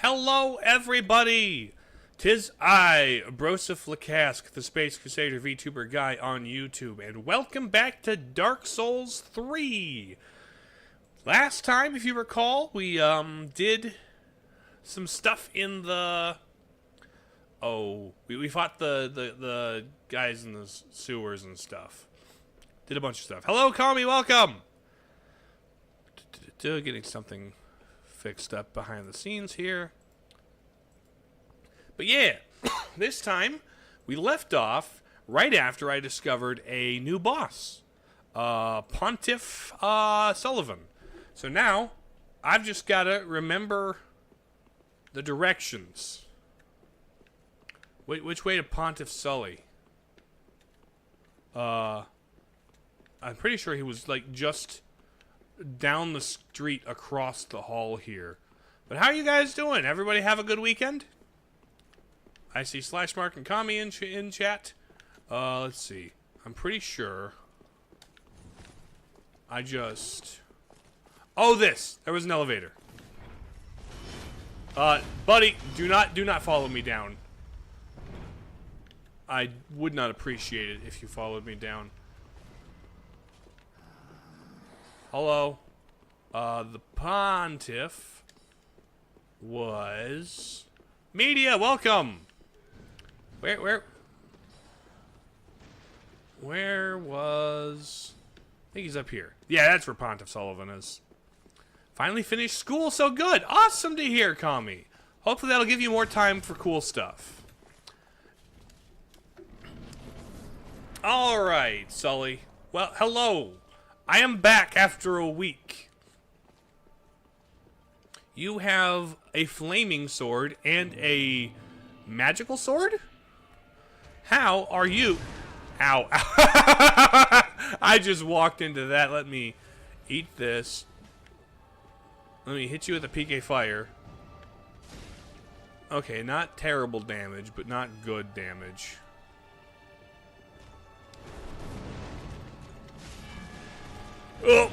Hello, everybody! 'Tis I, Broseph the Space Crusader VTuber guy on YouTube, and welcome back to Dark Souls 3! Last time, if you recall, we, did some stuff in the... Oh, we fought the guys in the sewers and stuff. Did a bunch of stuff. Hello, Kami, welcome! Getting something fixed up behind the scenes here. But yeah, this time we left off right after I discovered a new boss, Pontiff Sulyvahn. So now I've just got to remember the directions. Which way to Pontiff Sully? I'm pretty sure he was like just down the street across the hall here. But how are you guys doing? Everybody have a good weekend? I see Slashmark and Kami in chat. Let's see. I'm pretty sure I just... Oh, this! There was an elevator. Buddy, do not follow me down. I would not appreciate it if you followed me down. Hello. The Pontiff was... Media, welcome! Where was... I think he's up here. Yeah, that's where Pontiff Sulyvahn is. Finally finished school, so good! Awesome to hear, Kami. Hopefully that'll give you more time for cool stuff. Alright, Sully. Well, hello. I am back after a week. You have a flaming sword and a magical sword? How are you? Ow. I just walked into that. Let me eat this. Let me hit you with a PK fire. Okay, not terrible damage, but not good damage. Oh!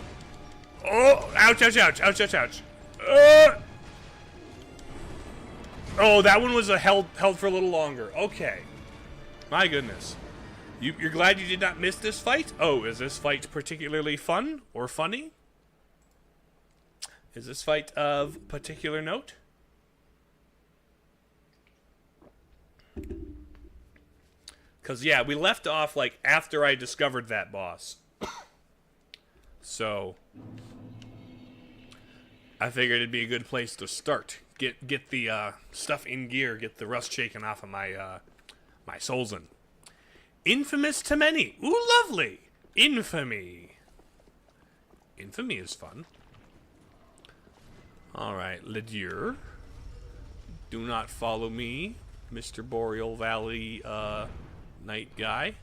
Oh! Ouch, ouch, ouch, ouch, ouch, ouch. Oh, that one was held for a little longer. Okay. My goodness. You're glad you did not miss this fight? Oh, is this fight particularly fun or funny? Is this fight of particular note? Because, yeah, we left off, like, after I discovered that boss. So, I figured it'd be a good place to start. Get the stuff in gear, get the rust shaken off of my my Soulslike. Infamous to many. Ooh, lovely. Infamy. Infamy is fun. Alright, Ledier. Do not follow me, Mr. Boreal Valley Night Guy.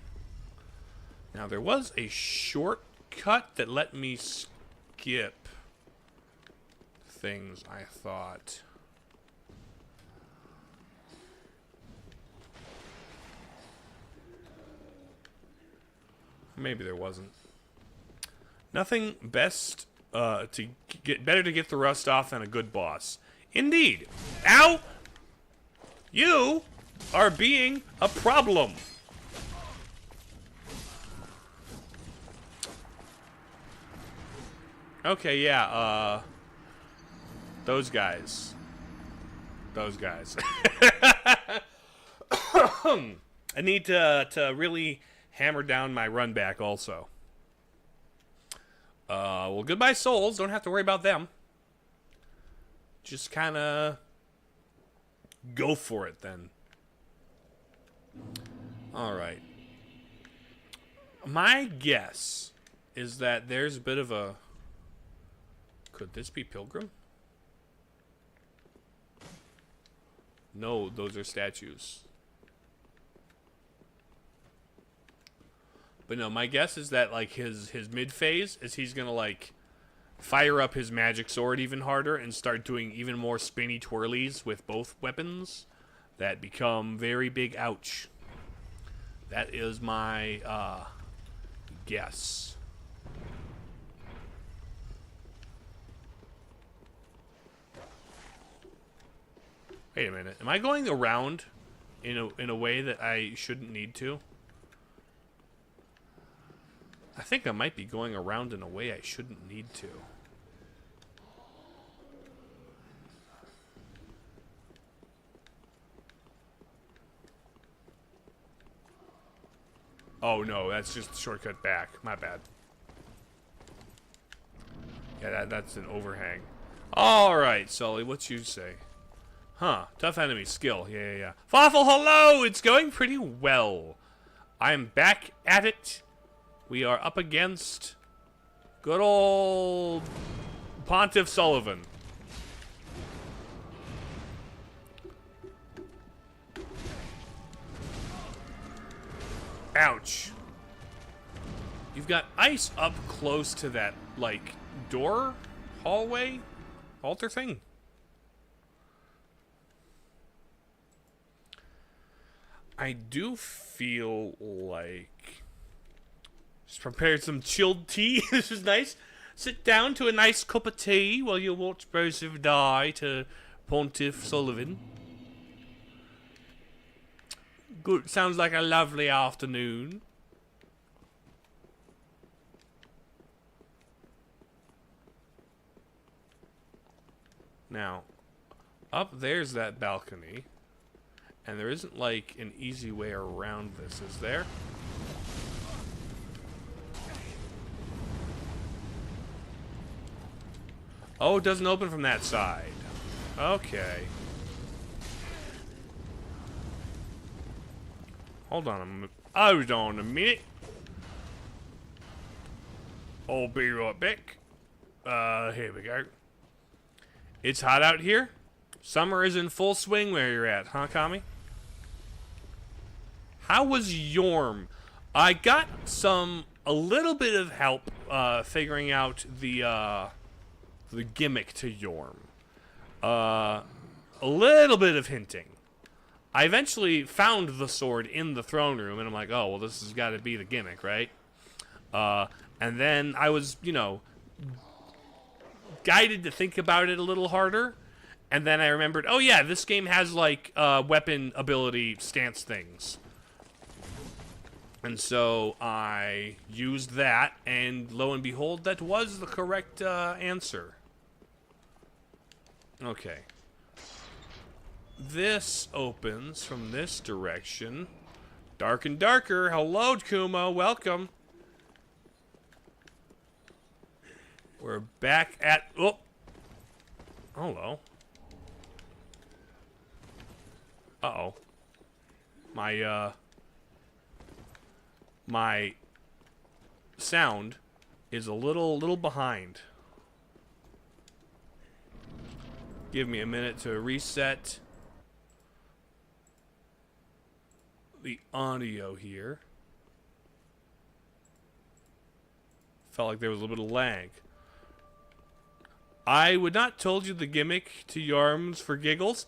Now, there was a shortcut that let me skip things, I thought. Maybe there wasn't. Nothing best better to get the rust off than a good boss. Indeed. Ow! You are being a problem. Okay, yeah, those guys. Those guys. I need to really hammer down my run back also. Well, goodbye souls. Don't have to worry about them. Just kind of go for it then. Alright. My guess is that there's a bit of a... Could this be Pilgrim? No, those are statues. But no, my guess is that, like, his mid-phase is he's gonna, like, fire up his magic sword even harder and start doing even more spinny twirlies with both weapons that become very big ouch. That is my, guess. Wait a minute. Am I going around in a way that I shouldn't need to? I think I might be going around in a way I shouldn't need to. Oh no, that's just a shortcut back. My bad. Yeah, that's an overhang. Alright, Sully, what you say? Huh, tough enemy, skill. Yeah. Fawful, hello! It's going pretty well. I'm back at it. We are up against good old Pontiff Sulyvahn. Ouch. You've got ice up close to that, like, door? Hallway? Altar thing? I do feel like... Just prepared some chilled tea. This is nice. Sit down to a nice cup of tea while you watch Broseph die to Pontiff Sulyvahn. Good. Sounds like a lovely afternoon. Now, up there's that balcony. And there isn't, like, an easy way around this, is there? Oh, it doesn't open from that side. Okay. Hold on a minute. Hold on a minute. I'll be right back. Here we go. It's hot out here. Summer is in full swing where you're at, huh, Kami? How was Yorm? I got a little bit of help figuring out the gimmick to Yorm. A little bit of hinting. I eventually found the sword in the throne room, and I'm like, oh, well, this has got to be the gimmick, right? And then I was, you know, guided to think about it a little harder. And then I remembered, oh yeah, this game has, like, weapon ability stance things. And so I used that, and lo and behold, that was the correct answer. Okay. This opens from this direction. Dark and darker. Hello, Kumo. Welcome. We're back at... Oh. Hello. Uh-oh. My sound is a little behind. Give me a minute to reset the audio here. Felt like there was a little bit of lag. I would not told you the gimmick to Yarms for giggles.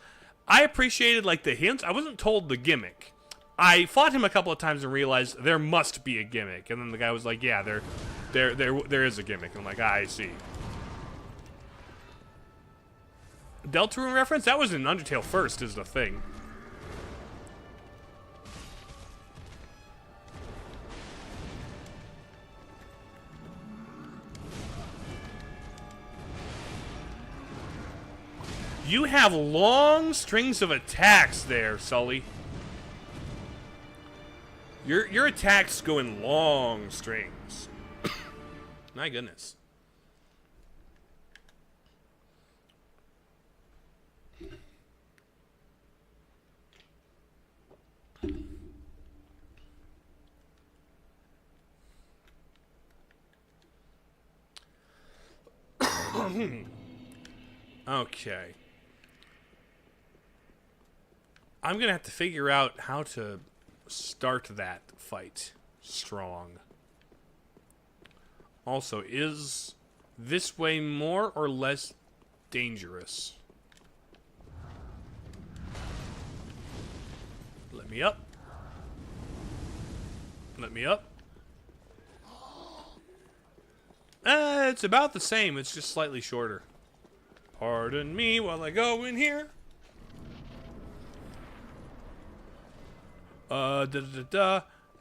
I appreciated, like, the hints. I wasn't told the gimmick. I fought him a couple of times and realized there must be a gimmick. And then the guy was like, yeah, there is a gimmick. And I'm like, ah, I see. Deltarune reference? That was in Undertale first, is the thing. You have long strings of attacks there, Sully. Your attacks go in long strings. My goodness. Okay. I'm gonna have to figure out how to start that fight strong. Also, is this way more or less dangerous? Let me up. Let me up. It's about the same. It's just slightly shorter. Pardon me while I go in here.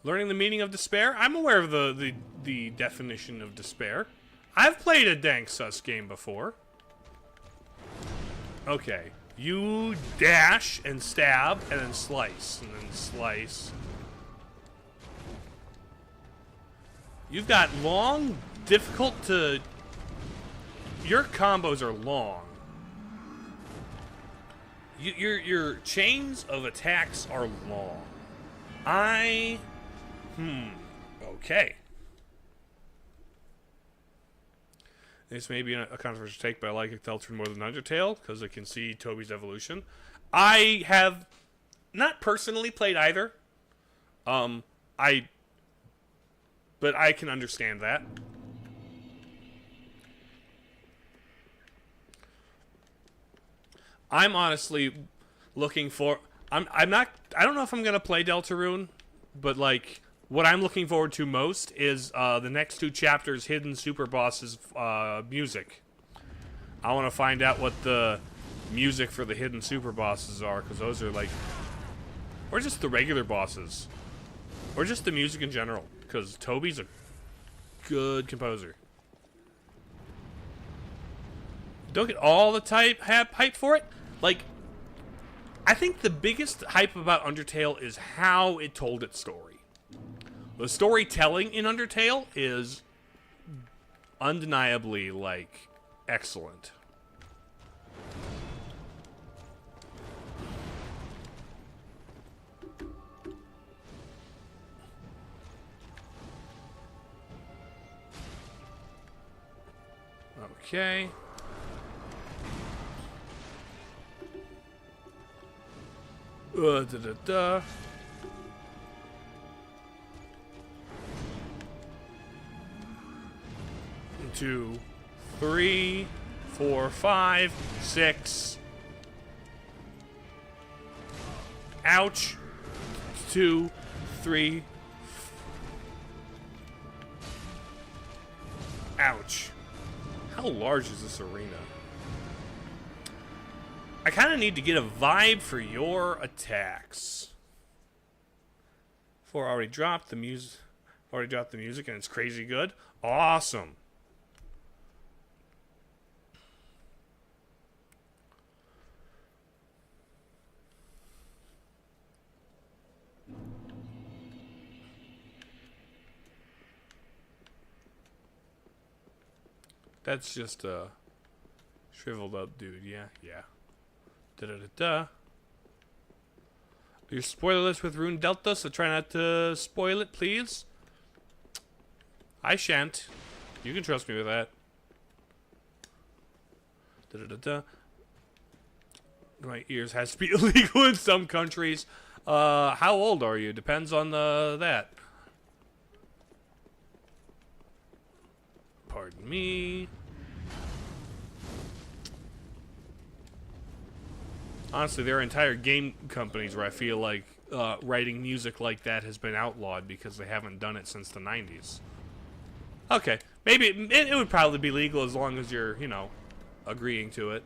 Learning the meaning of despair. I'm aware of the definition of despair. I've played a dank sus game before. Okay. You dash and stab and then slice and then slice. You've got long, difficult to... Your combos are long. Your chains of attacks are long. Okay. This may be a controversial take, but I like Deltarune more than Undertale because I can see Toby's evolution. I have not personally played either. But I can understand that. I'm honestly looking for... I don't know if I'm going to play Deltarune, but like... What I'm looking forward to most is the next 2 chapters, Hidden Super Boss's music. I want to find out what the music for the Hidden Super Bosses are, because those are like... Or just the regular bosses. Or just the music in general, because Toby's a good composer. Don't get all the hype for it. Like, I think the biggest hype about Undertale is how it told its story. The storytelling in Undertale is undeniably, like, excellent. Okay. Da-da-da. 2, 3, 4, 5, 6. Ouch. 2, 3. Ouch. How large is this arena? I kind of need to get a vibe for your attacks. 4 already dropped the music. Already dropped the music and it's crazy good. Awesome. That's just a shriveled up dude. Yeah. Da-da-da-da. You're spoilerless with Rune Delta, so try not to spoil it, please. I shan't. You can trust me with that. Da-da-da-da. My ears has to be illegal in some countries. How old are you? Depends on that. Pardon me. Honestly, there are entire game companies where I feel like writing music like that has been outlawed because they haven't done it since the 90s. Okay, maybe it would probably be legal as long as you're, you know, agreeing to it.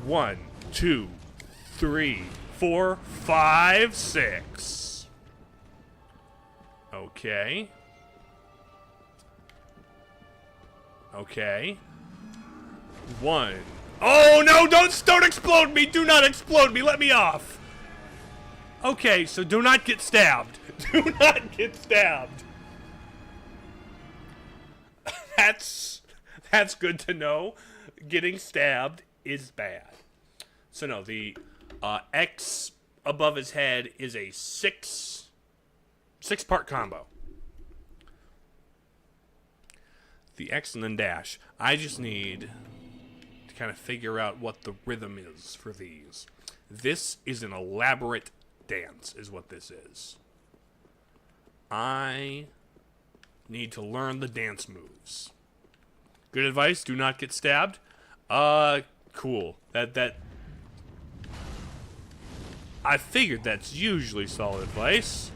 One, 2, 3, 4, 5, 6. Okay. Okay. 1. Oh no! Don't explode me! Do not explode me! Let me off. Okay, so do not get stabbed. Do not get stabbed. That's good to know. Getting stabbed is bad. So no, the X above his head is a six-part combo. The X and then dash. I just need to kind of figure out what the rhythm is for these. This is an elaborate dance, is what this is. I need to learn the dance moves. Good advice, do not get stabbed. Cool. That I figured that's usually solid advice.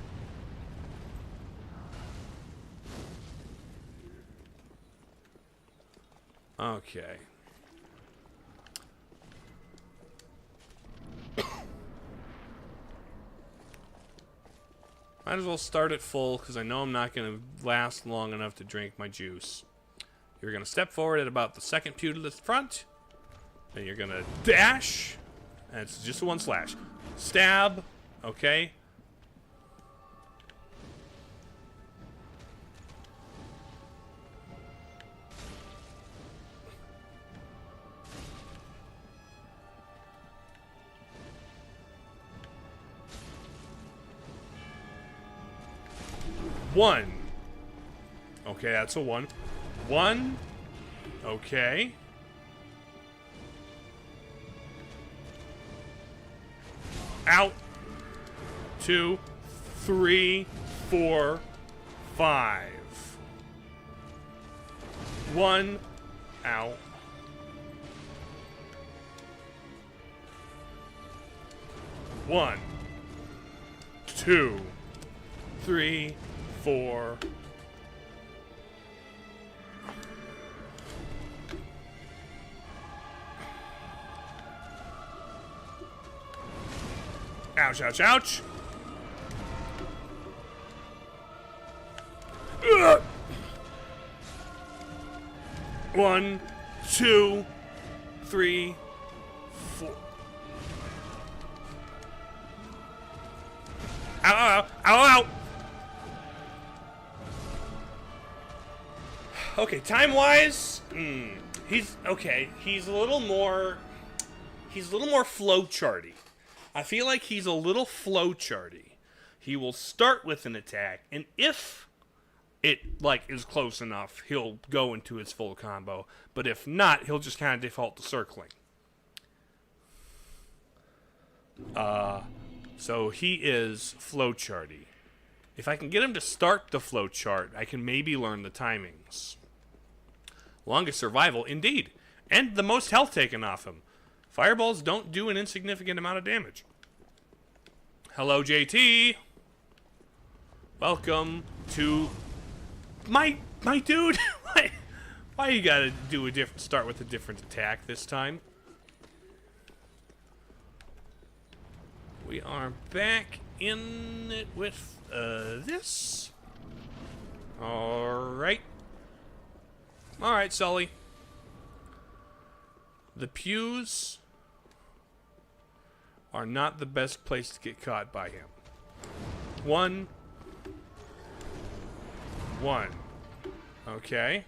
Okay. Might as well start it full, because I know I'm not going to last long enough to drink my juice. You're going to step forward at about the second pew to the front. Then you're going to dash. And it's just one slash. Stab. Okay. One. Okay, that's a one. One. Okay. Out. 2, 3, 4, 5. 1. Out. 1, 2, 3, 4. Ouch, ouch, ouch. Ugh. 1, 2, 3, 4. Ow, ow, ow, ow. Okay, time-wise, he's okay. He's a little more flowcharty. I feel like he's a little flowcharty. He will start with an attack, and if it like is close enough, he'll go into his full combo. But if not, he'll just kind of default to circling. So he is flowcharty. If I can get him to start the flowchart, I can maybe learn the timings. Longest survival, indeed. And the most health taken off him. Fireballs don't do an insignificant amount of damage. Hello, JT. Welcome to my dude. Why you gotta do start with a different attack this time? We are back in it with this. Alright, Sully. The pews are not the best place to get caught by him. 1. Okay.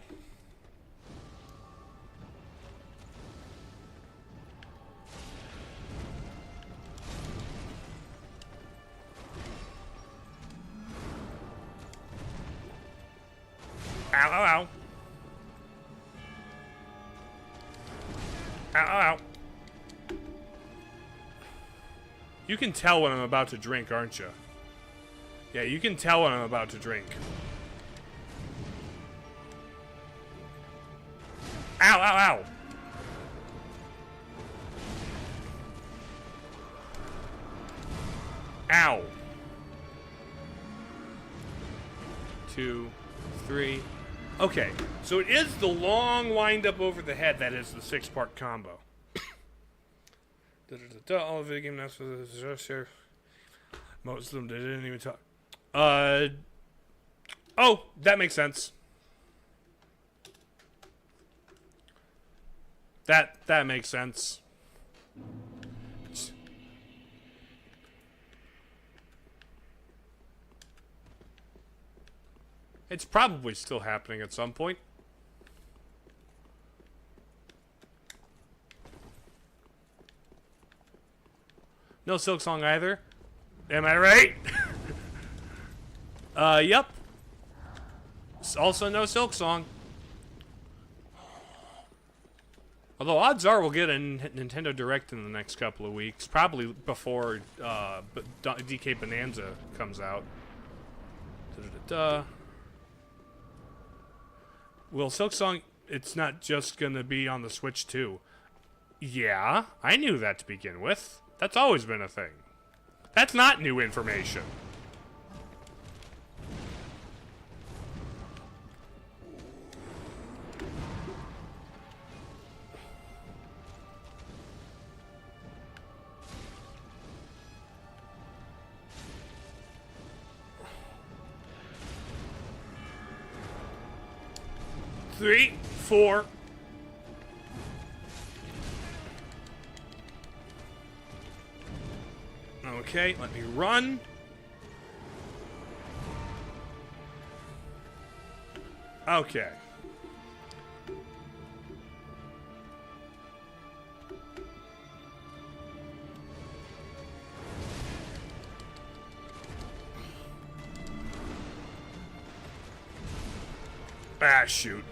Ow, ow, ow. Ow, ow, ow. You can tell when I'm about to drink, aren't you? Yeah, you can tell when I'm about to drink. Ow, ow, ow. Ow. 2, 3. Okay, so it is the long wind up over the head that is the 6-part combo. All of the game now, share. Most of them didn't even talk. Oh, that makes sense. That makes sense. It's probably still happening at some point. No Silk Song either. Am I right? Yep. Also no Silk Song. Although odds are we'll get a Nintendo Direct in the next couple of weeks. Probably before DK Bonanza comes out. Well, Silk Song, it's not just gonna be on the Switch too. Yeah, I knew that to begin with. That's always been a thing. That's not new information. 3, 4. Okay, let me run. Okay. Ah, shoot.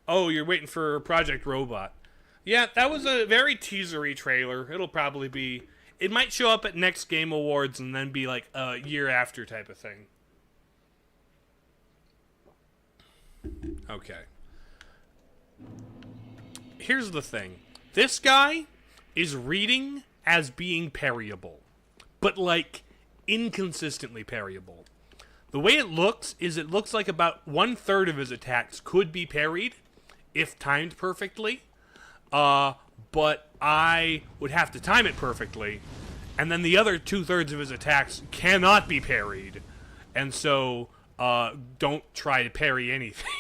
Oh, you're waiting for Project Robot. Yeah, that was a very teasery trailer. It'll probably be... It might show up at next Game Awards and then be like a year after type of thing. Okay. Here's the thing. This guy is reading as being parryable. But, like, inconsistently parryable. The way it looks is it looks like about 1/3 of his attacks could be parried if timed perfectly. But I would have to time it perfectly. And then the other 2/3 of his attacks cannot be parried. And so, don't try to parry anything.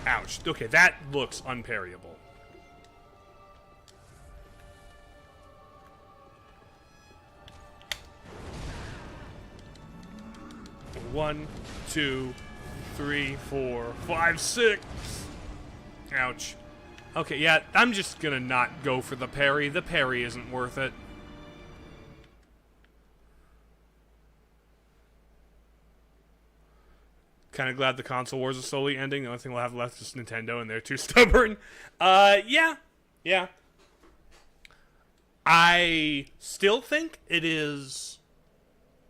Ouch. Okay, that looks unparryable. One, 2, 3, 4, 5, 6. Ouch. Okay, yeah, I'm just gonna not go for the parry. The parry isn't worth it. Kind of glad the console wars are slowly ending. The only thing we'll have left is Nintendo, and they're too stubborn. Yeah. I still think it is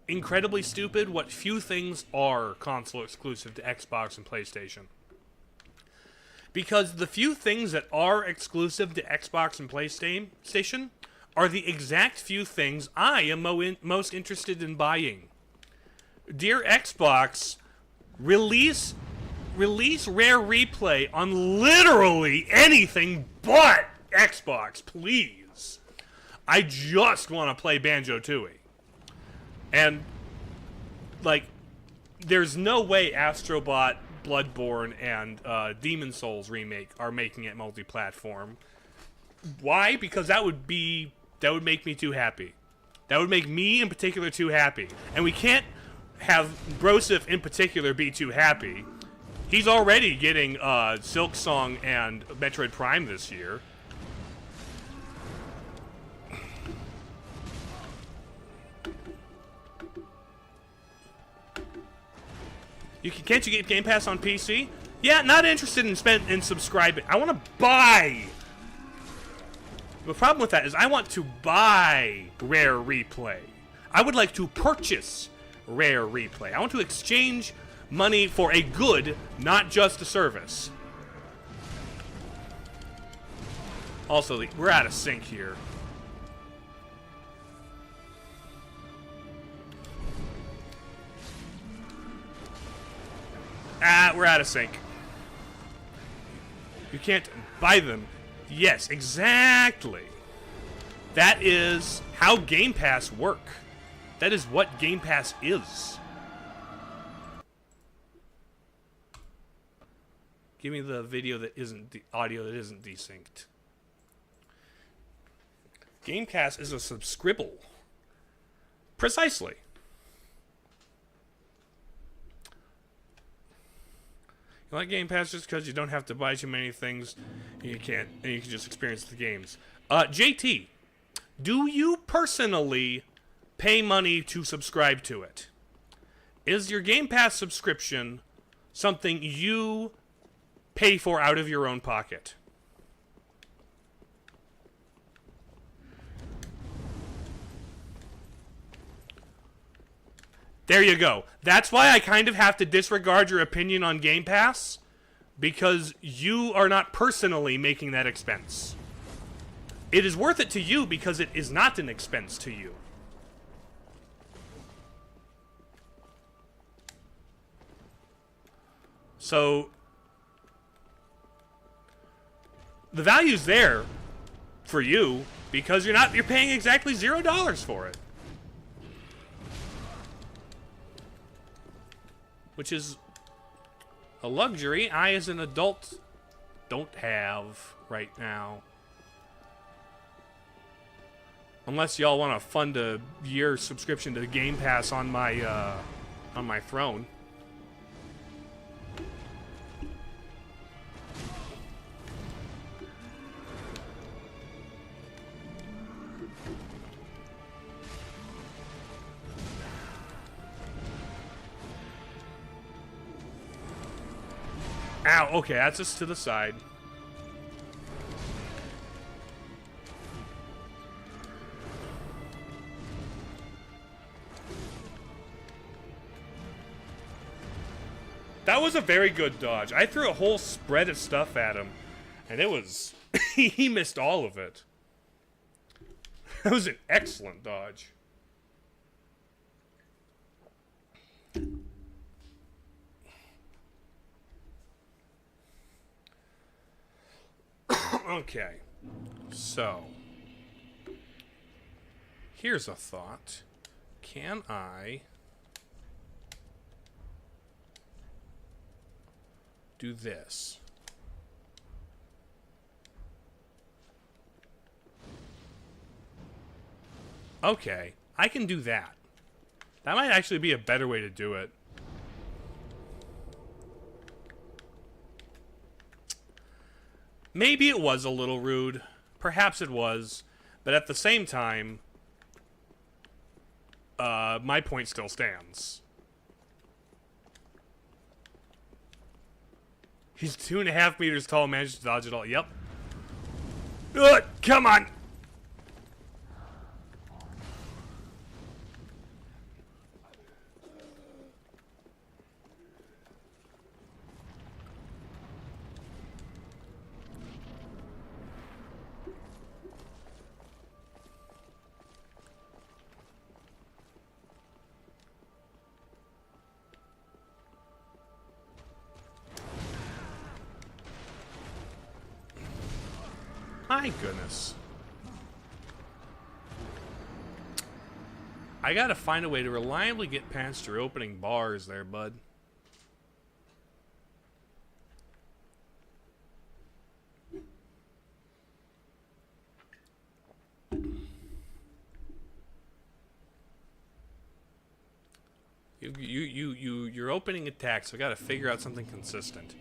incredibly stupid what few things are console exclusive to Xbox and PlayStation. Because the few things that are exclusive to Xbox and PlayStation are the exact few things I am most interested in buying. Dear Xbox... Release Rare Replay on literally anything but Xbox, please. I just want to play Banjo-Tooie. And, like, there's no way Astrobot, Bloodborne, and Demon Souls remake are making it multi-platform. Why? Because that would make me too happy. That would make me, in particular, too happy. And we can't have Broseph in particular be too happy. He's already getting Silksong and Metroid Prime this year. Can't you get Game Pass on PC? Yeah, not interested in subscribing. I want to buy. The problem with that is I want to buy Rare Replay. I would like to purchase Rare Replay. I want to exchange money for a good, not just a service. Also, we're out of sync here. We're out of sync. You can't buy them. Yes, exactly. That is how Game Pass work. That is what Game Pass is. Give me the video that isn't the audio that isn't desynced. Game Pass is a subscribble. Precisely. You like Game Pass just because you don't have to buy too many things, and you can just experience the games. JT, do you personally pay money to subscribe to it? Is your Game Pass subscription something you pay for out of your own pocket? There you go. That's why I kind of have to disregard your opinion on Game Pass, because you are not personally making that expense. It is worth it to you because it is not an expense to you. So, the value's there for you because you're paying exactly $0 for it. Which is a luxury I, as an adult, don't have right now. Unless y'all want to fund a year subscription to the Game Pass on my throne. Ow, okay, that's just to the side. That was a very good dodge. I threw a whole spread of stuff at him, and it was... he missed all of it. That was an excellent dodge. Okay, so here's a thought. Can I do this? Okay, I can do that. That might actually be a better way to do it. Maybe it was a little rude. Perhaps it was. But at the same time, my point still stands. He's 2.5 meters tall, managed to dodge it all. Yep. Come on! My goodness. I gotta find a way to reliably get past your opening bars there, bud. You're opening attacks, so I gotta figure out something consistent.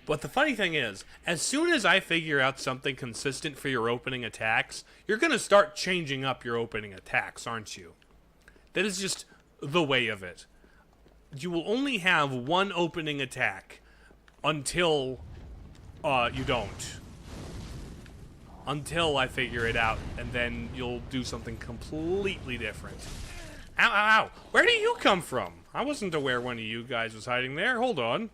But the funny thing is, as soon as I figure out something consistent for your opening attacks, you're going to start changing up your opening attacks, aren't you? That is just the way of it. You will only have one opening attack until you don't. Until I figure it out, and then you'll do something completely different. Ow, ow, ow. Where did you come from? I wasn't aware one of you guys was hiding there. Hold on.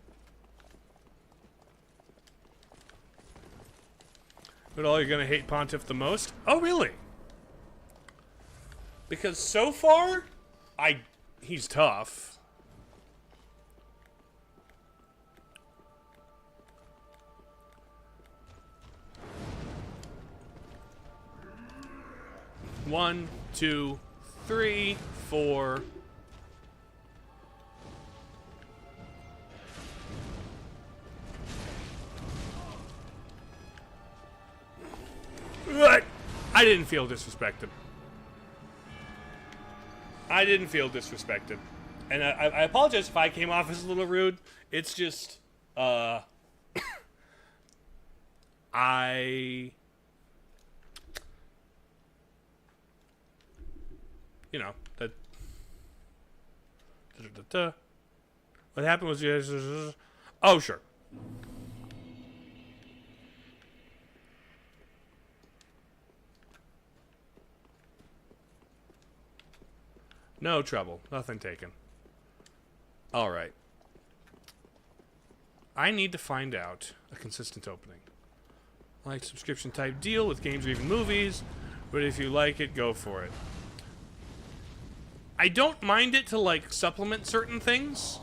But all, you're gonna hate Pontiff the most? Oh, really? Because so far, he's tough. One, two, three, four. I didn't feel disrespected. I didn't feel disrespected. And I apologize if I came off as a little rude. It's just, you know, that... What happened was... Oh, sure. No trouble. Nothing taken. Alright. I need to find out a consistent opening. Like subscription type deal with games or even movies, but if you like it, go for it. I don't mind it to, like, supplement certain things,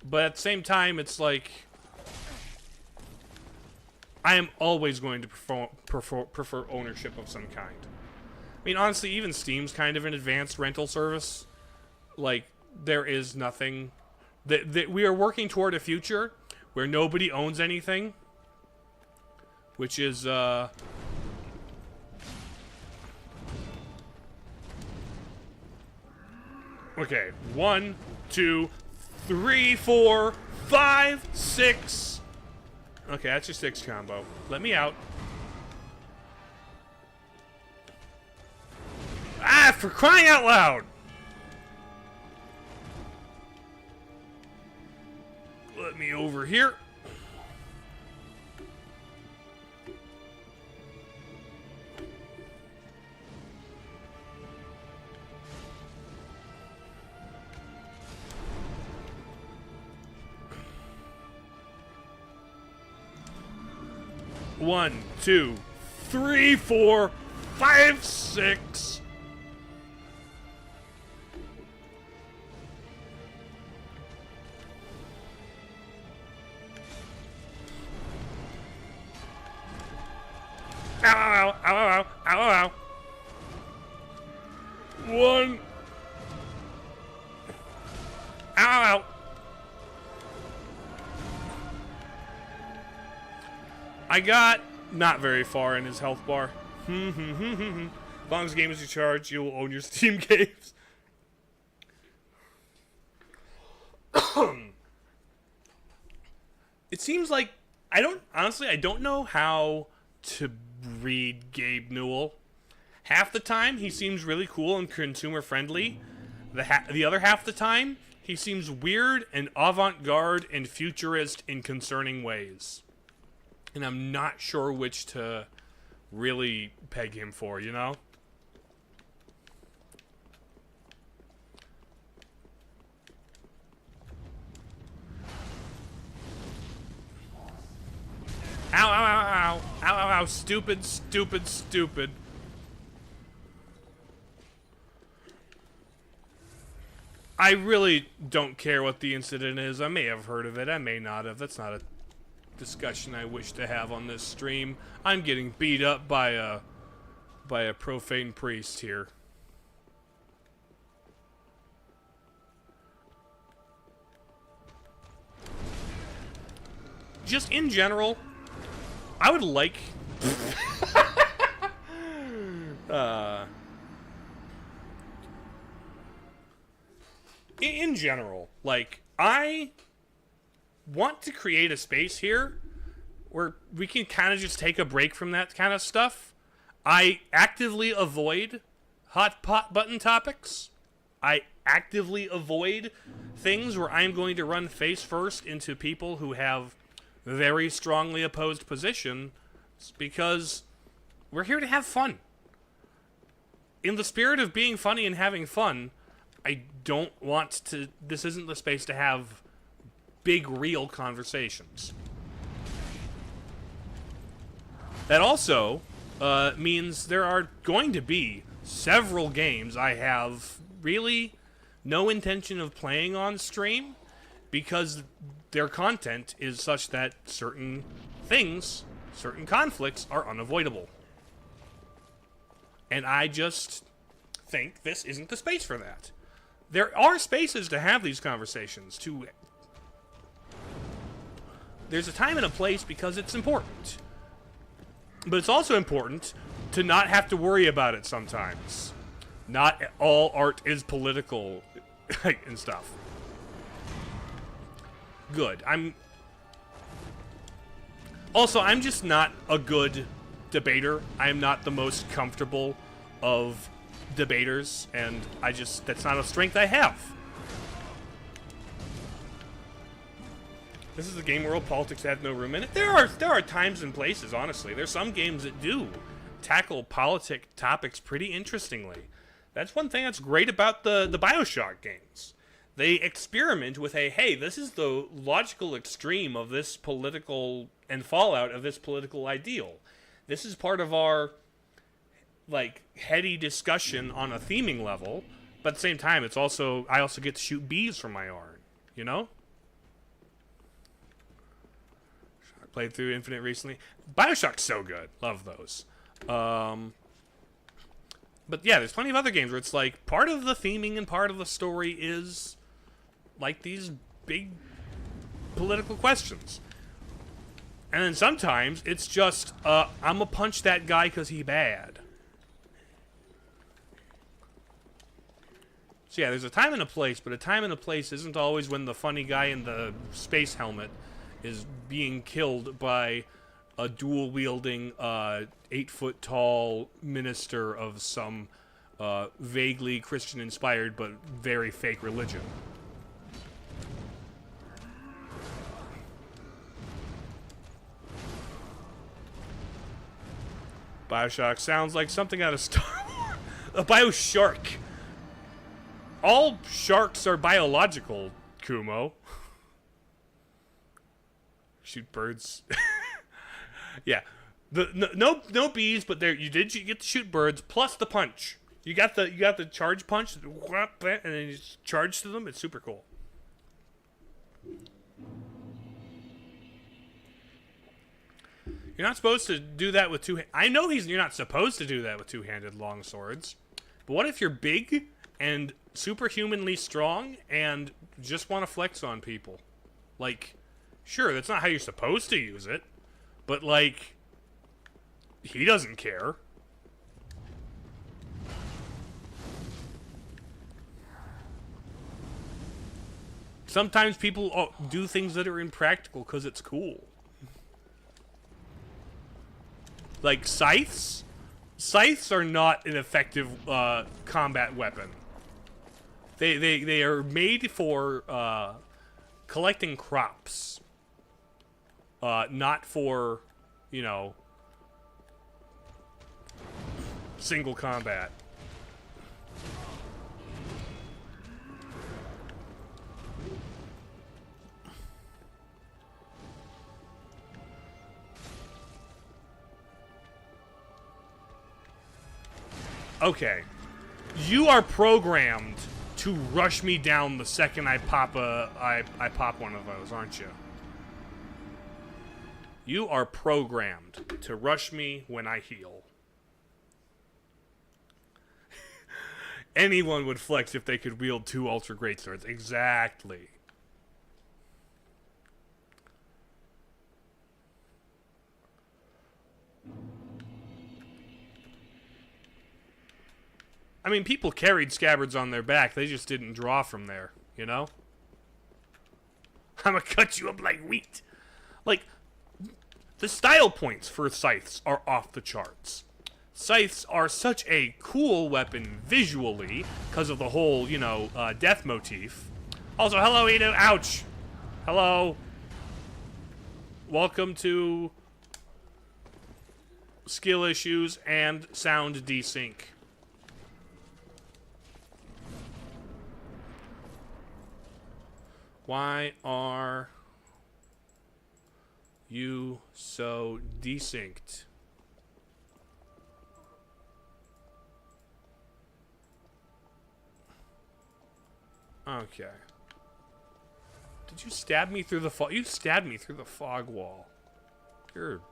but at the same time, it's like I am always going to prefer ownership of some kind. I mean, honestly, even Steam's kind of an advanced rental service. Like, there is nothing that we are working toward a future where nobody owns anything, which is okay, 1, 2, 3, 4, 5, 6. Okay, that's your 6 combo. Let me out. Ah, for crying out loud! Let me over here. One, 2, 3, 4, 5, 6. Ow, ow, ow, ow, ow, ow, ow. 1. Ow, ow. I got not very far in his health bar. As long as the game is in charge, you will own your Steam games. It seems like I don't know how to read Gabe Newell. Half the time, he seems really cool and consumer-friendly. The other half the time, he seems weird and avant-garde and futurist in concerning ways. And I'm not sure which to really peg him for, you know? Ow, ow, ow, ow. Ow, ow, ow. Stupid, stupid, stupid. I really don't care what the incident is. I may have heard of it. I may not have. That's not a discussion I wish to have on this stream. I'm getting beat up by a profane priest here. Just in general, I would like in general, like, I want to create a space here where we can kind of just take a break from that kind of stuff. I actively avoid hot pot button topics. I actively avoid things where I'm going to run face first into people who have very strongly opposed positions, because we're here to have fun. In the spirit of being funny and having fun, I don't want to... This isn't the space to have big, real conversations. That also means there are going to be several games I have really no intention of playing on stream, because their content is such that certain things, certain conflicts, are unavoidable. And I just think this isn't the space for that. There are spaces to have these conversations, there's a time and a place because it's important. But it's also important to not have to worry about it sometimes. Not all art is political and stuff. Good. I'm just not a good debater. I'm not the most comfortable of debaters, and that's not a strength I have. This is a game where politics have no room in it. There are times and places, honestly. There's some games that do tackle politic topics pretty interestingly. That's one thing that's great about the BioShock games. They experiment with hey, this is the logical extreme of this political and fallout of this political ideal. This is part of our, like, heady discussion on a theming level, but at the same time, it's also, I also get to shoot bees from my arm, you know? I played through Infinite recently. BioShock's so good. Love those. But yeah, there's plenty of other games where it's like, part of the theming and part of the story is, like, these big political questions. And then sometimes it's just, I'm gonna punch that guy because he bad. So yeah, there's a time and a place, but a time and a place isn't always when the funny guy in the space helmet is being killed by a dual-wielding, 8-foot-tall minister of some vaguely Christian-inspired but very fake religion. BioShock sounds like something out of Star Wars. A BioShark. All sharks are biological, Kumo. Shoot birds. Yeah. No bees, but you get to shoot birds plus the punch. You got the charge punch, and then you just charge to them. It's super cool. You're not supposed to do that with I know you're not supposed to do that with two-handed long swords. But what if you're big and superhumanly strong and just want to flex on people? Like, sure, that's not how you're supposed to use it, but, like, he doesn't care. Sometimes people do things that are impractical because it's cool. Like, scythes? Scythes are not an effective combat weapon. They are made for collecting crops. Not for, you know, single combat. Okay. You are programmed to rush me down the second I pop I pop one of those, aren't you? You are programmed to rush me when I heal. Anyone would flex if they could wield 2 ultra great swords. Exactly. I mean, people carried scabbards on their back. They just didn't draw from there, you know? I'm gonna cut you up like wheat. Like, the style points for scythes are off the charts. Scythes are such a cool weapon visually because of the whole, you know, death motif. Also, hello, Eno. Ouch. Hello. Welcome to skill issues and sound desync. Why are you so desynced? Okay. Did you stab me through the fog? You stabbed me through the fog wall. You're...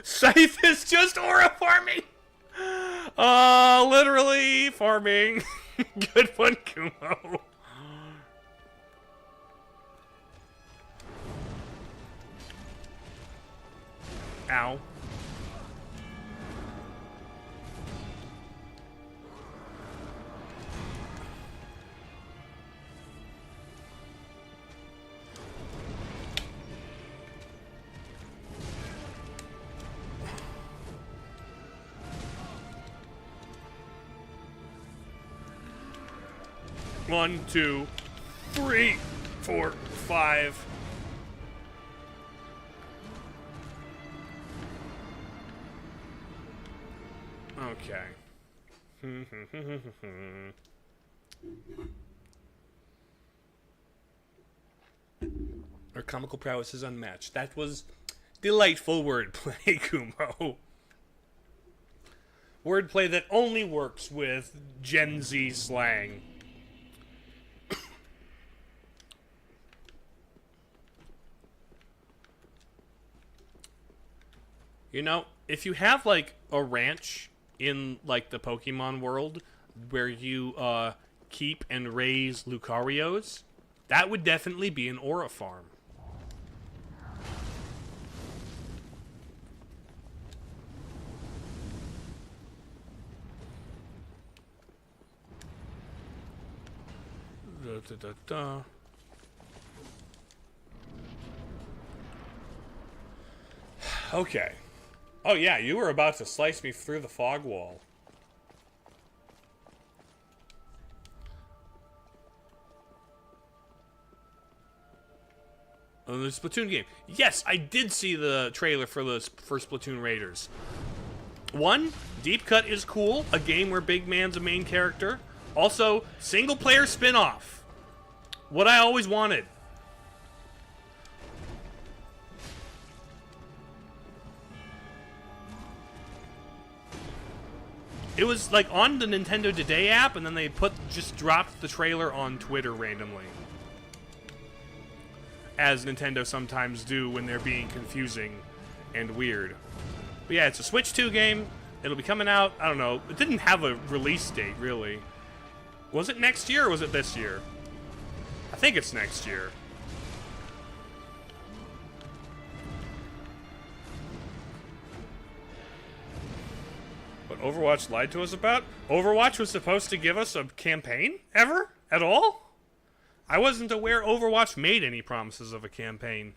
Scythe is just aura farming! Literally farming. Good one, Kumo. Ow. One, 2, 3, 4, 5. Okay. Our comical prowess is unmatched. That was delightful wordplay, Kumo. Wordplay that only works with Gen Z slang. You know, if you have, like, a ranch in, like, the Pokemon world where you, keep and raise Lucarios, that would definitely be an Aura farm. Okay. Oh yeah, you were about to slice me through the fog wall. Oh, the Splatoon game. Yes, I did see the trailer for the first Splatoon Raiders. One, Deep Cut is cool, a game where Big Man's a main character. Also, single-player spin-off. What I always wanted. It was like on the Nintendo Today app, and then they just dropped the trailer on Twitter randomly. As Nintendo sometimes do when they're being confusing and weird. But yeah, it's a Switch 2 game. It'll be coming out, I don't know. It didn't have a release date, really. Was it next year or was it this year? I think it's next year. What Overwatch lied to us about? Overwatch was supposed to give us a campaign? Ever? At all? I wasn't aware Overwatch made any promises of a campaign.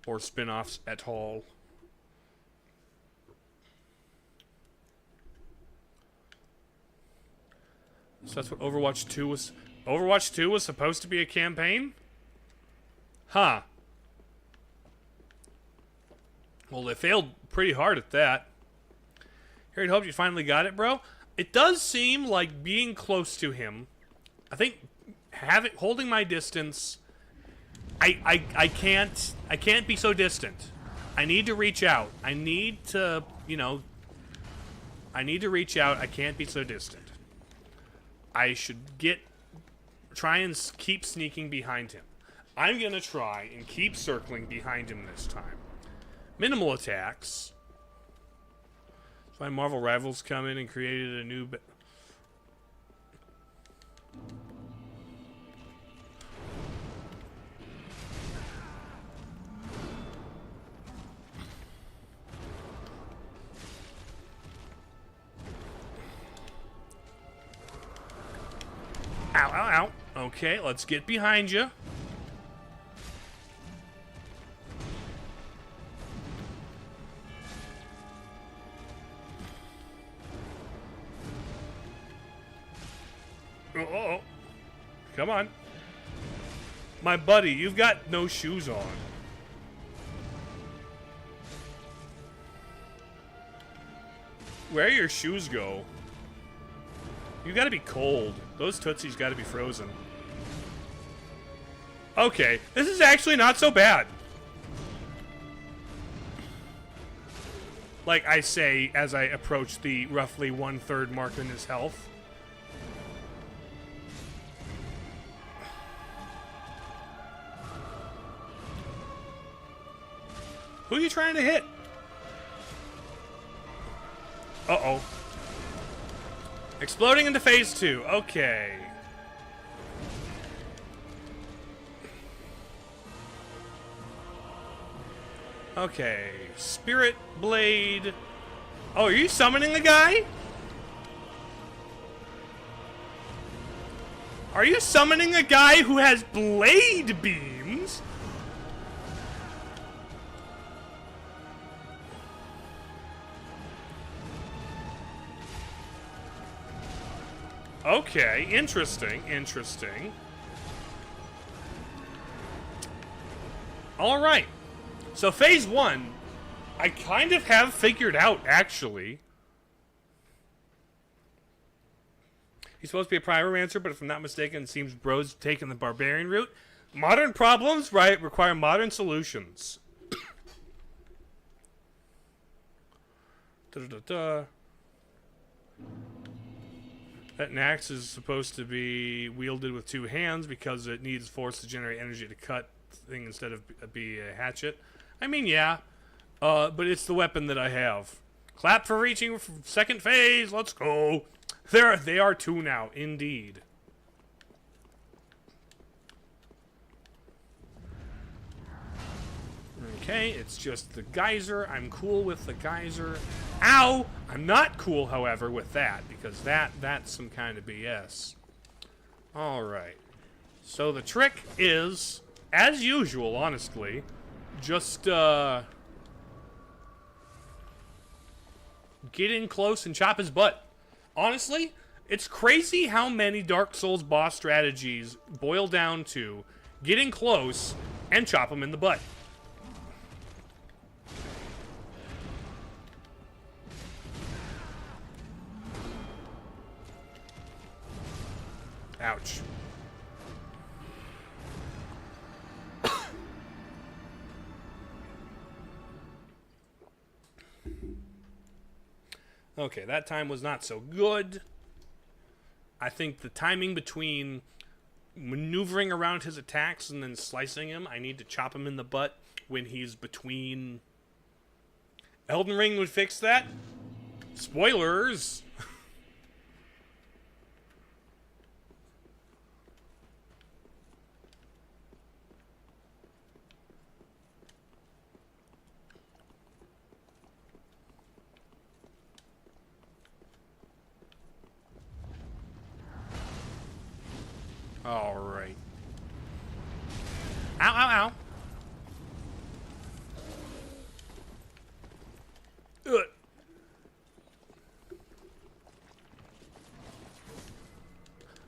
Or spin-offs at all. So that's what Overwatch 2 was... Overwatch 2 was supposed to be a campaign? Huh. Well, they failed pretty hard at that. Harry, hope you finally got it, bro. It does seem like being close to him. I think holding my distance. I can't be so distant. I need to reach out. I need to, you know. I need to reach out. I can't be so distant. I should try and keep sneaking behind him. I'm gonna try and keep circling behind him this time. Minimal attacks. That's why Marvel Rivals come in and created a new... Ow, ow, ow. Okay, let's get behind you. Uh-oh. Come on. My buddy, you've got no shoes on. Where your shoes go? You gotta be cold. Those Tootsies gotta be frozen. Okay, this is actually not so bad. Like I say as I approach the roughly 1/3 mark in his health. Who are you trying to hit? Uh-oh. Exploding into phase 2. Okay. Okay. Spirit Blade. Oh, are you summoning a guy? Are you summoning a guy who has blade beams? Okay, interesting, interesting. Alright. So phase 1, I kind of have figured out, actually. He's supposed to be a pyromancer, but if I'm not mistaken, it seems Bro's taking the barbarian route. Modern problems, right, require modern solutions. That axe is supposed to be wielded with 2 hands because it needs force to generate energy to cut thing instead of be a hatchet. I mean, yeah, but it's the weapon that I have. Clap for reaching second phase. Let's go. They are 2 now, indeed. Okay, it's just the geyser. I'm cool with the geyser. Ow! I'm not cool, however, with that, because that's some kind of BS. Alright. So the trick is, as usual, honestly, just, get in close and chop his butt. Honestly, it's crazy how many Dark Souls boss strategies boil down to get in close and chop him in the butt. Ouch. Okay, that time was not so good. I think the timing between maneuvering around his attacks and then slicing him, I need to chop him in the butt when he's between. Elden Ring would fix that. Spoilers! Alright. Ow, ow, ow. Ugh.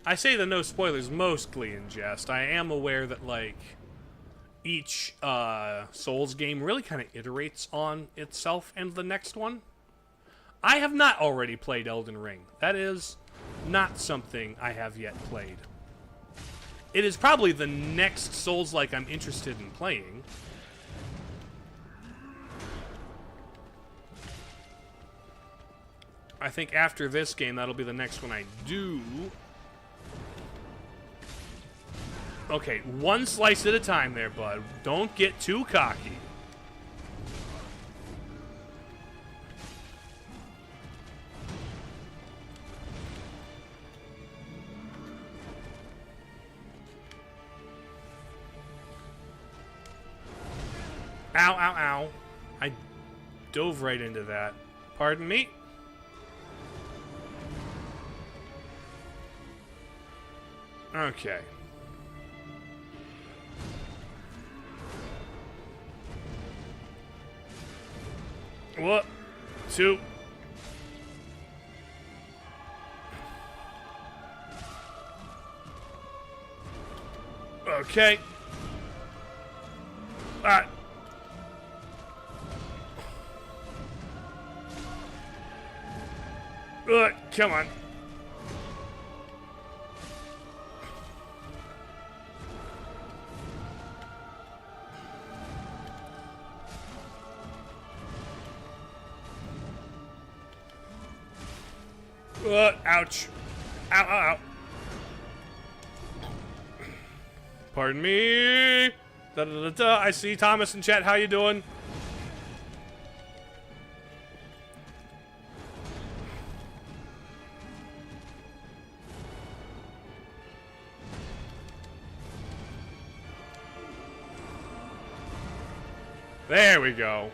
I say the no spoilers mostly in jest. I am aware that, like, each Souls game really kind of iterates on itself and the next one. I have not already played Elden Ring. That is not something I have yet played. It is probably the next Souls-like I'm interested in playing. I think after this game, that'll be the next one I do. Okay, one slice at a time there, bud. Don't get too cocky. Ow, ow, ow. I dove right into that. Pardon me? Okay. What? 2. Okay. Alright. Come on. Ouch. Ow, ow, ow. Pardon me. Da, da, da, da. I see Thomas in chat. How you doing? There we go.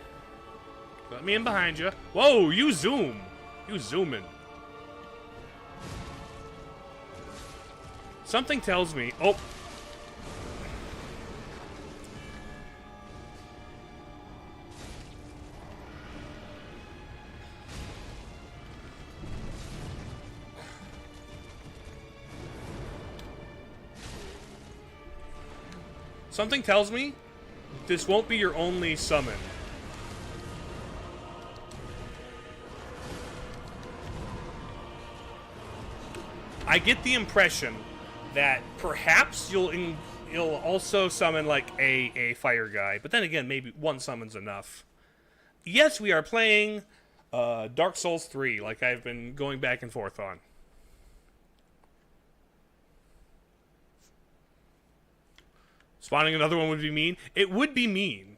Let me in behind you. Whoa, you zoom. You zooming. Something tells me... Oh. Something tells me this won't be your only summon. I get the impression that perhaps you'll also summon like a fire guy, but then again, maybe one summon's enough. Yes, we are playing Dark Souls 3, like I've been going back and forth on. Spawning another one would be mean. It would be mean.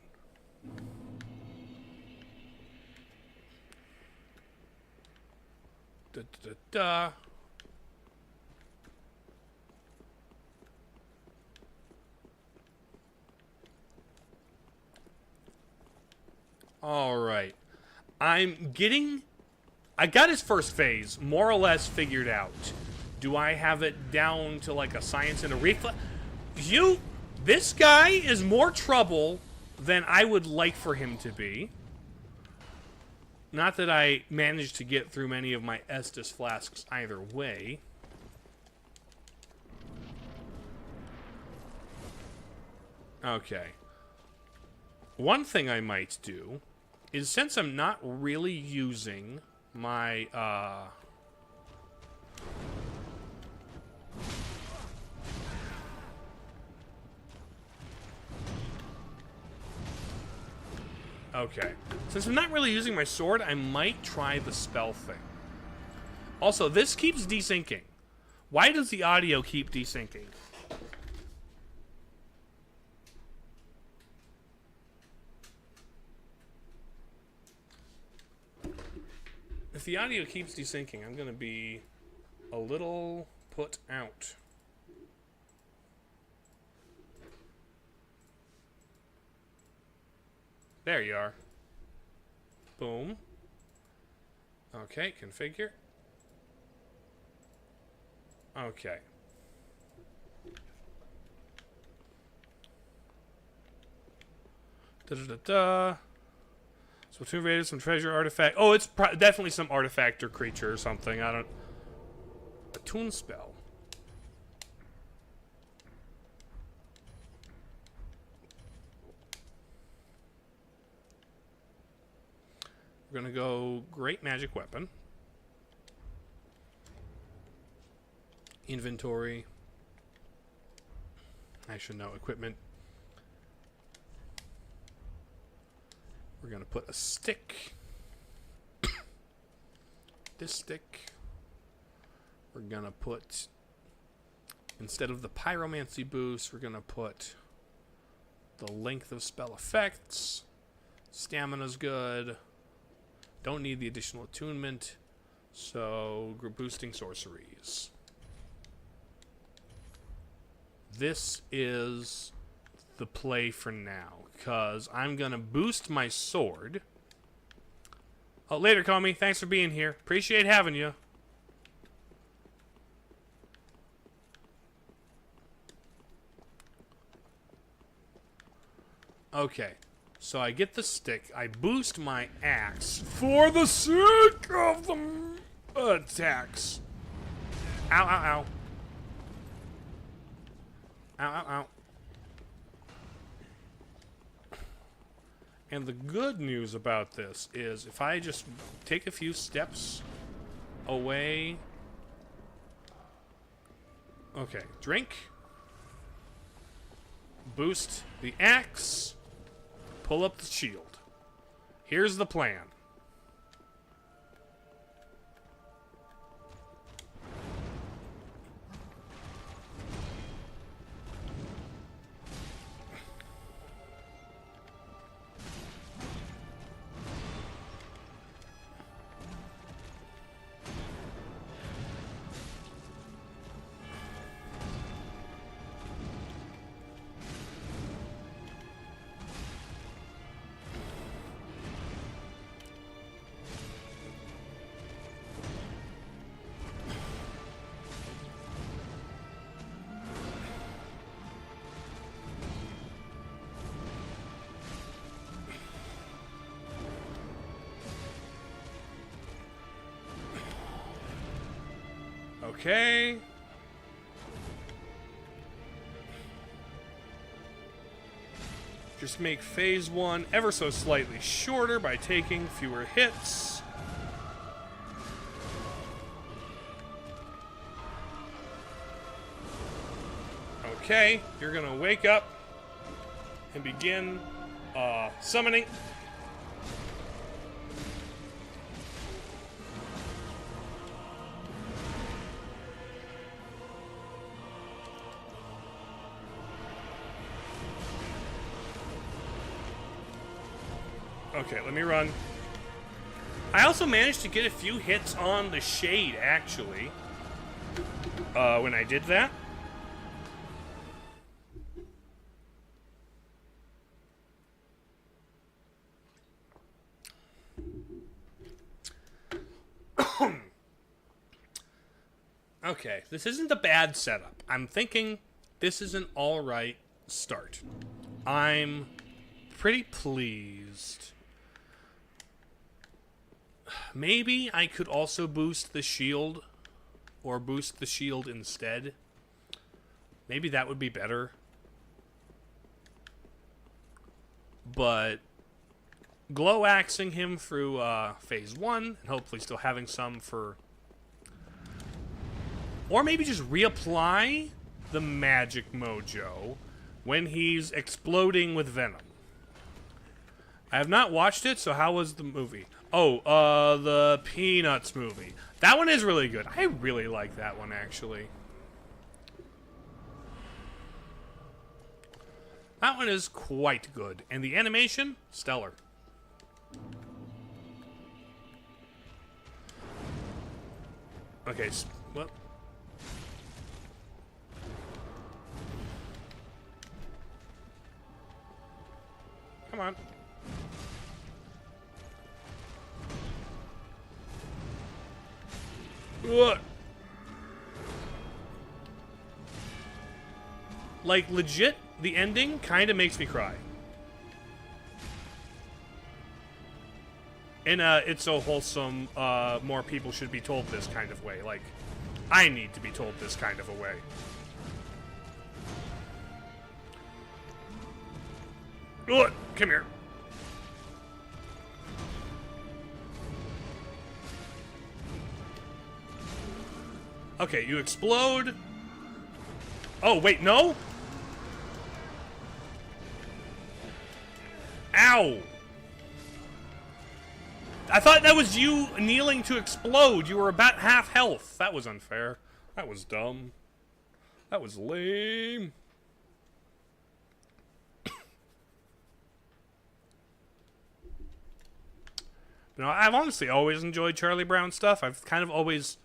Da, da, da, da. All right. I got his first phase more or less figured out. Do I have it down to like a science and a reflex? This guy is more trouble than I would like for him to be. Not that I managed to get through many of my Estus flasks either way. Okay. One thing I might do is, since I'm not really using my, okay. Since I'm not really using my sword, I might try the spell thing. Also, this keeps desyncing. Why does the audio keep desyncing? If the audio keeps desyncing, I'm going to be a little put out. There you are. Boom. Okay, configure. Okay. Da-da-da-da. So Tomb Raider, some treasure artifact. Oh, it's definitely some artifact or creature or something. I don't... A tune spell. We're gonna go Great Magic Weapon. Inventory. I should know. Equipment. We're going to put a stick. This stick. We're going to put, instead of the pyromancy boost, we're going to put the length of spell effects. Stamina's good. Don't need the additional attunement. So, boosting sorceries. This is the play for now, because I'm going to boost my sword. Oh, later, Comey. Thanks for being here. Appreciate having you. Okay, so I get the stick. I boost my axe for the sake of the attacks. Ow, ow, ow. Ow, ow, ow. And the good news about this is if I just take a few steps away... Okay, drink. Boost the axe. Pull up the shield. Here's the plan. Okay. Just make phase one ever so slightly shorter by taking fewer hits. Okay, you're gonna wake up and begin summoning. Okay, let me run. I also managed to get a few hits on the shade, actually, when I did that. Okay, this isn't a bad setup. I'm thinking this is an alright start. I'm pretty pleased. Maybe I could also boost the shield, or boost the shield instead. Maybe that would be better. But glow axing him through phase 1, and hopefully still having some for... Or maybe just reapply the magic mojo when he's exploding with venom. I have not watched it, so how was the movie? Oh, the Peanuts movie. That one is really good. I really like that one, actually. That one is quite good. And the animation, stellar. Okay, well... Come on. What? Like, legit, the ending kind of makes me cry. And, It's So Wholesome, more people should be told this kind of way. Like, I need to be told this kind of a way. What? Come here. Okay, you explode. Oh, wait, no? Ow! I thought that was you kneeling to explode. You were about half health. That was unfair. That was dumb. That was lame. You know, I've honestly always enjoyed Charlie Brown stuff. I've kind of always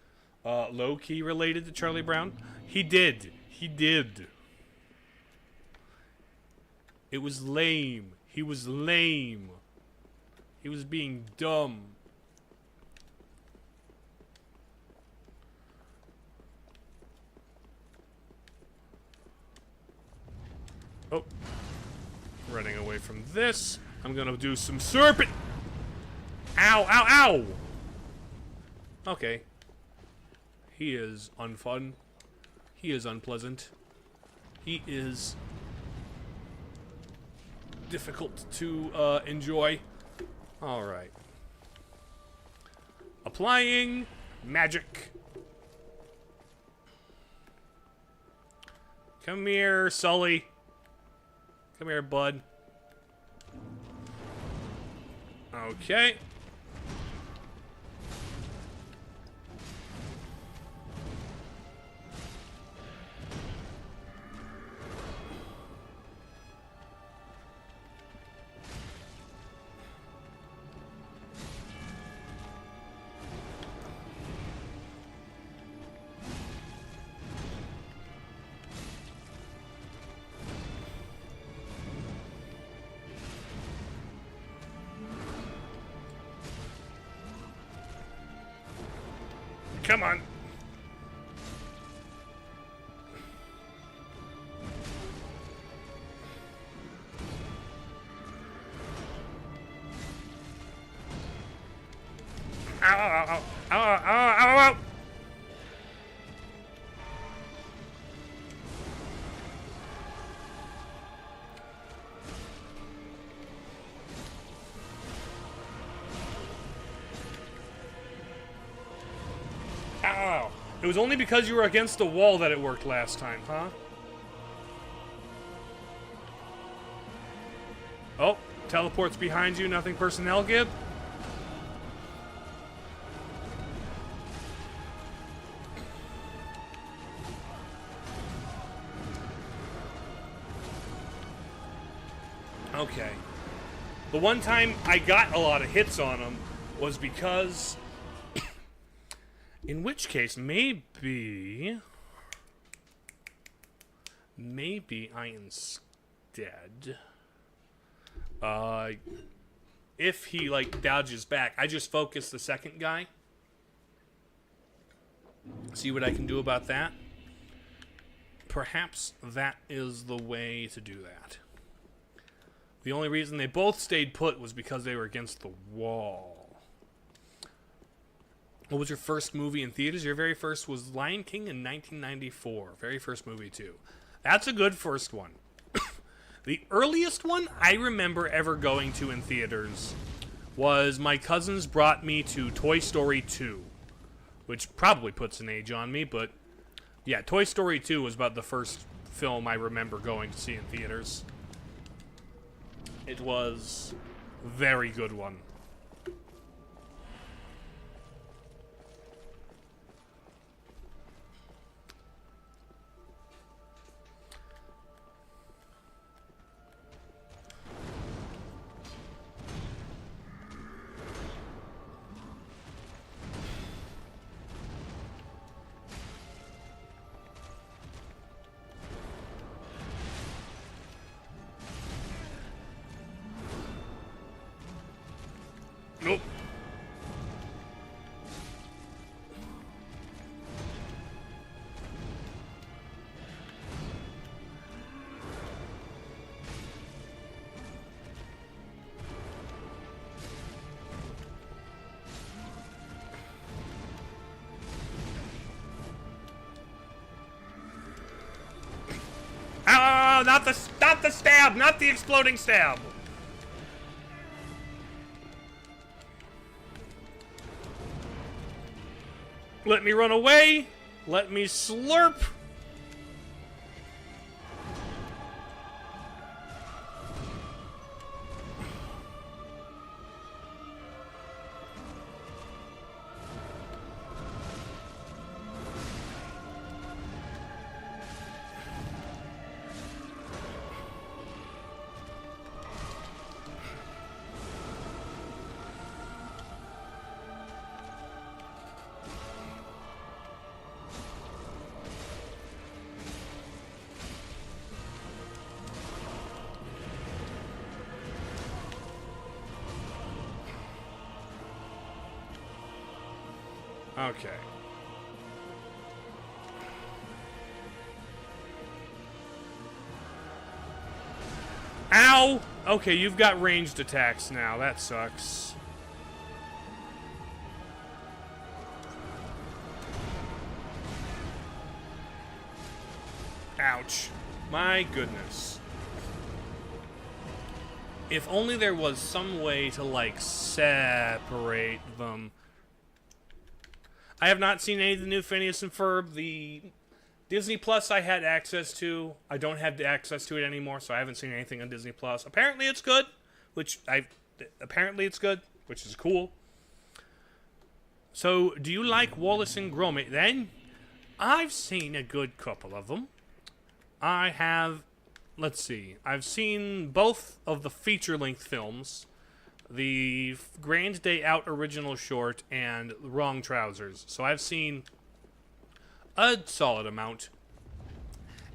low-key related to Charlie Brown. He did. He did. It was lame. He was lame. He was being dumb. Oh. Running away from this. I'm gonna do some serpent. Ow, ow, ow! Okay. He is unfun. He is unpleasant. He is difficult to enjoy. Alright. Applying magic. Come here, Sully. Come here, bud. Okay. Come on. Ow, ow, ow, ow, ow, ow, ow, ow. Ow. It was only because you were against the wall that it worked last time, huh? Oh, teleports behind you, nothing personnel, Gib. Okay. The one time I got a lot of hits on him was because... in which case, maybe I instead... if he, like, dodges back, I just focus the second guy. See what I can do about that. Perhaps that is the way to do that. The only reason they both stayed put was because they were against the wall. What was your first movie in theaters? Your very first was Lion King in 1994. Very first movie, too. That's a good first one. The earliest one I remember ever going to in theaters was my cousins brought me to Toy Story 2, which probably puts an age on me, but yeah, Toy Story 2 was about the first film I remember going to see in theaters. It was a very good one. Nope. Oh, not the stab, not the exploding stab. Let me run away. Let me slurp. Okay. Ow! Okay, you've got ranged attacks now. That sucks. Ouch. My goodness. If only there was some way to, like, separate them. I have not seen any of the new Phineas and Ferb. The Disney Plus I had access to. I don't have access to it anymore, so I haven't seen anything on Disney Plus. Apparently it's good, which is cool. So, do you like Wallace and Gromit then? I've seen a good couple of them. I have, let's see, I've seen both of the feature-length films. The Grand Day Out original short and Wrong Trousers. So I've seen a solid amount.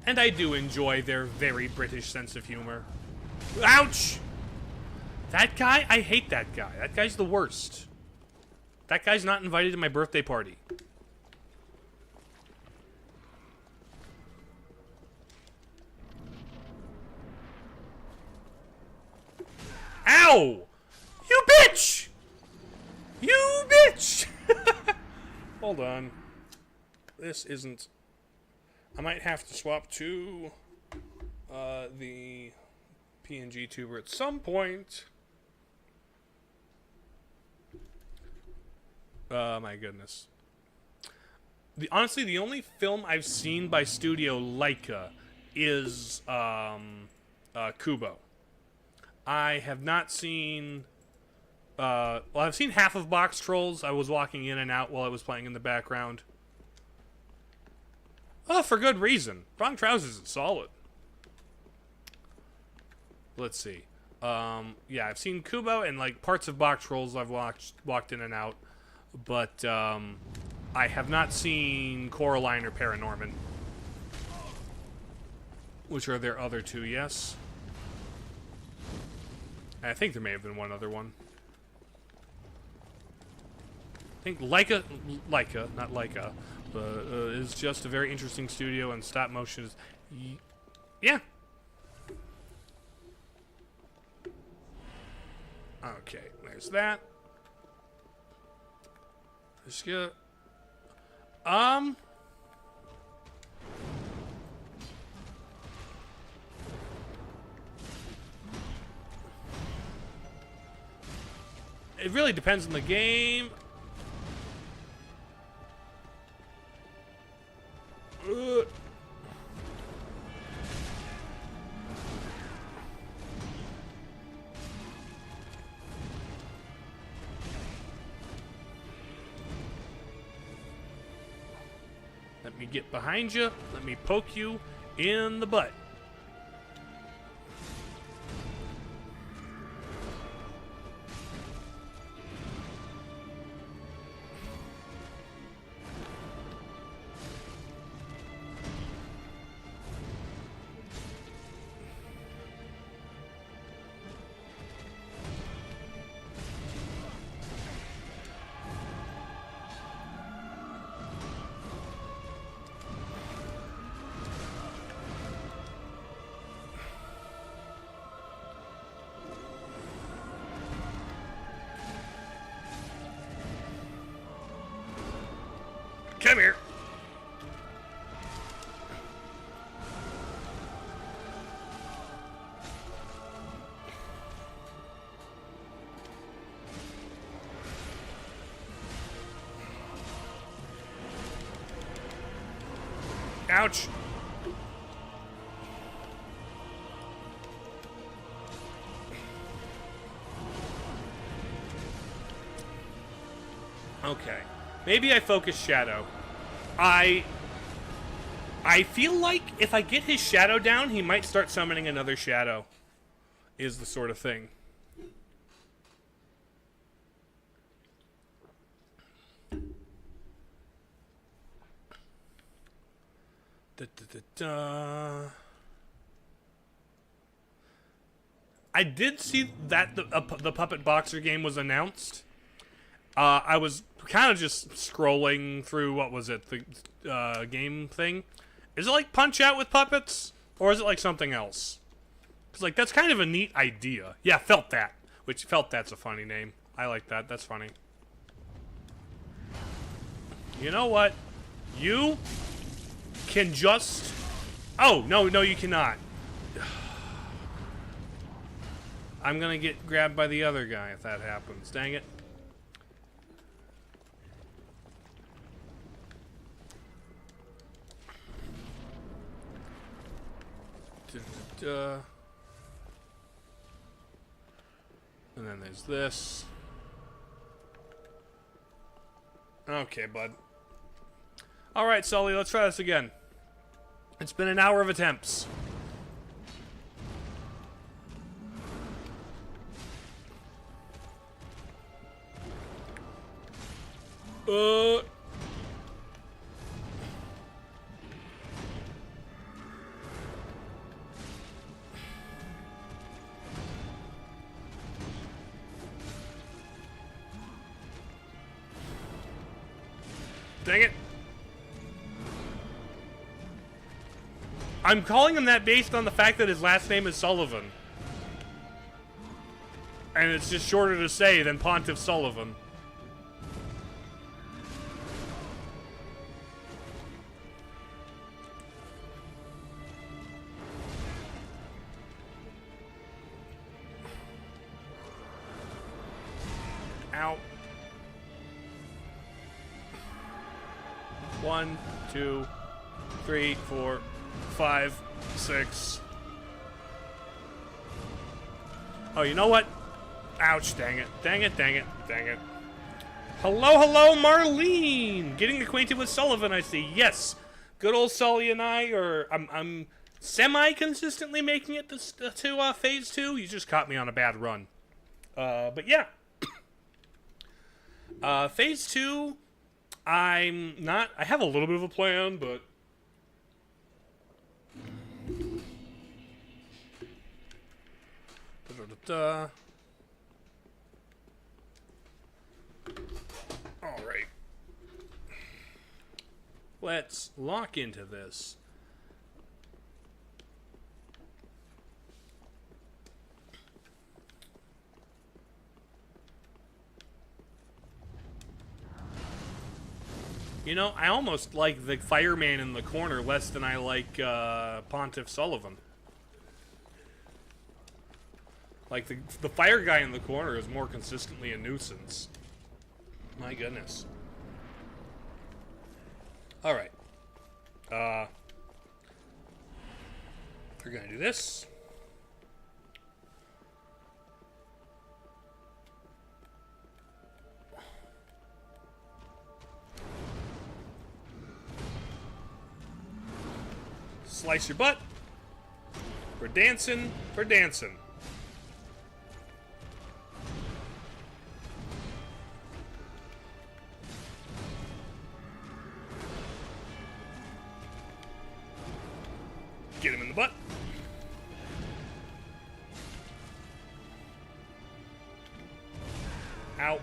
And I do enjoy their very British sense of humor. Ouch! That guy? I hate that guy. That guy's the worst. That guy's not invited to my birthday party. Ow! You bitch! You bitch! Hold on. This isn't... I might have to swap to the PNG tuber at some point. My goodness. Honestly, the only film I've seen by Studio Leica is Kubo. I have not seen... well, I've seen half of Box Trolls. I was walking in and out while I was playing in the background. Oh, for good reason. Wrong Trousers is solid. Let's see. Yeah, I've seen Kubo and, like, parts of Box Trolls I've walked in and out. But, I have not seen Coraline or Paranorman. Which are their other two, yes. I think there may have been one other one. I think Laika, not Laika, is just a very interesting studio, and stop motion is... Yeah. Okay, there's that. Let's go. It really depends on the game. Let me get behind you. Let me poke you in the butt. Come here. Ouch. Okay. Maybe I focus Shadow. I feel like if I get his Shadow down, he might start summoning another Shadow. Is the sort of thing. I did see that the Puppet Boxer game was announced. I was kind of just scrolling through, what was it, the game thing. Is it like Punch-Out with puppets? Or is it like something else? Because, like, that's kind of a neat idea. Yeah, Felt That. Which, Felt That's a funny name. I like that. That's funny. You know what? You can just... Oh, no, you cannot. I'm gonna get grabbed by the other guy if that happens. Dang it. And then there's this. Okay, bud. Alright, Sully, let's try this again. It's been an hour of attempts. Dang it. I'm calling him that based on the fact that his last name is Sullivan. And it's just shorter to say than Pontiff Sulyvahn. Ow. 1, 2, 3, 4, 5, 6. Oh, you know what? Ouch, dang it. Dang it, dang it, dang it. Hello, hello, Marlene! Getting acquainted with Sulyvahn, I see. Yes, good old Sully and I are... I'm semi-consistently making it to Phase 2. You just caught me on a bad run. But yeah. Phase 2, I'm not... I have a little bit of a plan, but... Alright. Let's lock into this. You know, I almost like the fireman in the corner less than I like Pontiff Sulyvahn. Like, the fire guy in the corner is more consistently a nuisance. My goodness. Alright. We're gonna do this. Slice your butt. We're dancing. We're dancing. Get him in the butt. Ow.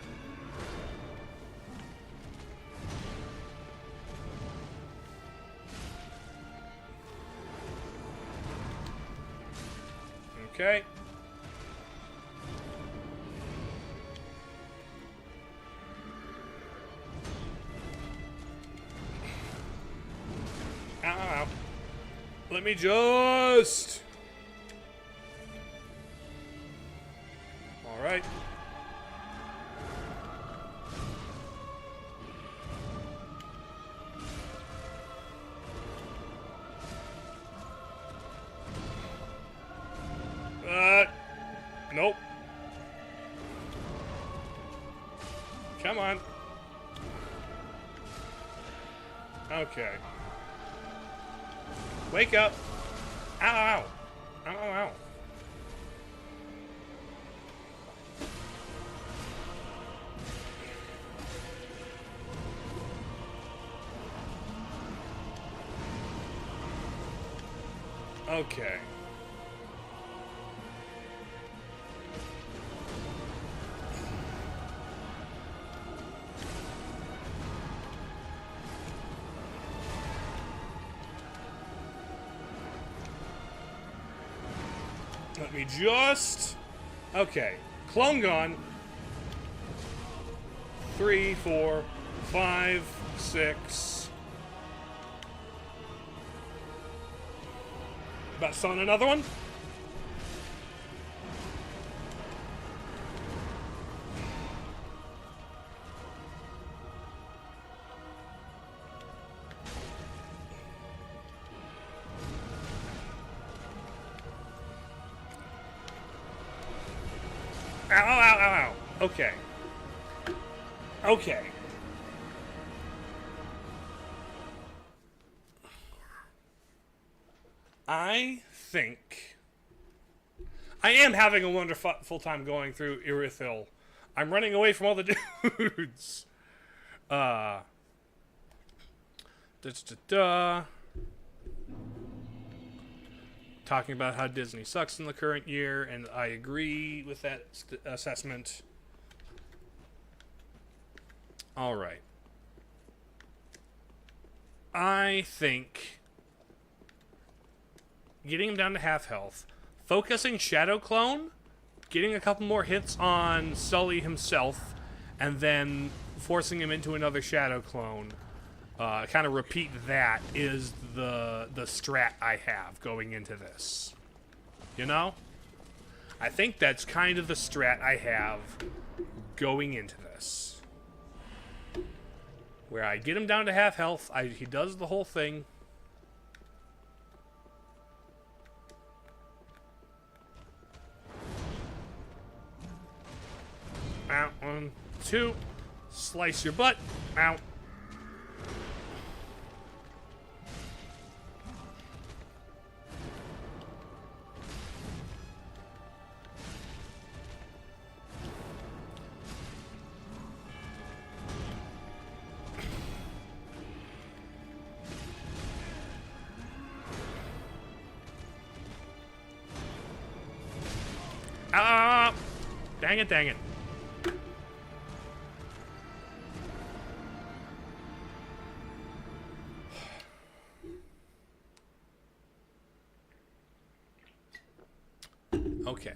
Okay. Ow, ow, ow. Let me just... All right. Nope. Come on. Okay. Wake up. Ow, ow. Ow, ow, ow. Okay. Let me just... Okay. Clone gone. 3, 4, 5, 6. About to summon another one? Ow, ow, ow, ow, ow. Okay. Okay. I think... I am having a wonderful time going through Irithil. I'm running away from all the dudes. Talking about how Disney sucks in the current year, and I agree with that assessment. All right. I think getting him down to half health, focusing Shadow Clone, getting a couple more hits on Sully himself, and then forcing him into another Shadow Clone. Kind of repeat that is the strat I have going into this. You know? I think that's kind of the strat I have going into this. Where I get him down to half health, he does the whole thing. 1, 2. Slice your butt. Ow. Ah! Dang it, dang it. Okay.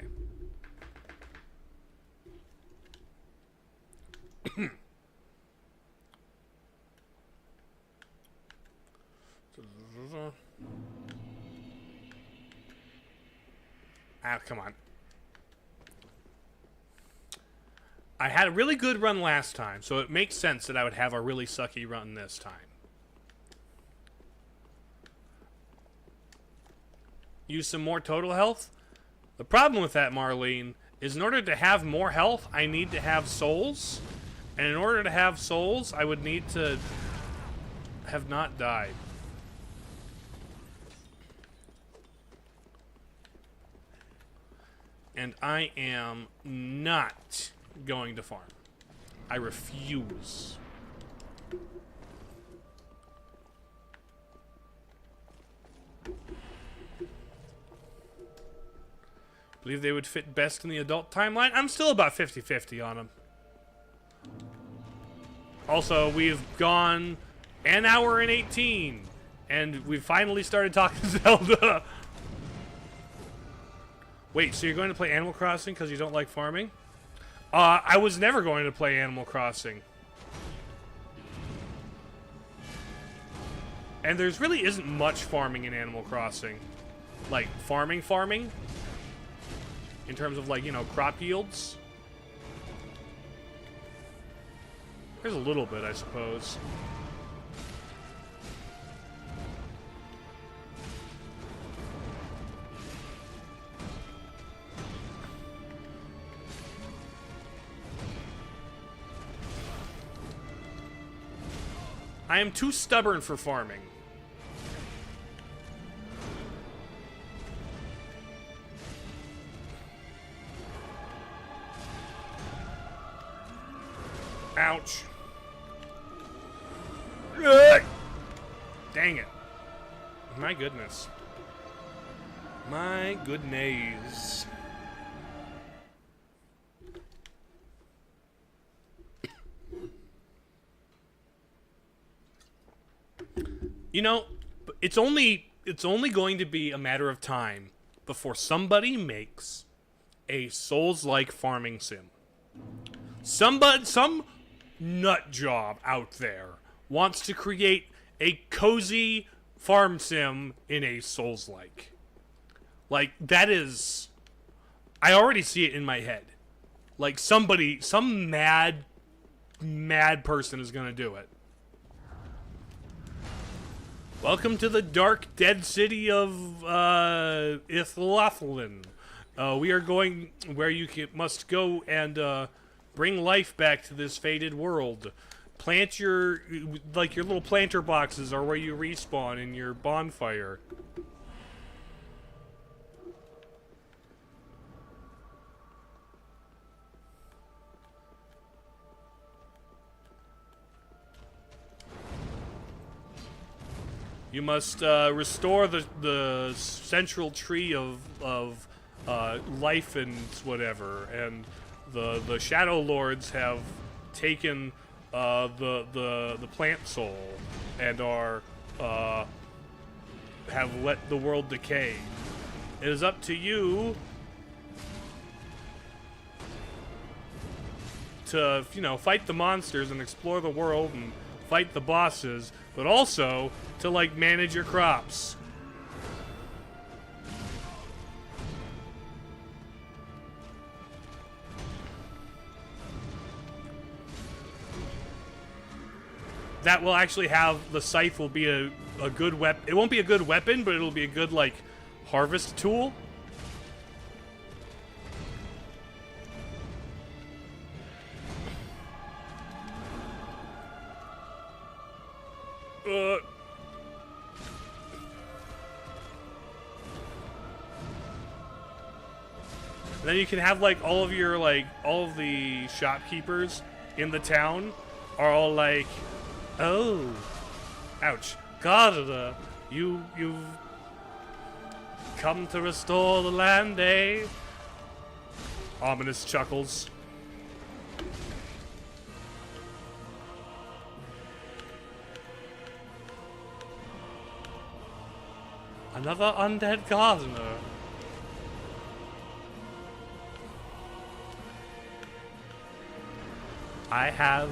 Ah, come on. I had a really good run last time, so it makes sense that I would have a really sucky run this time. Use some more total health? The problem with that, Marlene, is in order to have more health, I need to have souls. And in order to have souls, I would need to have not died. And I am not going to farm. I refuse. Believe they would fit best in the adult timeline? I'm still about 50-50 on them. Also, we've gone an hour and 18, and we've finally started talking Zelda. Wait, so you're going to play Animal Crossing because you don't like farming? I was never going to play Animal Crossing. And there's really isn't much farming in Animal Crossing. Like, farming? In terms of, like, you know, crop yields? There's a little bit, I suppose. I am too stubborn for farming. Ouch. Ugh. Dang it. My goodness. My goodness. You know, it's only going to be a matter of time before somebody makes a Souls-like farming sim. Some nut job out there wants to create a cozy farm sim in a Souls-like. Like, that is... I already see it in my head. Like, some mad person is gonna do it. Welcome to the dark, dead city of, Ithlothlin. We are going where you must go and, bring life back to this faded world. Plant your little planter boxes are where you respawn in your bonfire. You must restore the central tree of life and whatever, and the Shadow Lords have taken the plant soul and are have let the world decay. It is up to you to, you know, fight the monsters and explore the world and fight the bosses, but also to, like, manage your crops. That will actually have, the scythe will be a good weapon. It won't be a good weapon, but it'll be a good, like, harvest tool. And then you can have like all of the shopkeepers in the town are all like, oh, ouch, Gardener, you've come to restore the land, eh? Ominous chuckles. Another undead gardener. I have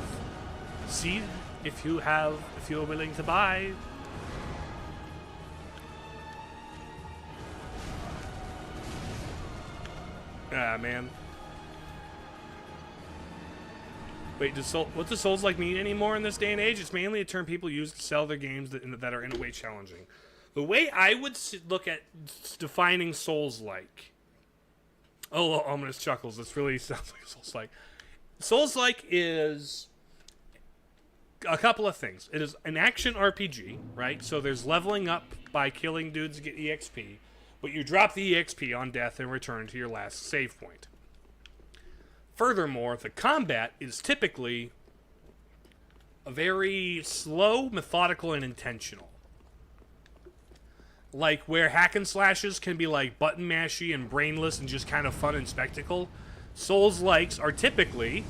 seed if you're willing to buy. Ah, man. Wait, what does Soulslike mean anymore in this day and age? It's mainly a term people use to sell their games that are in a way challenging. The way I would look at defining Soulslike... Oh, ominous chuckles. This really sounds like Soulslike. Soulslike is a couple of things. It is an action RPG, right? So there's leveling up by killing dudes to get EXP, but you drop the EXP on death and return to your last save point. Furthermore, the combat is typically a very slow, methodical, and intentional. Like where hack and slashes can be like button mashy and brainless and just kind of fun and spectacle, Souls-likes are typically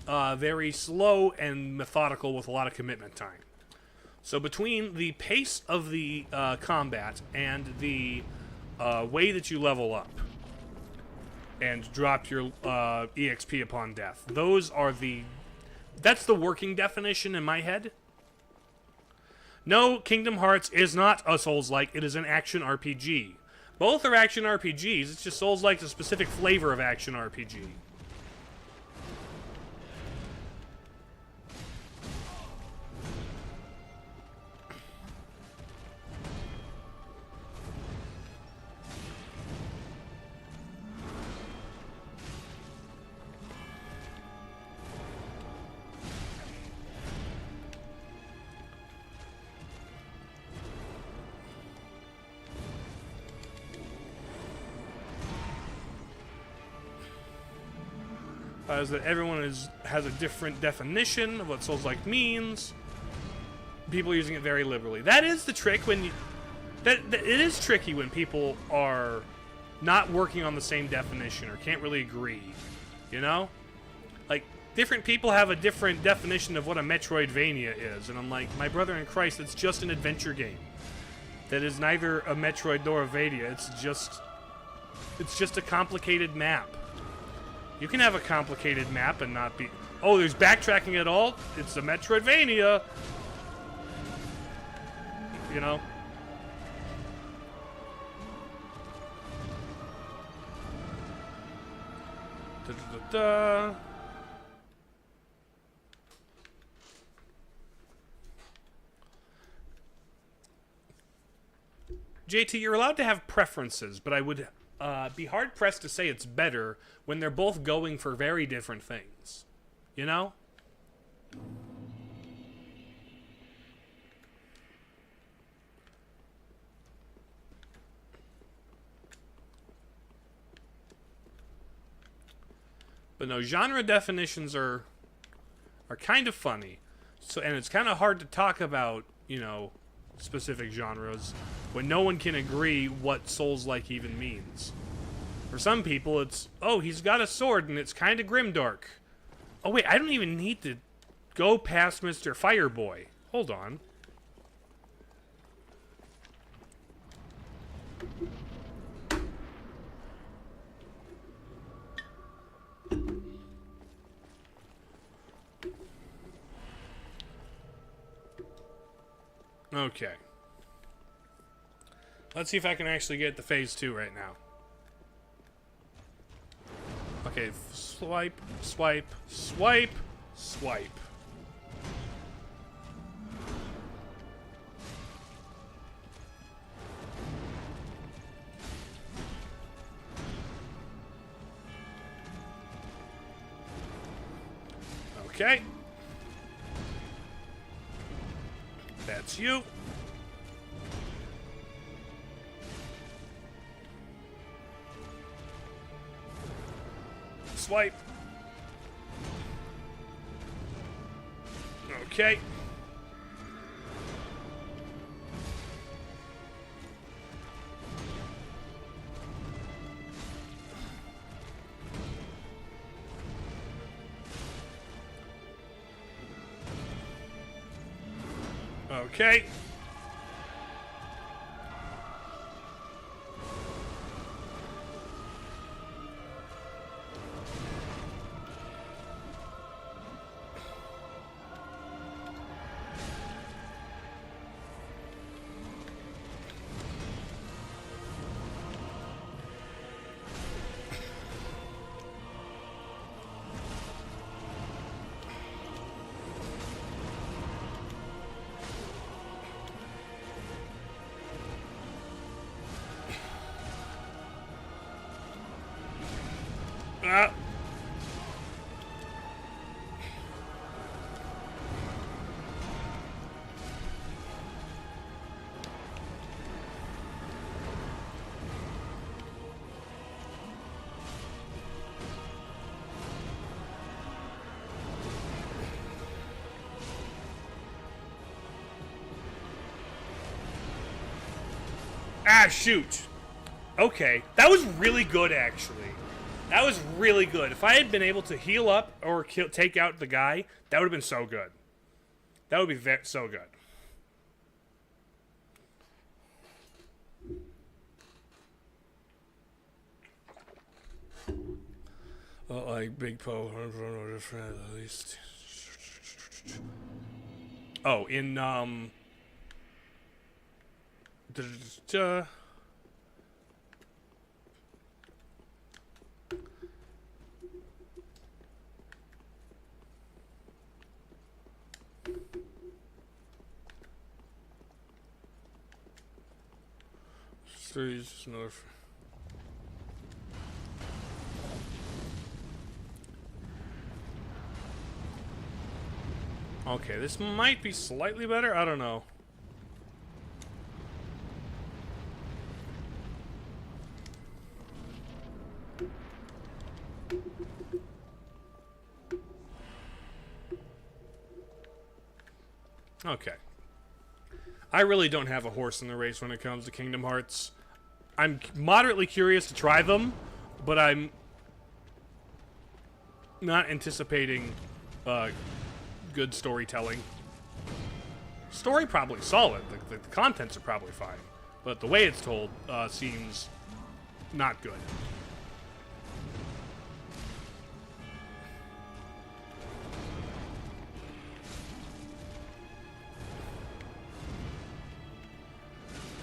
very slow and methodical with a lot of commitment time. So between the pace of the combat and the way that you level up and drop your EXP upon death, that's the working definition in my head. No, Kingdom Hearts is not a Souls-like, it is an action RPG. Both are action RPGs, it's just Souls-like is a specific flavor of action RPG. Is that everyone has a different definition of what Souls-like means. People using it very liberally. That is the trick when it is tricky when people are not working on the same definition or can't really agree. You know? Like, different people have a different definition of what a Metroidvania is, and I'm like, my brother in Christ, it's just an adventure game. That is neither a Metroid nor a Vania. It's just a complicated map. You can have a complicated map and not be... Oh, there's backtracking at all? It's a Metroidvania! You know? Da-da-da-da. JT, you're allowed to have preferences, but I would... be hard-pressed to say it's better when they're both going for very different things. You know? But no, genre definitions are kind of funny. And it's kind of hard to talk about, you know, specific genres when no one can agree what Souls-like even means. For some people, it's, oh, he's got a sword and it's kind of grimdark. Oh, wait, I don't even need to go past Mr. Fireboy. Hold on. Okay. Let's see if I can actually get to phase 2 right now. Okay, swipe, swipe, swipe, swipe. Okay. That's you. swipe. Okay. Okay. Ah, shoot. Okay. That was really good, actually. That was really good. If I had been able to heal up or take out the guy, that would have been so good. That would be so good. Like Big Po, at least. Oh, in just another. Okay, this might be slightly better. I don't know. Okay. I really don't have a horse in the race when it comes to Kingdom Hearts. I'm moderately curious to try them, but I'm not anticipating good storytelling. Story probably solid. The contents are probably fine, but the way it's told seems not good.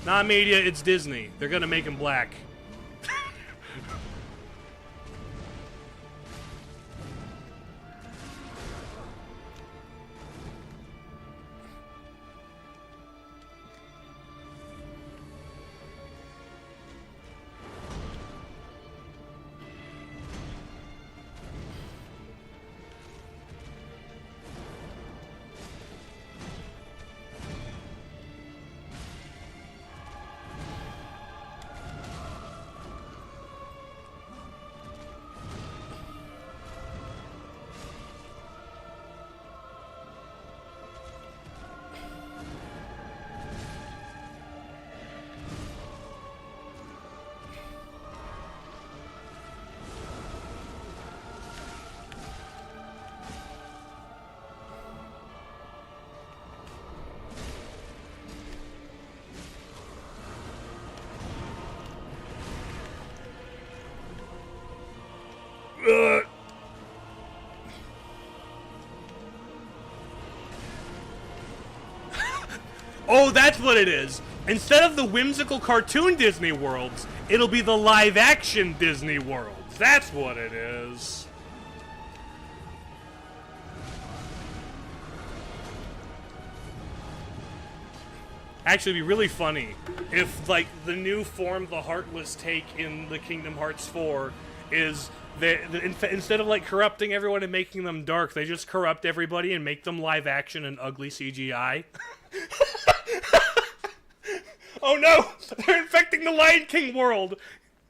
Not media, it's Disney. They're gonna make him black. Oh, that's what it is. Instead of the whimsical cartoon Disney worlds, it'll be the live-action Disney worlds. That's what it is. Actually, it'd be really funny if, like, the new form the Heartless take in the Kingdom Hearts 4 is instead of, like, corrupting everyone and making them dark, they just corrupt everybody and make them live-action and ugly CGI. Oh no! They're infecting the Lion King world!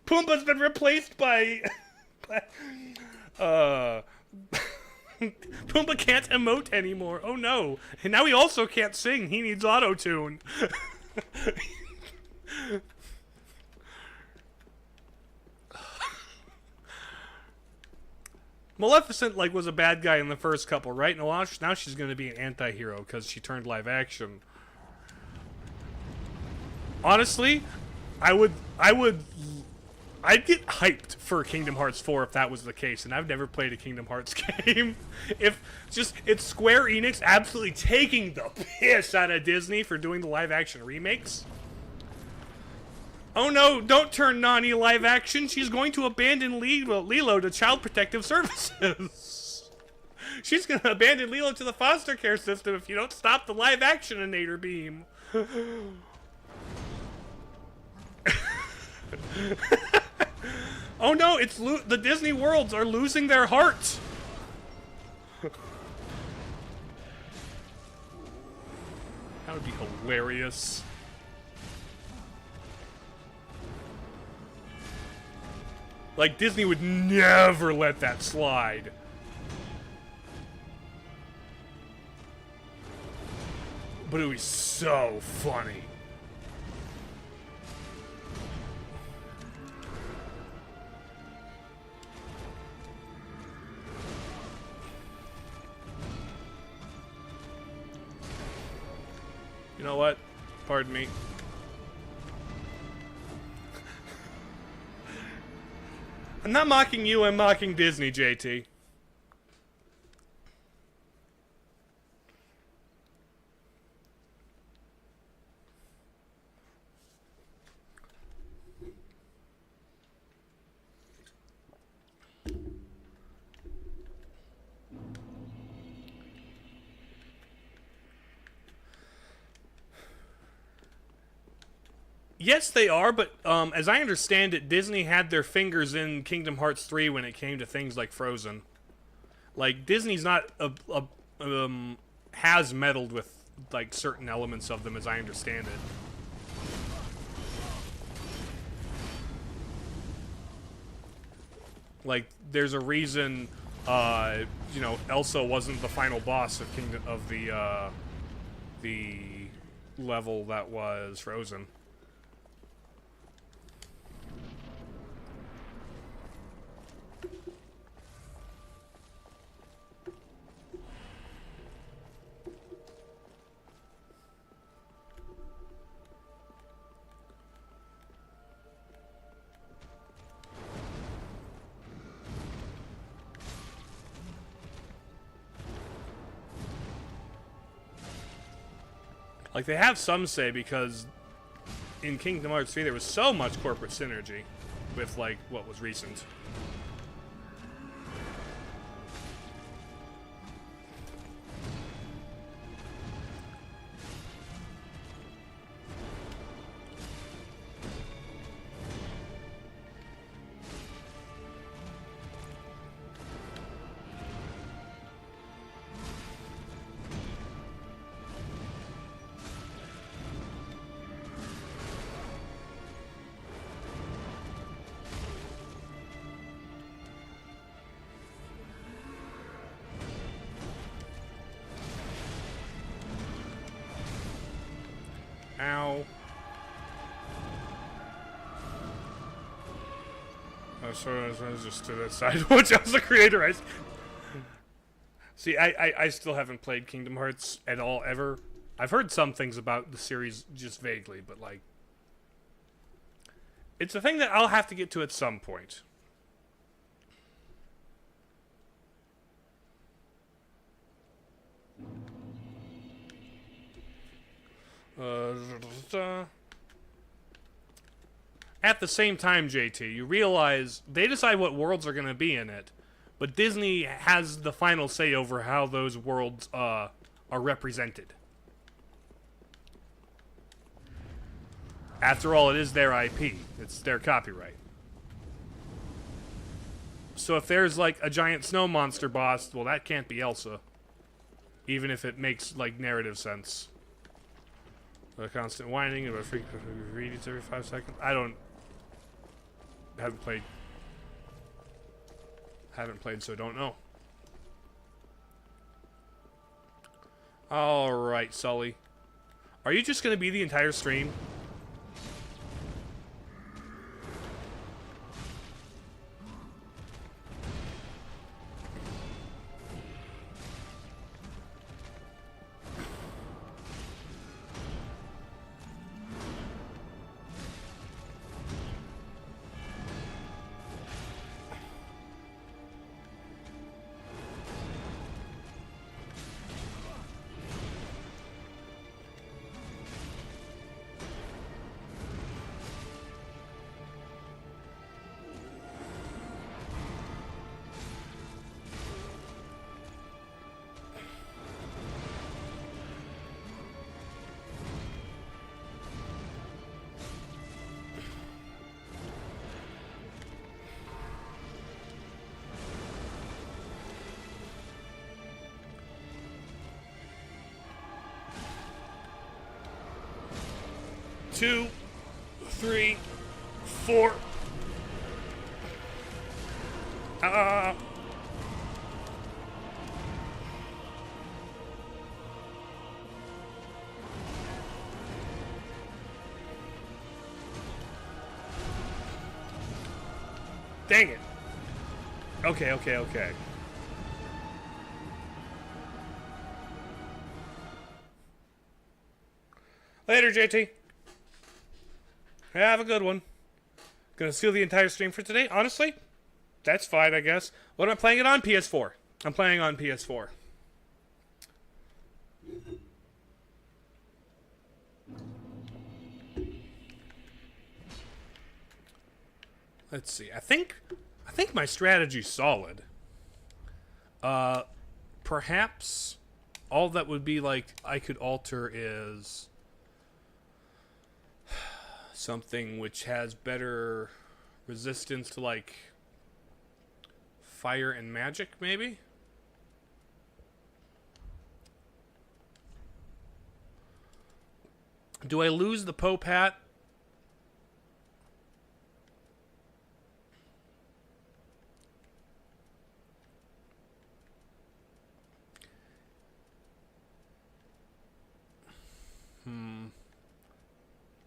Pumbaa's been replaced by... Uh, Pumbaa can't emote anymore. Oh no. And now he also can't sing. He needs auto-tune. Maleficent, like, was a bad guy in the first couple, right? Now she's going to be an anti-hero because she turned live action. Honestly, I'd get hyped for Kingdom Hearts 4 if that was the case, and I've never played a Kingdom Hearts game. It's Square Enix absolutely taking the piss out of Disney for doing the live action remakes. Oh no, don't turn Nani live action. She's going to abandon Lilo to Child Protective Services. She's going to abandon Lilo to the foster care system if you don't stop the live actioninator beam. Oh no, the Disney worlds are losing their hearts. That would be hilarious. Like, Disney would never let that slide. But it would be so funny. You know what? Pardon me. I'm not mocking you, I'm mocking Disney, JT. Yes, they are, but as I understand it, Disney had their fingers in Kingdom Hearts 3 when it came to things like Frozen. Like, Disney's not has meddled with, like, certain elements of them, as I understand it. Like, there's a reason, you know, Elsa wasn't the final boss of the level that was Frozen. Like, they have some say because in Kingdom Hearts 3 there was so much corporate synergy with, like, what was recent. Ow. Oh, sorry, I was just to that side. Which I was the creator. See, I still haven't played Kingdom Hearts at all, ever. I've heard some things about the series just vaguely, but, like, it's a thing that I'll have to get to at some point. At the same time, JT, you realize they decide what worlds are going to be in it, but Disney has the final say over how those worlds are represented. After all, it is their IP. It's their copyright. So if there's, like, a giant snow monster boss, well, that can't be Elsa. Even if it makes, like, narrative sense. The constant whining about frequent readings every 5 seconds. Haven't Haven't played, so don't know. Alright, Sully. Are you just going to be the entire stream? Two, three, four. Dang it. Okay. Later, JT. Have a good one. Gonna steal the entire stream for today? Honestly, that's fine, I guess. What am I playing it on? PS4. I'm playing on PS4. Let's see. I think my strategy's solid. Perhaps all that would be like I could alter is something which has better resistance to like fire and magic, maybe? Do I lose the Pope hat?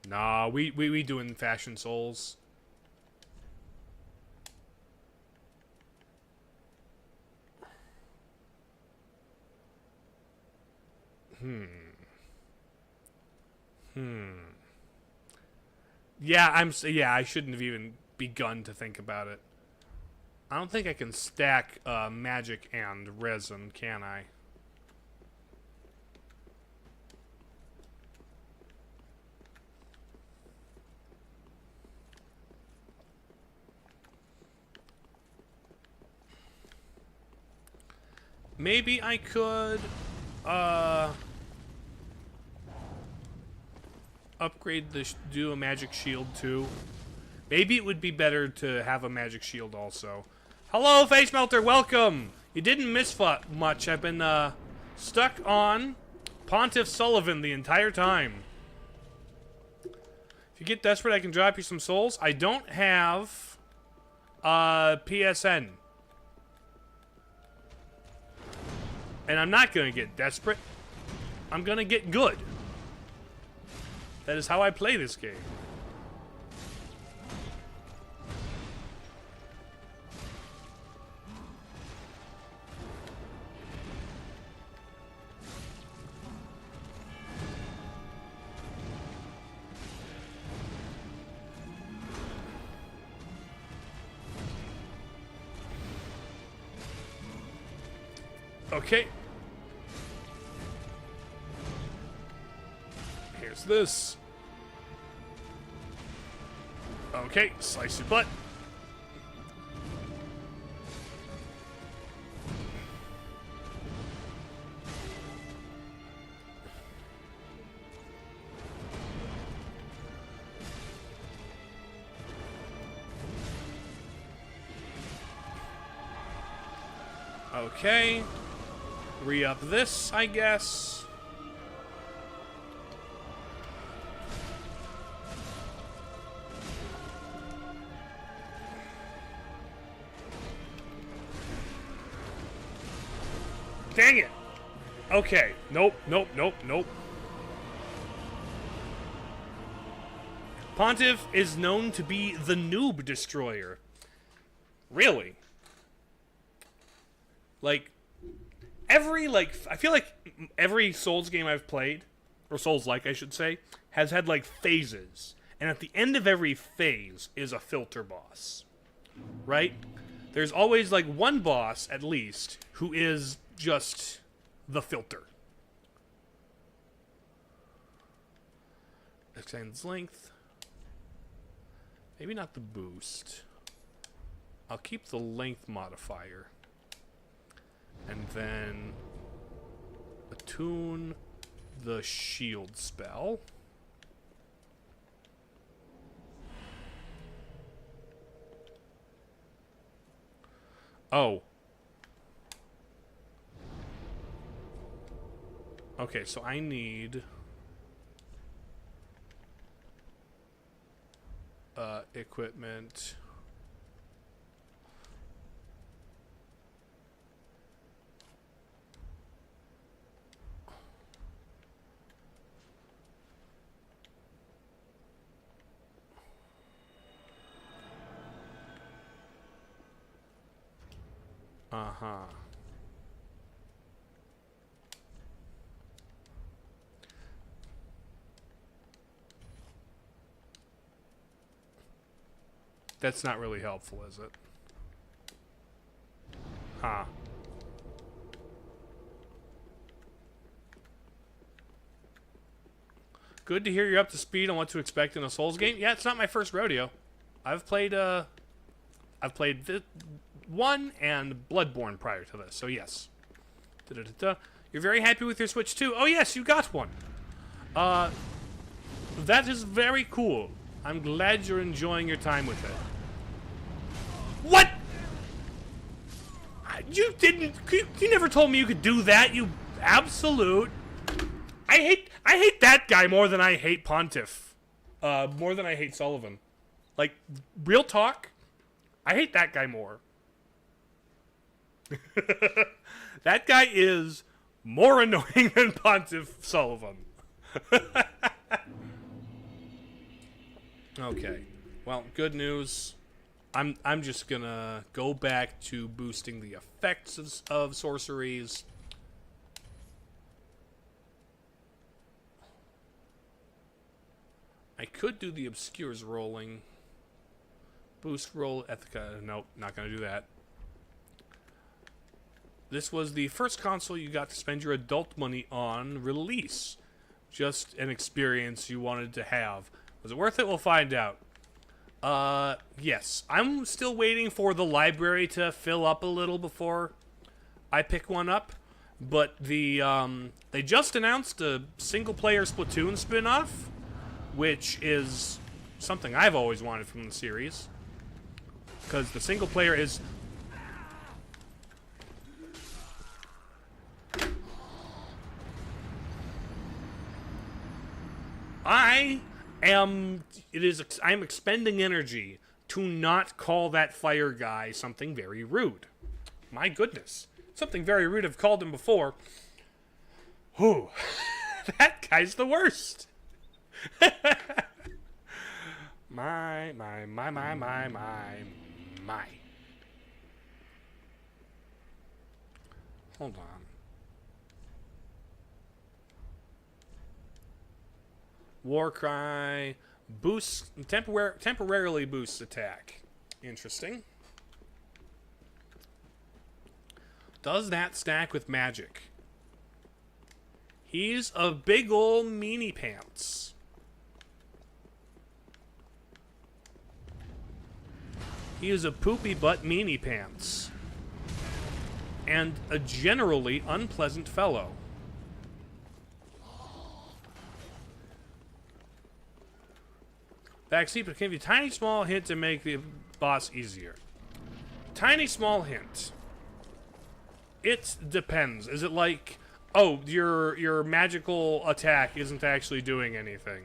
Nah, we doing Fashion Souls. Yeah, I shouldn't have even begun to think about it. I don't think I can stack magic and resin, can I? Maybe I could upgrade the do a magic shield too. Maybe it would be better to have a magic shield also. Hello, Face Melter, welcome. You didn't miss much. I've been stuck on Pontiff Sulyvahn the entire time. If you get desperate, I can drop you some souls. I don't have PSN. And I'm not going to get desperate. I'm going to get good. That is how I play this game. Okay. Here's this. Okay, slice your butt. Okay. Re-up this, I guess. Dang it! Okay. Nope, nope, nope, nope. Pontiff is known to be the noob destroyer. Really? Like, I feel like every Souls game I've played, or Souls-like, I should say, has had, like, phases. And at the end of every phase is a filter boss. Right? There's always, like, one boss, at least, who is just the filter. Extends length. Maybe not the boost. I'll keep the length modifier. And then attune the shield spell. Oh. Okay, so I need equipment. Uh-huh. That's not really helpful, is it? Huh. Good to hear you're up to speed on what to expect in a Souls game. Yeah, it's not my first rodeo. I've played 1 and Bloodborne prior to this, so yes. Da-da-da-da. You're very happy with your Switch 2. Oh yes, you got one. That is very cool. I'm glad you're enjoying your time with it. What? You didn't. You never told me you could do that. You absolute. I hate that guy more than I hate Pontiff. More than I hate Sulyvahn. Like, real talk. I hate that guy more. That guy is more annoying than Pontiff Sulyvahn. Okay. Well, good news. I'm just gonna go back to boosting the effects of sorceries. I could do the obscures rolling. Boost roll Ethica. Nope, not gonna do that. This was the first console you got to spend your adult money on release. Just an experience you wanted to have. Was it worth it? We'll find out. Yes. I'm still waiting for the library to fill up a little before I pick one up. But they just announced a single-player Splatoon spin-off, which is something I've always wanted from the series. Because the single-player is... I'm expending energy to not call that fire guy something very rude. My goodness. Something very rude. I've called him before. Whew. That guy's the worst. My. Hold on. Warcry boosts temporarily boosts attack. Interesting. Does that stack with magic? He's a big ol' meanie pants. He is a poopy butt meanie pants. And a generally unpleasant fellow. Backseat, but can give you a tiny small hint to make the boss easier. Tiny small hint. It depends. Is it like, oh, your magical attack isn't actually doing anything?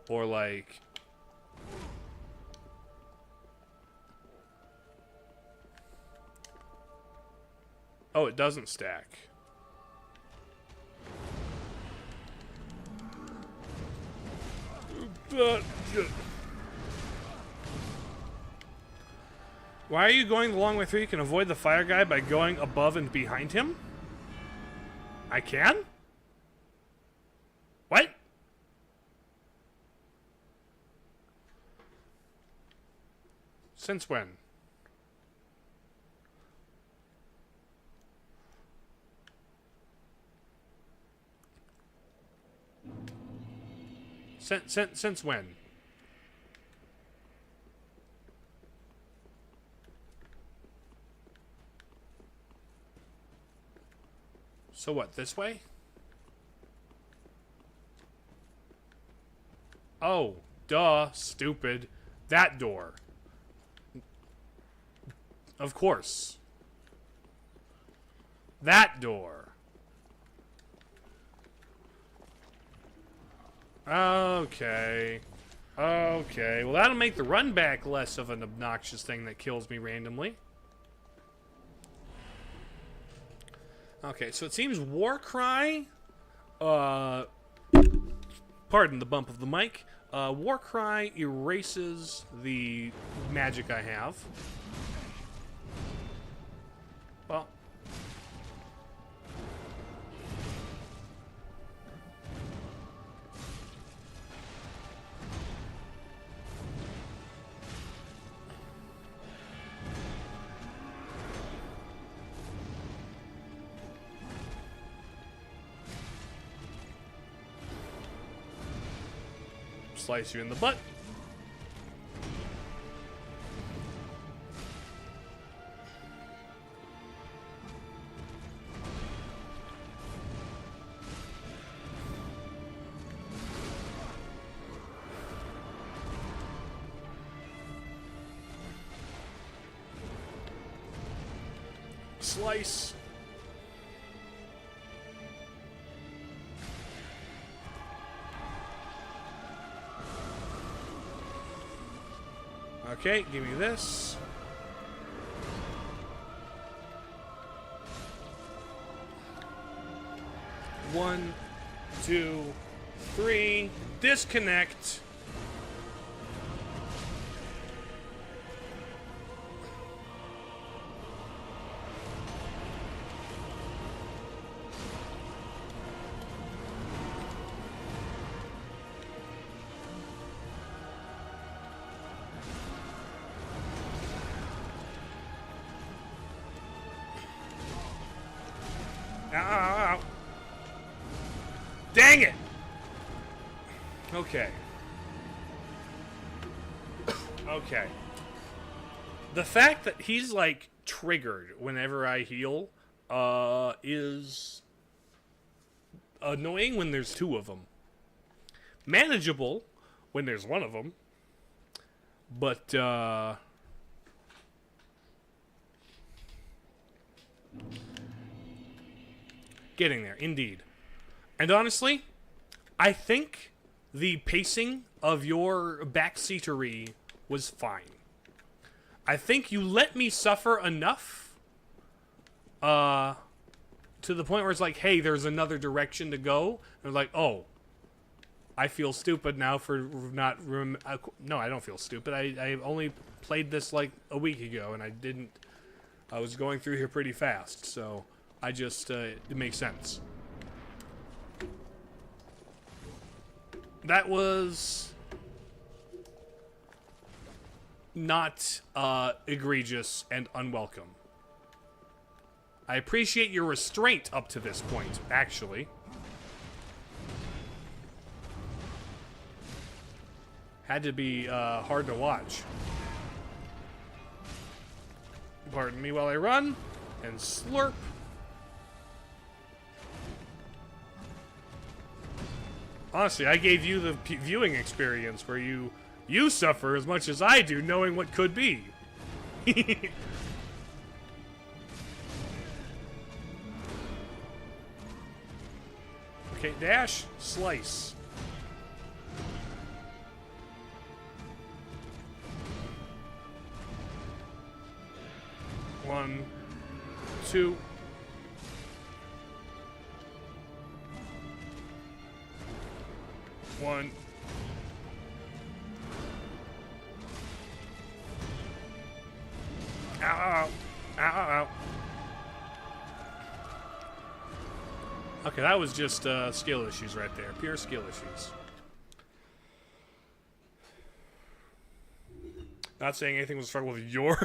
Or like... Oh, it doesn't stack. Why are you going the long way through? You can avoid the fire guy by going above and behind him? I can? What? Since when? Since when? So what, this way? Oh, duh, stupid. That door. Of course. That door. Okay. Okay. Well, that'll make the run back less of an obnoxious thing that kills me randomly. Okay, so it seems Warcry, pardon the bump of the mic, Warcry erases the magic I have. Well. Slice you in the butt. Slice. Okay, give me this. One, two, three. Disconnect. Ow. Dang it! Okay. Okay. The fact that he's, like, triggered whenever I heal, is annoying when there's two of them. Manageable when there's one of them. But, getting there, indeed. And honestly, I think the pacing of your backseatery was fine. I think you let me suffer enough to the point where it's like, hey, there's another direction to go. And like, oh, I feel stupid now for not... no, I don't feel stupid. I only played this like a week ago, and I was going through here pretty fast, so... I just, it makes sense. That was not, egregious and unwelcome. I appreciate your restraint up to this point, actually. Had to be, hard to watch. Pardon me while I run, and slurp. Honestly, I gave you the viewing experience where you suffer as much as I do knowing what could be. Okay, dash, slice. One, two. One, Ow, ow, ow, ow. Okay, that was just skill issues right there. Pure skill issues. Not saying anything was a struggle with your...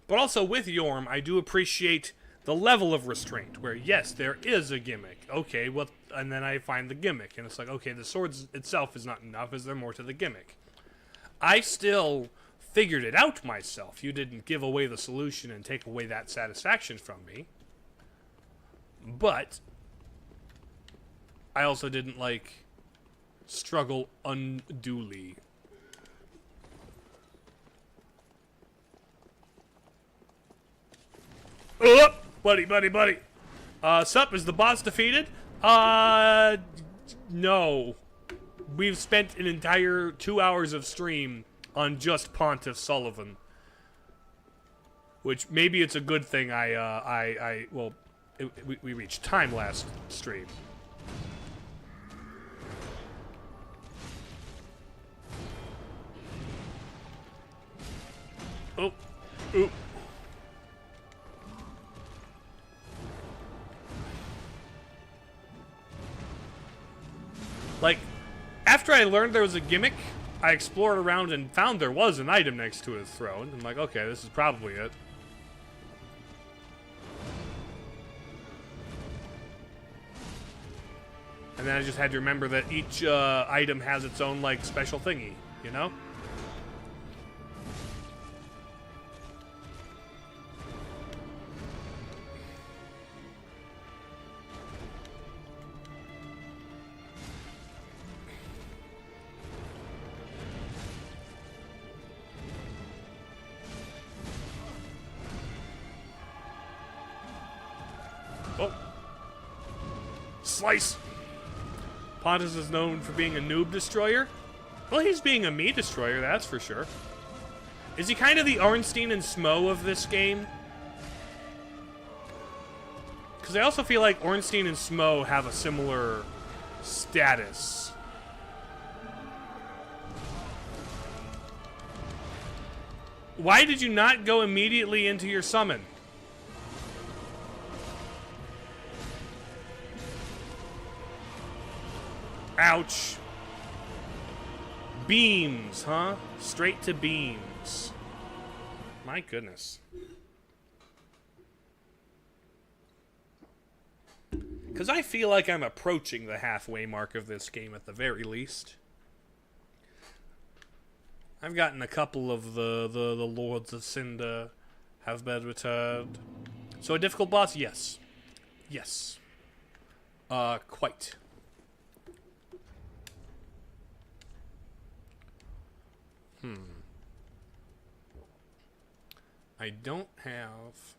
But also with Yorm, I do appreciate the level of restraint, where yes, there is a gimmick. Okay, well, and then I find the gimmick, and it's like, okay, the sword itself is not enough. Is there more to the gimmick? I still figured it out myself. You didn't give away the solution and take away that satisfaction from me. But I also didn't, like, struggle unduly. Oh, buddy, buddy, buddy. Sup, is the boss defeated? No. We've spent an entire 2 hours of stream on just Pontiff Sulyvahn. Which, maybe it's a good thing we reached time last stream. Oh. Ooh. Like, after I learned there was a gimmick, I explored around and found there was an item next to his throne. I'm like, okay, this is probably it. And then I just had to remember that each item has its own, like, special thingy, you know? Oh. Slice! Pontiff is known for being a noob destroyer. Well, he's being a me destroyer, that's for sure. Is he kind of the Ornstein and Smo of this game? Because I also feel like Ornstein and Smo have a similar status. Why did you not go immediately into your summon? Ouch. Beams, huh? Straight to beams. My goodness. Because I feel like I'm approaching the halfway mark of this game at the very least. I've gotten a couple of the Lords of Cinder have been returned. So a difficult boss? Yes. Yes. Quite. I don't have...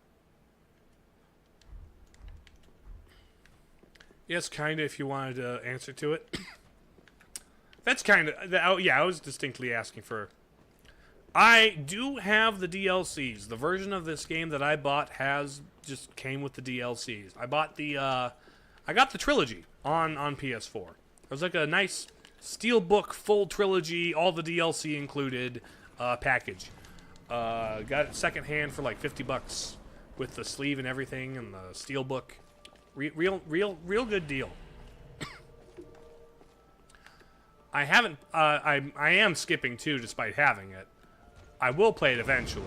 Yes, kinda, if you wanted to answer to it. That's kinda... Oh, yeah, I was distinctly asking for... I do have the DLCs. The version of this game that I bought just came with the DLCs. I bought the, I got the trilogy on PS4. It was like a nice steelbook, full trilogy, all the DLC included, package. Got it secondhand for like $50 with the sleeve and everything and the steelbook. Real good deal. I haven't, I am skipping 2 despite having it. I will play it eventually.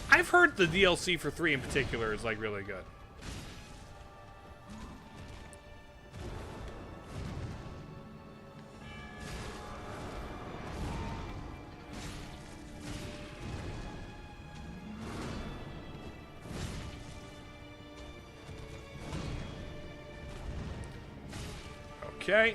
I've heard the DLC for 3 in particular is like really good. Okay.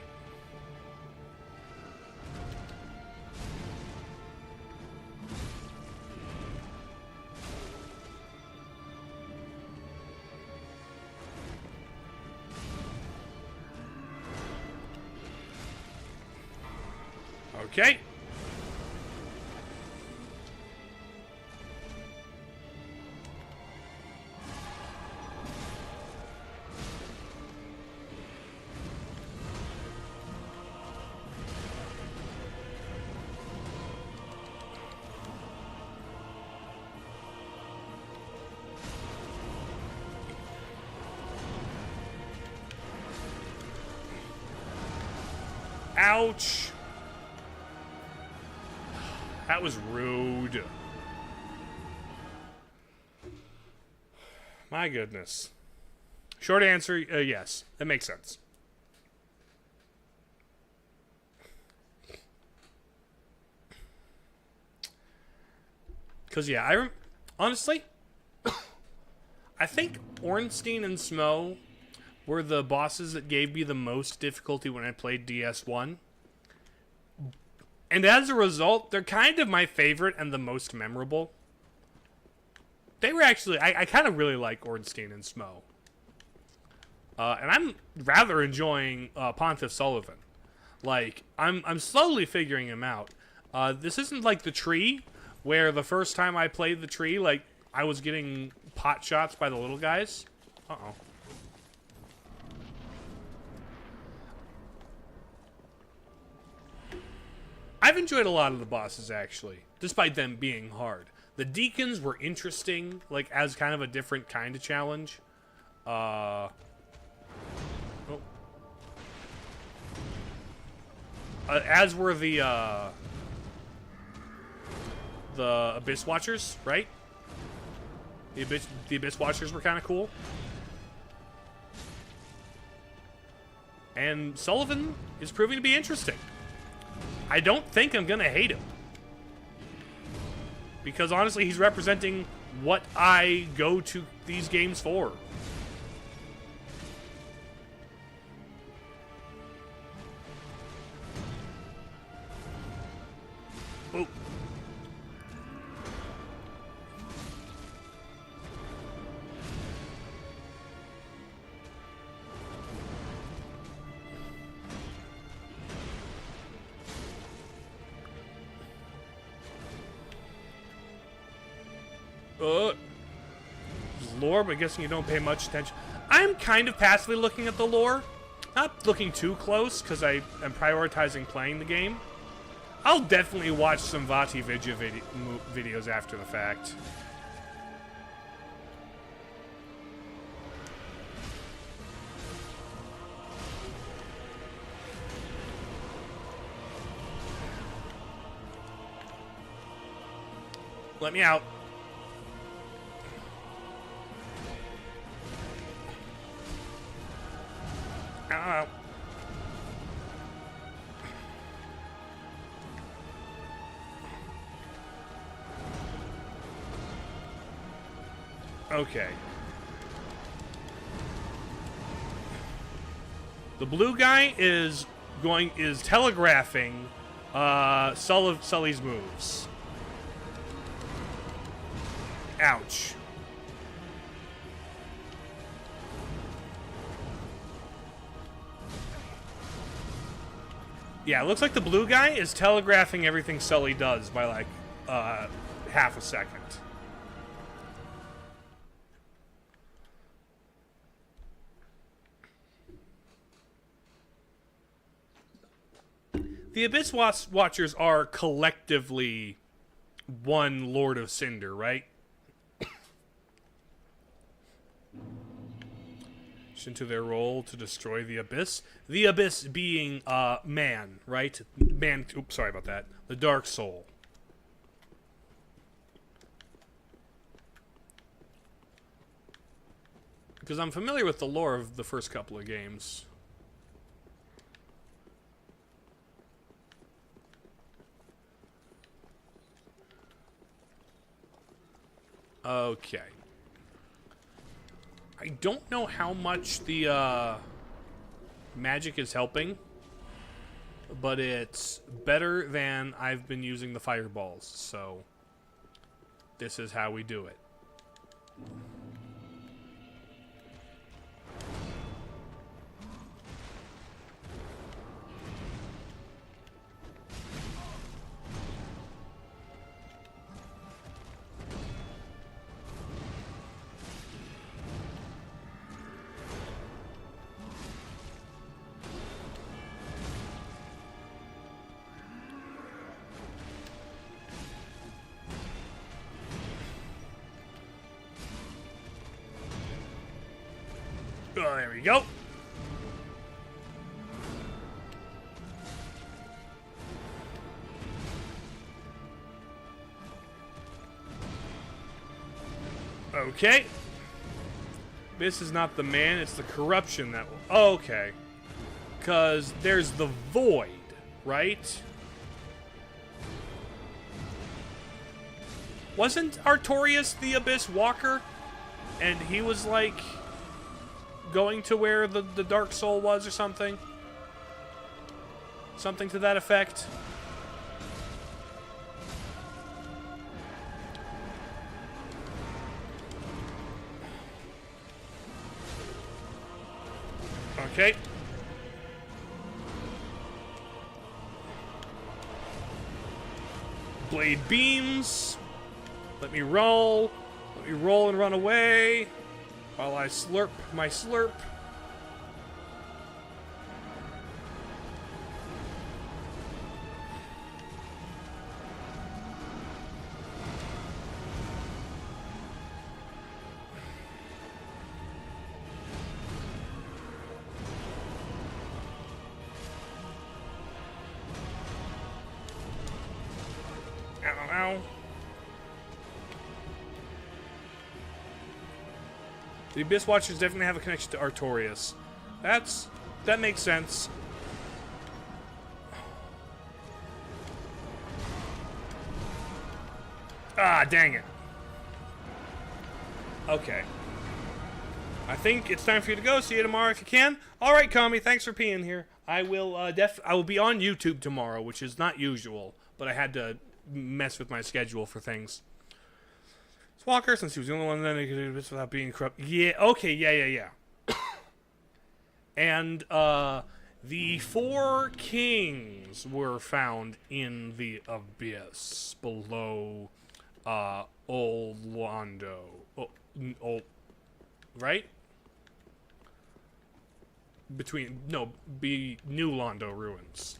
Okay. Ouch. That was rude. My goodness. Short answer, yes. That makes sense. Because, yeah, honestly, I think Ornstein and Smo were the bosses that gave me the most difficulty when I played DS1. And as a result, they're kind of my favorite and the most memorable. They were actually... I kind of really like Ornstein and Smo. And I'm rather enjoying Pontiff Sulyvahn. Like, I'm slowly figuring him out. This isn't like the tree, where the first time I played the tree, like, I was getting pot shots by the little guys. Uh-oh. I've enjoyed a lot of the bosses, actually, despite them being hard. The deacons were interesting, like, as kind of a different kind of challenge. As were the Abyss Watchers, right? The Abyss Watchers were kind of cool. And Sulyvahn is proving to be interesting. I don't think I'm gonna hate him. Because honestly, he's representing what I go to these games for. Oh. Lore, but I'm guessing you don't pay much attention. I'm kind of passively looking at the lore. Not looking too close, because I am prioritizing playing the game. I'll definitely watch some Vati Vidya videos after the fact. Let me out. Ow. Okay. The blue guy is telegraphing Sully's moves. Ouch. Yeah, it looks like the blue guy is telegraphing everything Sully does by like half a second. The Abyss Watchers are collectively one Lord of Cinder, right? Into their role to destroy the Abyss. The Abyss being man, right? Man, oops, sorry about that. The Dark Soul. Because I'm familiar with the lore of the first couple of games. Okay. I don't know how much the magic is helping, but it's better than I've been using the fireballs, so this is how we do it. Oh, there we go. Okay. This is not the man, it's the corruption that... Okay. Because there's the void, right? Wasn't Artorias the Abyss Walker? And he was, like, going to where the Dark Soul was or something? Something to that effect? Okay. Blade beams. Let me roll. Let me roll and run away while I slurp my slurp. Ow. The Abyss Watchers definitely have a connection to Artorias. That makes sense. Ah, dang it. Okay. I think it's time for you to go. See you tomorrow if you can. All right, Kami, thanks for being here. I will I will be on YouTube tomorrow, which is not usual, but I had to mess with my schedule for things. Walker, since he was the only one that could do this without being corrupt. Yeah, okay, yeah. And the 4 kings were found in the abyss below Old Londo. Right? New Londo ruins.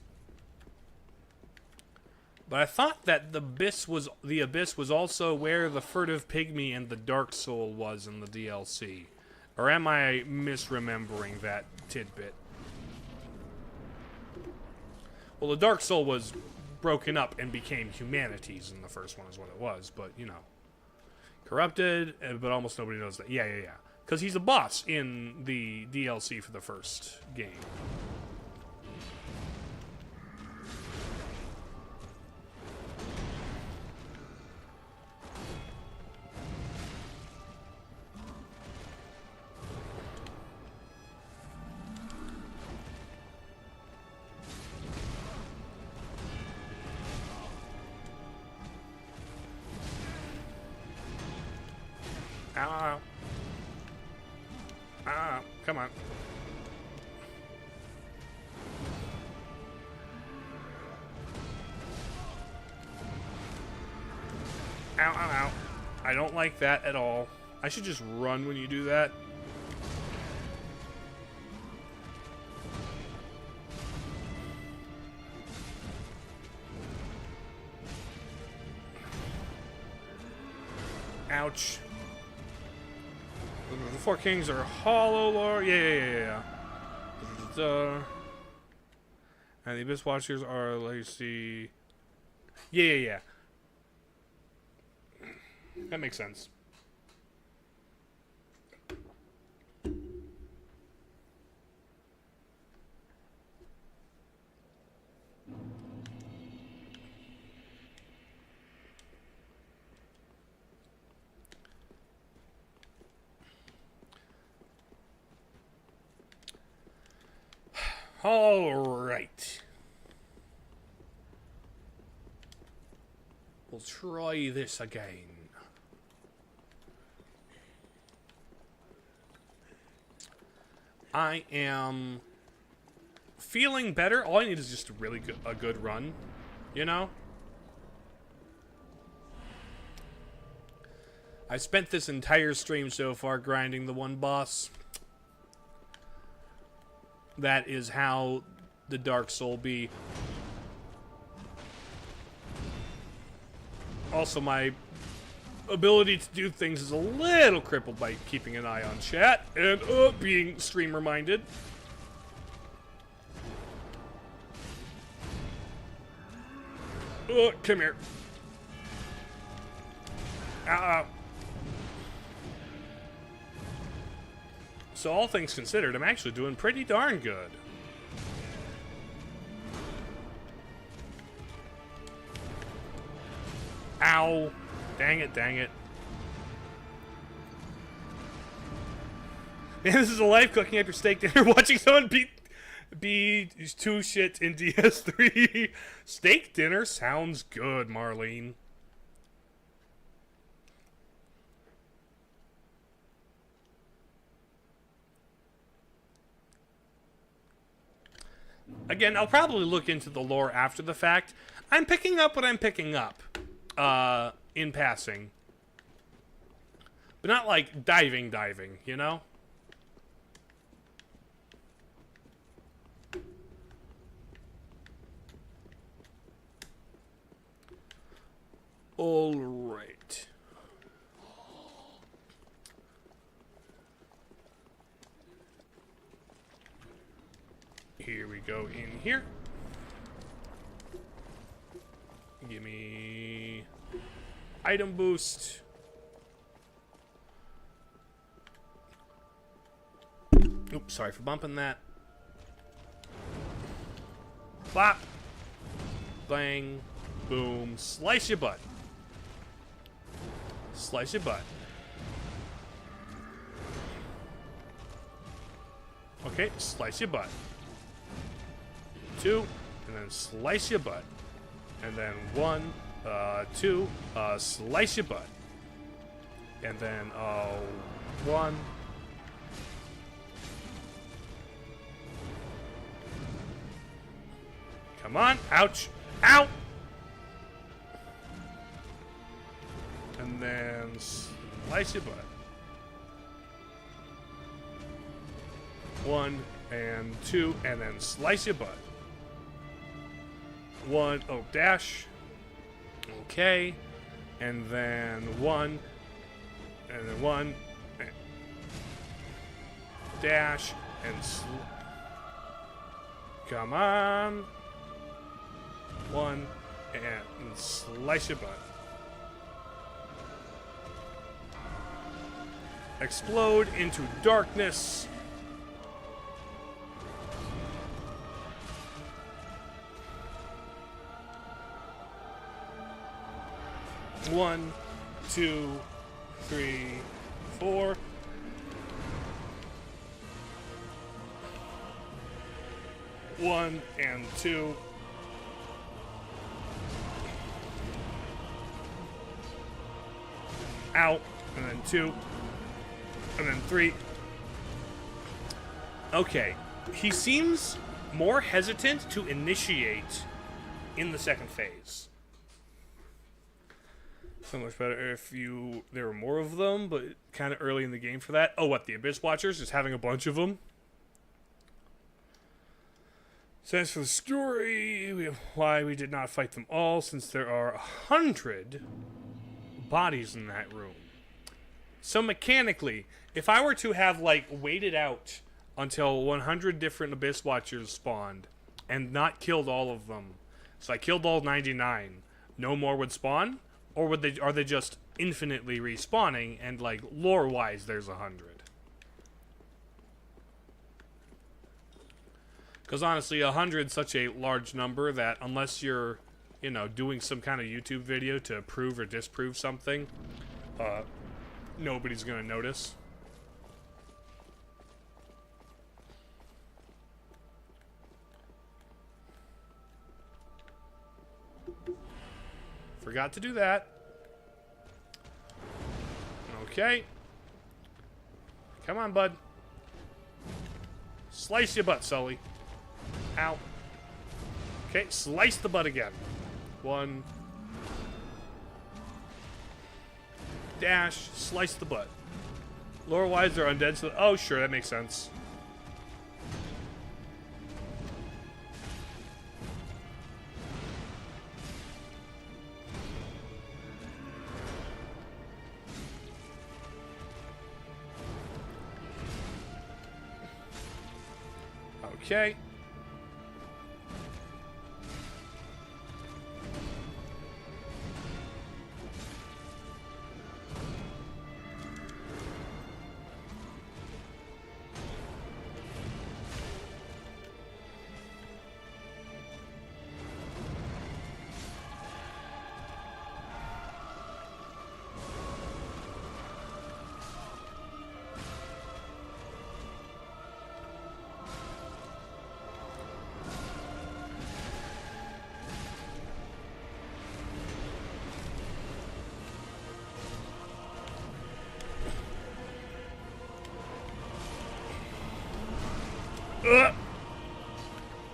But I thought that the abyss was also where the furtive pygmy and the Dark Soul was in the DLC. Or am I misremembering that tidbit? Well, the Dark Soul was broken up and became humanities in the first one is what it was, but, you know. Corrupted, but almost nobody knows that. Yeah. Because he's a boss in the DLC for the first game. Ow. Come on. Ow. I don't like that at all. I should just run when you do that. Ouch. The 4 kings are hollow lord. Yeah. And the Abyss Watchers are legacy. Yeah. That makes sense. All right. We'll try this again. I am feeling better. All I need is just a good run, you know? I spent this entire stream so far grinding the one boss. That is how the Dark Soul be. Also, my ability to do things is a little crippled by keeping an eye on chat and being stream reminded. Come here. Ow. So all things considered, I'm actually doing pretty darn good. Ow. Dang it, dang it. Man, this is a life cooking after steak dinner watching someone be two shit in DS3. Steak dinner sounds good, Marlene. Again, I'll probably look into the lore after the fact. I'm picking up what I'm picking up. In passing. But not like diving, you know? All right. Here we go in here. Give me item boost. Oops, sorry for bumping that. Bop. Bang. Boom. Slice your butt. Slice your butt. Okay, slice your butt. 2, and then slice your butt. And then 1, 2, slice your butt. And then 1. Come on, ouch, ow! And then slice your butt. 1 and 2, and then slice your butt. 1, oh, dash. Okay. And then 1. And then 1. And dash. And come on. 1. And slice your butt. Explode into darkness. One, 2, 3, 4. One and 2. Out, and then 2, and then 3. Okay, he seems more hesitant to initiate in the second phase. So much better if there were more of them, but kind of early in the game for that. Oh, what, the Abyss Watchers? Just having a bunch of them? So as for the story, why we did not fight them all, since there are 100 bodies in that room. So mechanically, if I were to have, like, waited out until 100 different Abyss Watchers spawned, and not killed all of them, so I killed all 99, no more would spawn? Or are they just infinitely respawning, and, like, lore-wise, there's 100? Because, honestly, 100 is such a large number that unless you're, you know, doing some kind of YouTube video to prove or disprove something, nobody's going to notice. Forgot to do that. Okay. Come on, bud. Slice your butt, Sully. Ow. Okay, slice the butt again. 1. Dash. Slice the butt. Lore-wise, they're undead, so... Oh, sure, that makes sense. Okay.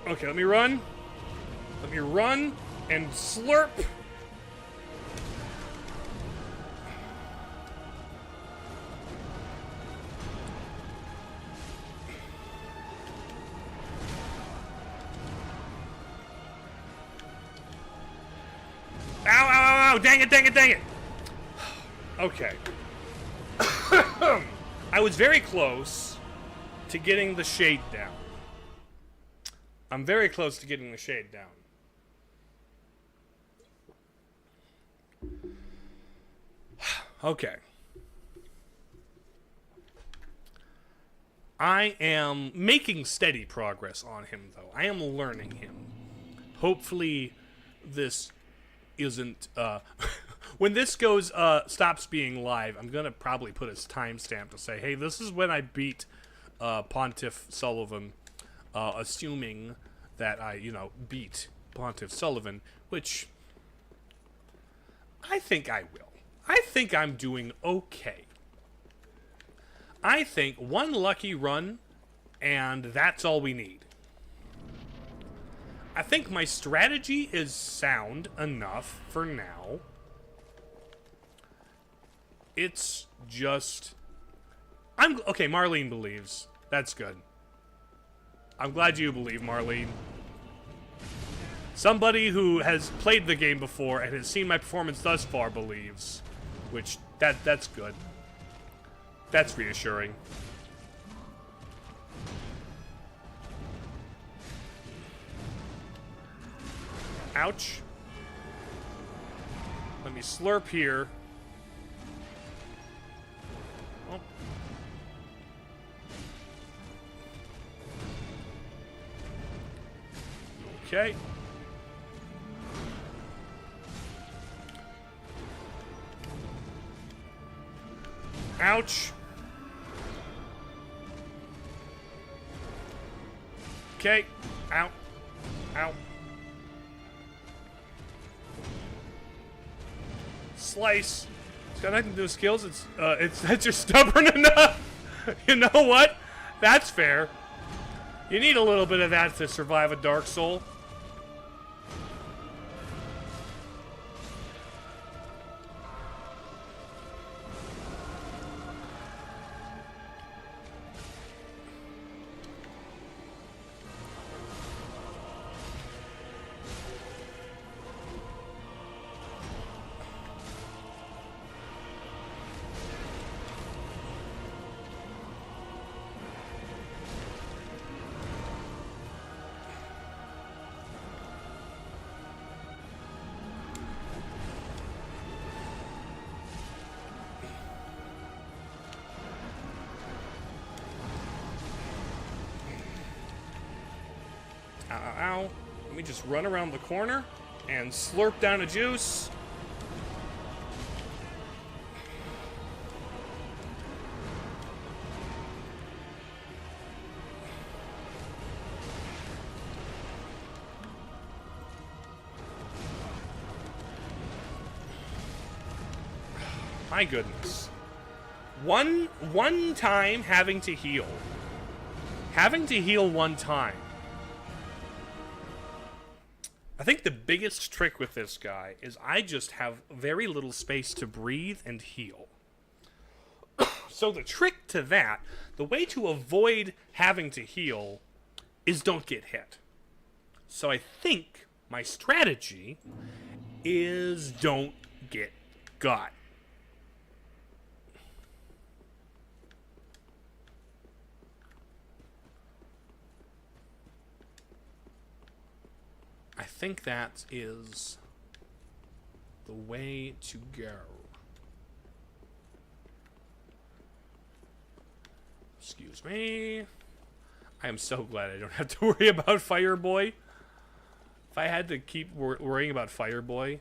Okay, let me run. Let me run and slurp. Ow, ow, ow, ow. Dang it, dang it, dang it. Okay. I was very close to getting the shade down. I'm very close to getting the shade down. Okay. I am making steady progress on him, though. I am learning him. Hopefully, this isn't, when this goes, stops being live, I'm gonna probably put a timestamp to say, hey, this is when I beat, Pontiff Sulyvahn, assuming that I, beat Pontiff Sulyvahn, which I think I will. I think I'm doing okay. I think one lucky run, and that's all we need. I think my strategy is sound enough for now. It's just... Okay, Marlene believes. That's good. I'm glad you believe, Marlene. Somebody who has played the game before and has seen my performance thus far believes. Which, that's good. That's reassuring. Ouch. Let me slurp here. Oh. Okay. Ouch. Okay. Ow. Ow. Slice. It's got nothing to do with skills. It's that you're stubborn enough. You know what? That's fair. You need a little bit of that to survive a Dark Soul. Ow, ow, ow. Let me just run around the corner and slurp down a juice. My goodness. One time having to heal. Having to heal one time. I think the biggest trick with this guy is I just have very little space to breathe and heal. So the trick to that, the way to avoid having to heal, is don't get hit. So I think my strategy is don't get got. I think that is the way to go. Excuse me. I am so glad I don't have to worry about Fireboy. If I had to keep worrying about Fireboy,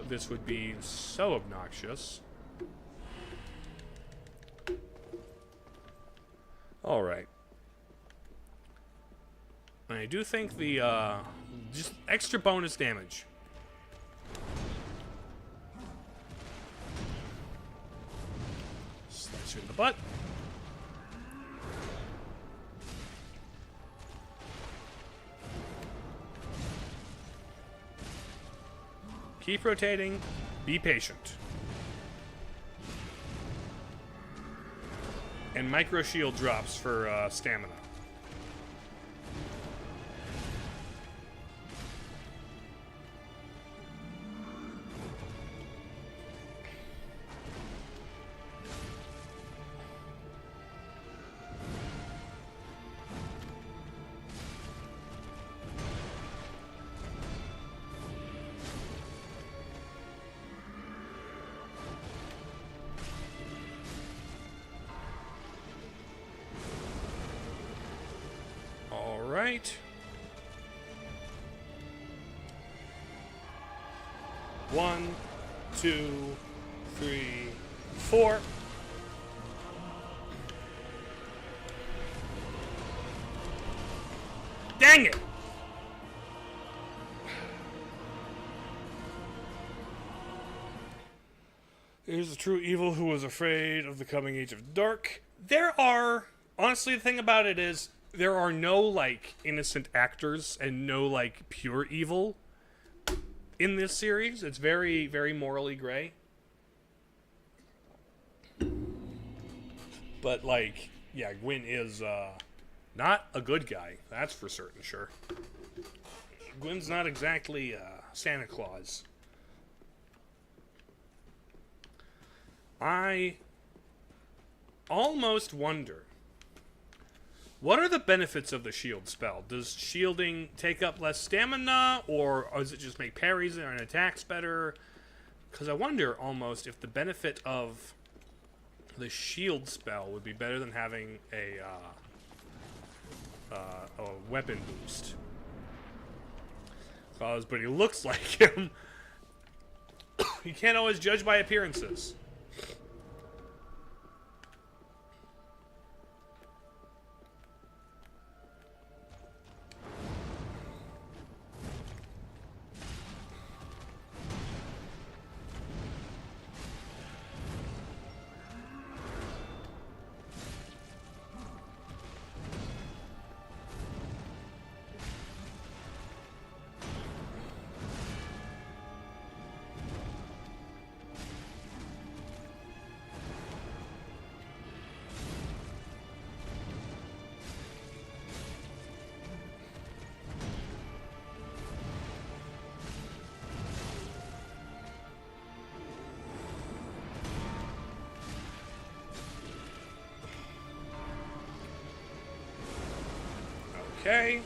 this would be so obnoxious. Alright. I do think the, just extra bonus damage. Slice you in the butt. Keep rotating. Be patient. And micro shield drops for stamina. Right. 1, 2, 3, 4. Dang it! Here's the true evil who was afraid of the coming age of dark. There are, honestly, the thing about it is, there are no, like, innocent actors and no, like, pure evil in this series. It's very, very morally gray. But, like, yeah, Gwyn is, not a good guy. That's for certain, sure. Gwyn's not exactly, Santa Claus. I almost wonder, what are the benefits of the shield spell? Does shielding take up less stamina, or does it just make parries and attacks better? Because I wonder almost if the benefit of the shield spell would be better than having a weapon boost. But he looks like him. You can't always judge by appearances. Okay.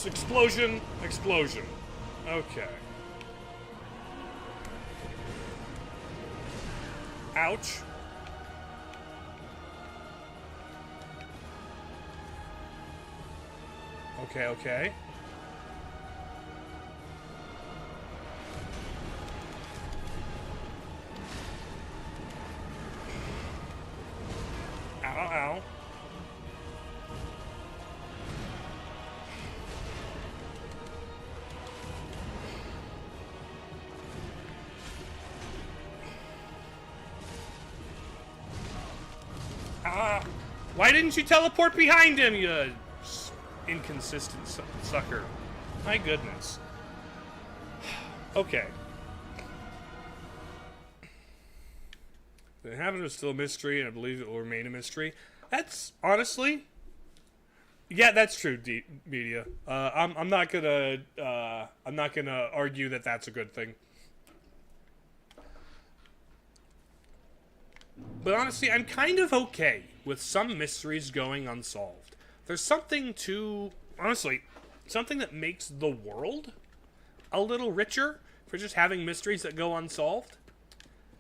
Explosion, explosion. Okay. Ouch. Okay, okay. Ow, ow. Why didn't you teleport behind him, you inconsistent sucker? My goodness. Okay. The Inhabitant is still a mystery, and I believe it will remain a mystery. That's, honestly... Yeah, that's true, Media. I'm not gonna argue that that's a good thing. But honestly, I'm kind of okay with some mysteries going unsolved. There's something to, honestly, something that makes the world a little richer for just having mysteries that go unsolved.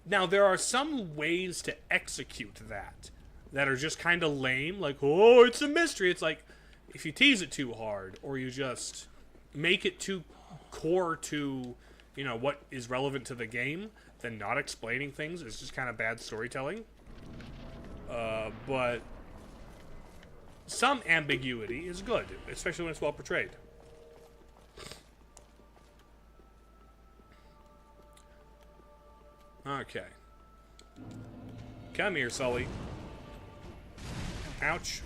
Now, there are some ways to execute that are just kind of lame, like, oh, it's a mystery. It's like, if you tease it too hard, or you just make it too core to, you know, what is relevant to the game, then not explaining things is just kind of bad storytelling. But some ambiguity is good, especially when it's well portrayed. Okay. Come here, Sully. Ouch.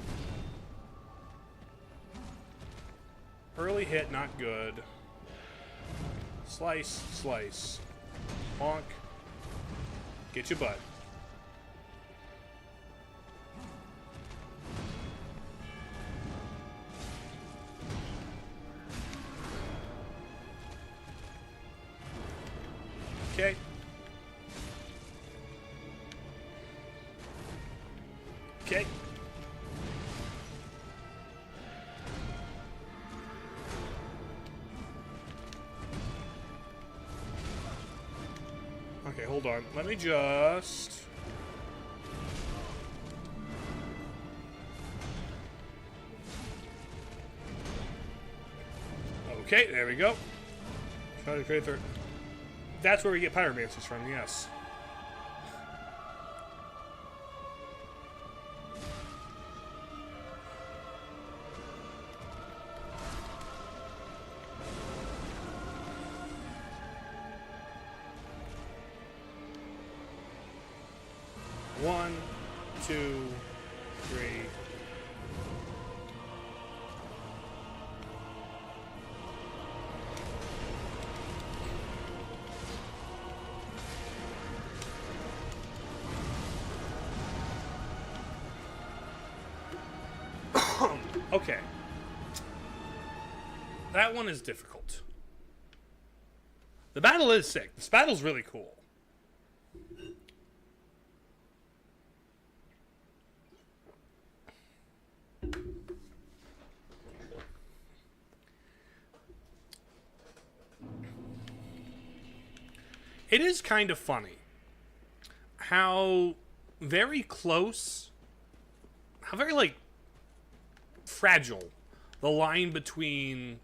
Early hit, not good. Slice, slice. Bonk. Get your butt. Okay. Okay. Okay, hold on. Let me just... Okay, there we go. Try to create their... That's where we get pyromancers from, yes. One, two, three. Okay. That one is difficult. The battle is sick. This battle's really cool. It is kind of funny how very close, how very, like, fragile the line between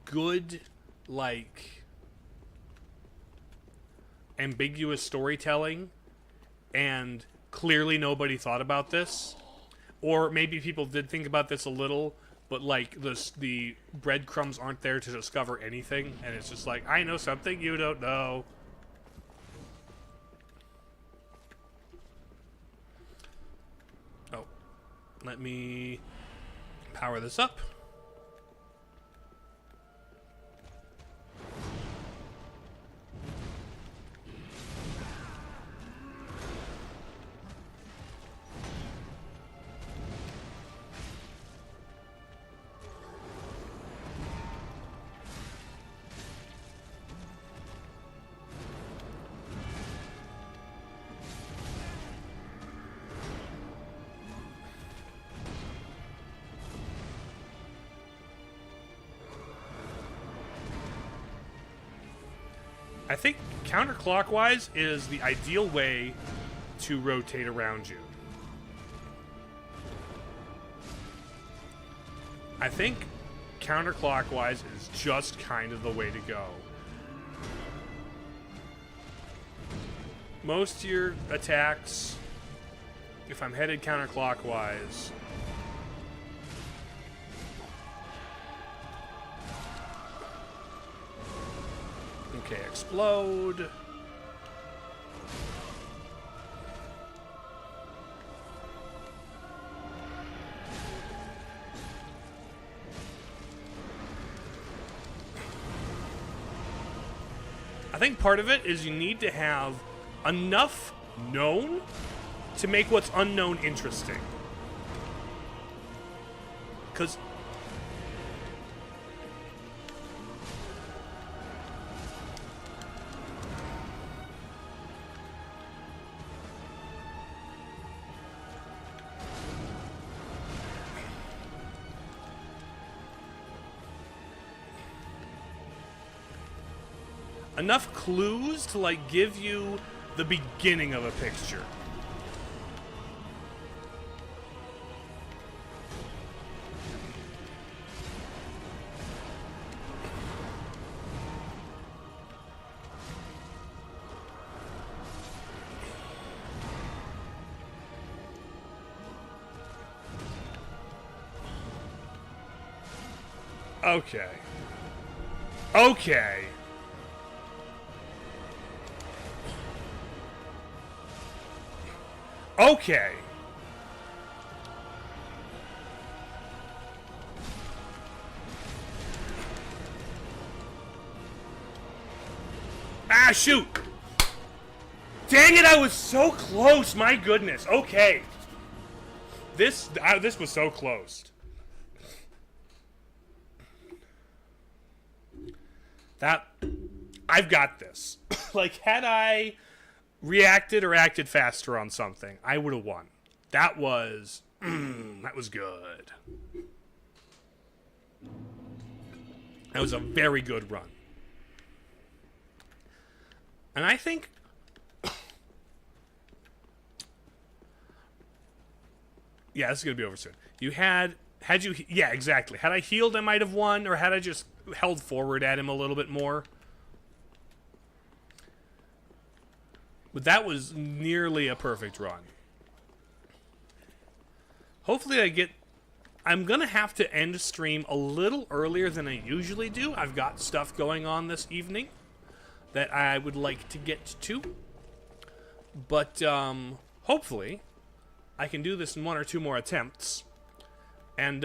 good, like, ambiguous storytelling and clearly nobody thought about this, or maybe people did think about this a little, but, like, the breadcrumbs aren't there to discover anything, and it's just like, I know something you don't know. Oh, let me power this up. I think counterclockwise is the ideal way to rotate around you. I think counterclockwise is just kind of the way to go. Most of your attacks, if I'm headed counterclockwise, okay, explode. I think part of it is you need to have enough known to make what's unknown interesting. Because enough clues to, like, give you the beginning of a picture. Okay. Okay. Okay. Ah, shoot! Dang it, I was so close, my goodness. Okay. This was so close. I've got this. Like, had I reacted or acted faster on something, I would have won. That was good. That was a very good run. And I think... yeah, this is going to be over soon. Yeah, exactly. Had I healed, I might have won, or had I just held forward at him a little bit more. But that was nearly a perfect run. Hopefully I'm going to have to end stream a little earlier than I usually do. I've got stuff going on this evening that I would like to get to. But hopefully I can do this in 1 or 2 more attempts. And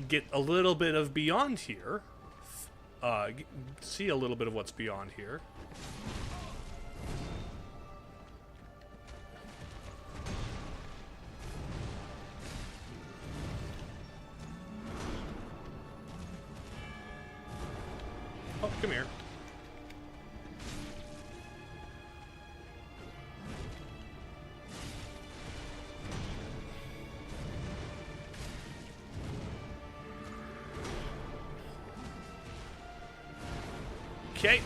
get a little bit of beyond here. See a little bit of what's beyond here. Oh, come here. Okay.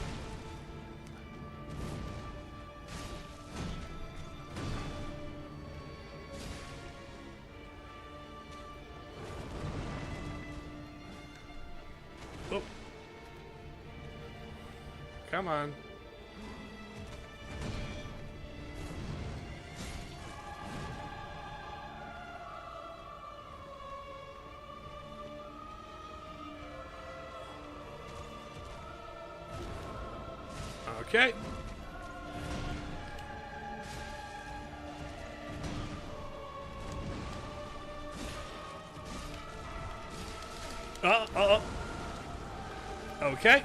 Oh. Come on. Okay. Okay.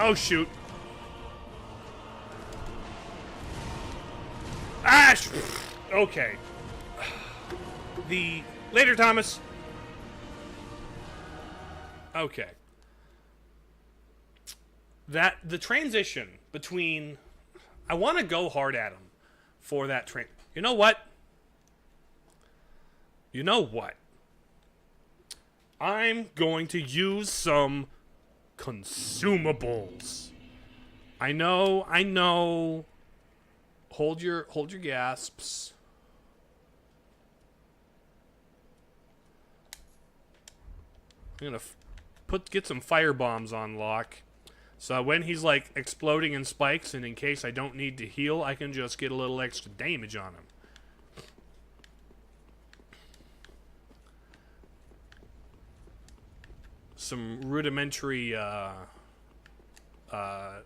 Oh, shoot. Okay. Later, Thomas. Okay. The transition between... I want to go hard at him for that train. You know what? You know what? I'm going to use some consumables. I know. Hold your gasps. I'm gonna get some fire bombs on lock, so when he's like exploding in spikes, and in case I don't need to heal, I can just get a little extra damage on him. Some rudimentary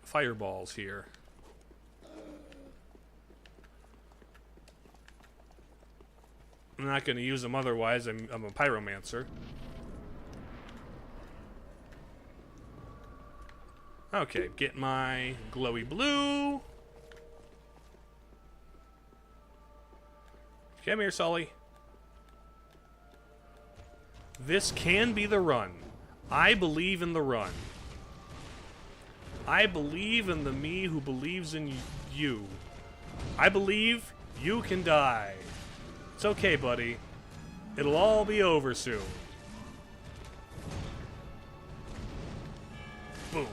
fireballs here. I'm not going to use them otherwise. I'm a pyromancer. Okay, get my glowy blue. Come here, Sully. This can be the run. I believe in the run. I believe in the me who believes in you. I believe you can die. It's okay, buddy. It'll all be over soon. Boom.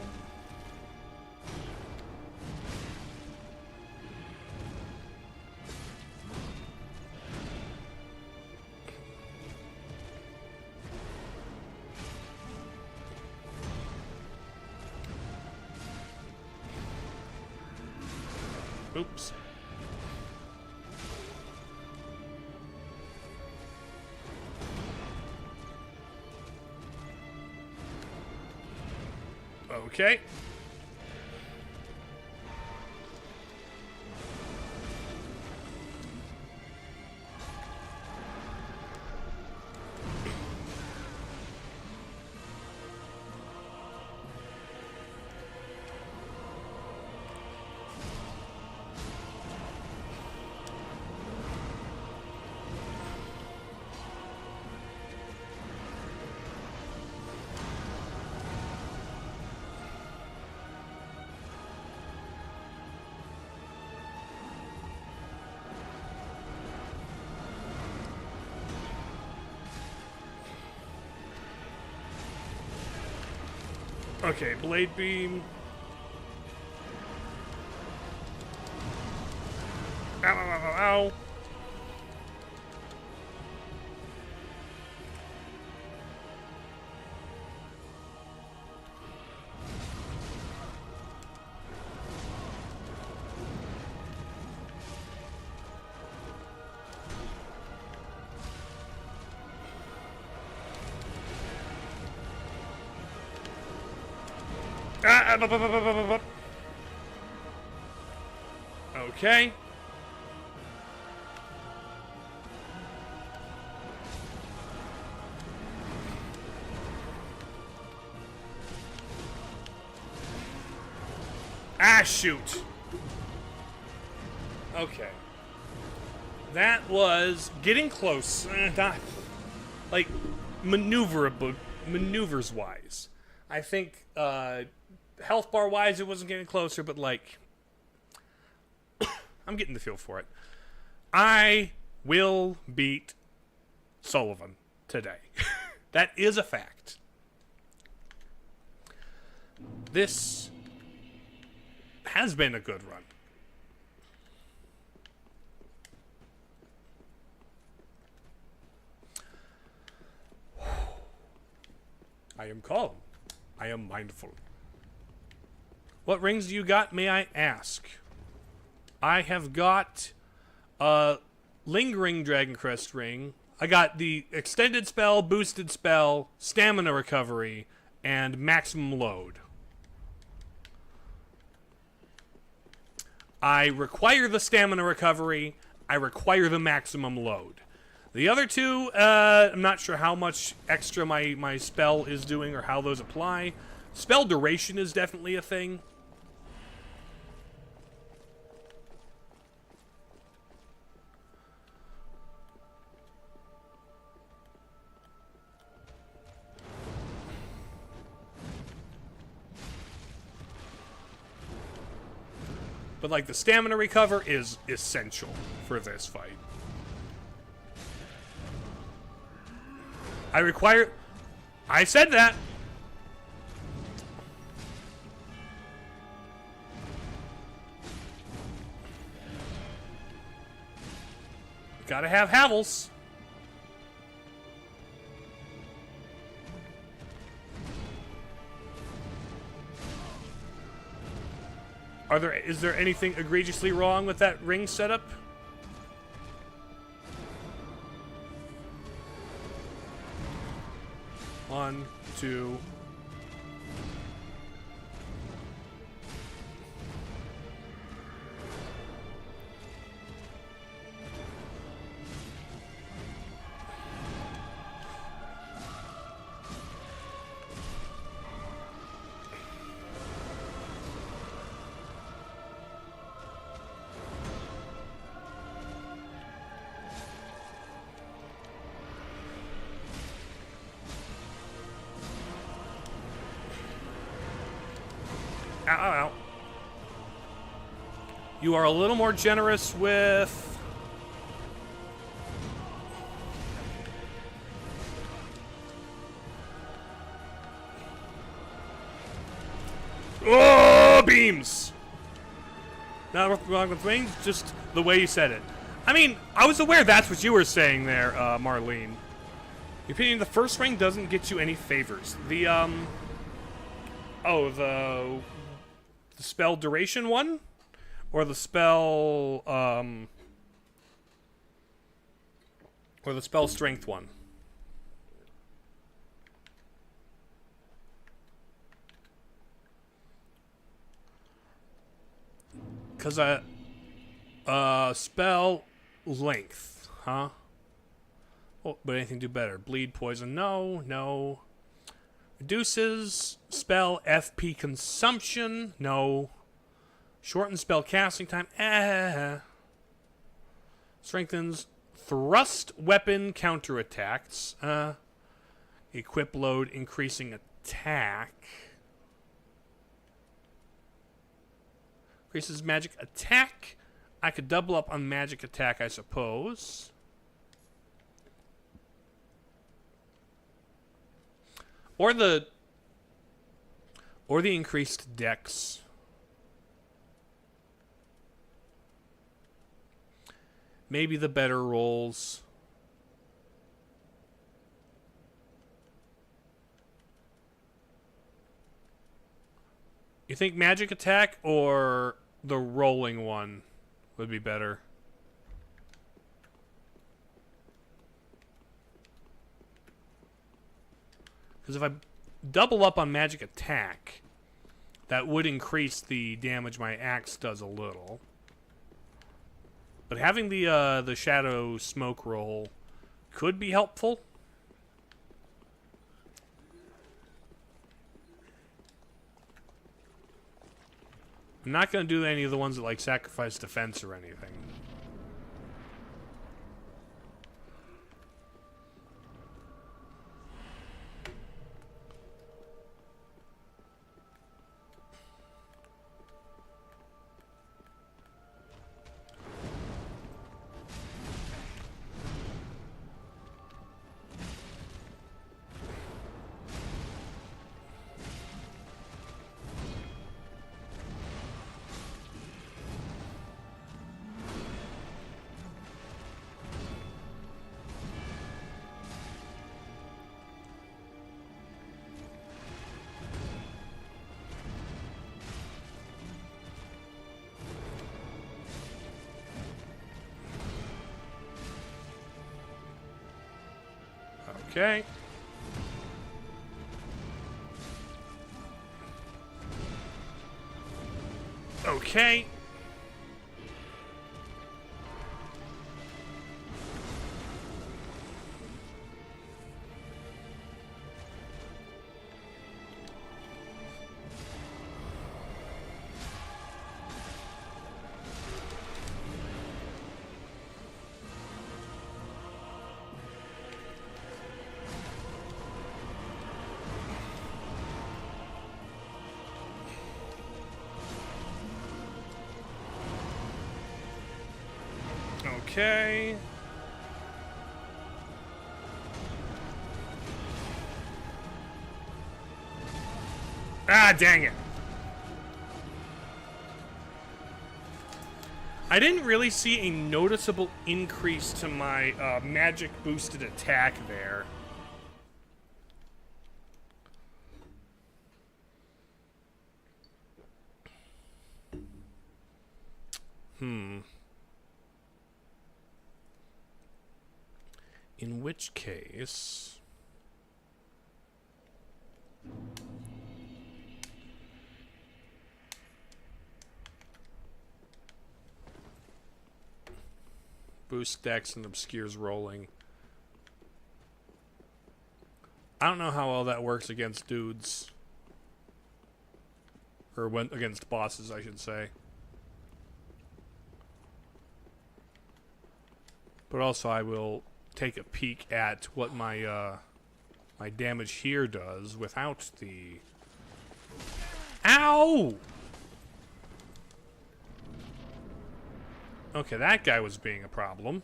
Oops. Okay. Okay, blade beam. Ow, ow, ow, ow. Okay. Ah, shoot. Okay. That was getting close. Not, like, maneuvers-wise. I think, health bar-wise, it wasn't getting closer, but, like, I'm getting the feel for it. I will beat Sulyvahn today. That is a fact. This has been a good run. I am calm. I am mindful. What rings do you got, may I ask? I have got a Lingering Dragon Crest ring. I got the extended spell, boosted spell, stamina recovery, and maximum load. I require the stamina recovery. I require the maximum load. The other two, I'm not sure how much extra my spell is doing or how those apply. Spell duration is definitely a thing. But, like, the stamina recover is essential for this fight. I said that! Gotta have Havels. Is there anything egregiously wrong with that ring setup? One, two. Ow, ow, ow. You are a little more generous with... Oh, beams! Not wrong with wings, just the way you said it. I mean, I was aware that's what you were saying there, Marlene. Your opinion, the first ring doesn't get you any favors. The, oh, the spell duration one? Or the spell, or the spell strength one? Because spell length, huh? Oh, but anything do better. Bleed, poison, no, no. Reduces spell FP consumption, no. Shorten spell casting time, Strengthens thrust weapon counterattacks, Equip load increasing attack. Increases magic attack. I could double up on magic attack, I suppose. Or the increased dex. Maybe the better rolls. You think magic attack or the rolling one would be better? Because if I double up on magic attack, that would increase the damage my axe does a little. But having the shadow smoke roll could be helpful. I'm not going to do any of the ones that like sacrifice defense or anything. Okay. Okay. Okay. Ah, dang it. I didn't really see a noticeable increase to my magic boosted attack there. In which case... Boost dex and obscures rolling. I don't know how well that works against dudes. Or when, against bosses, I should say. But also I will take a peek at what my my damage here does without the... Ow! Okay, that guy was being a problem.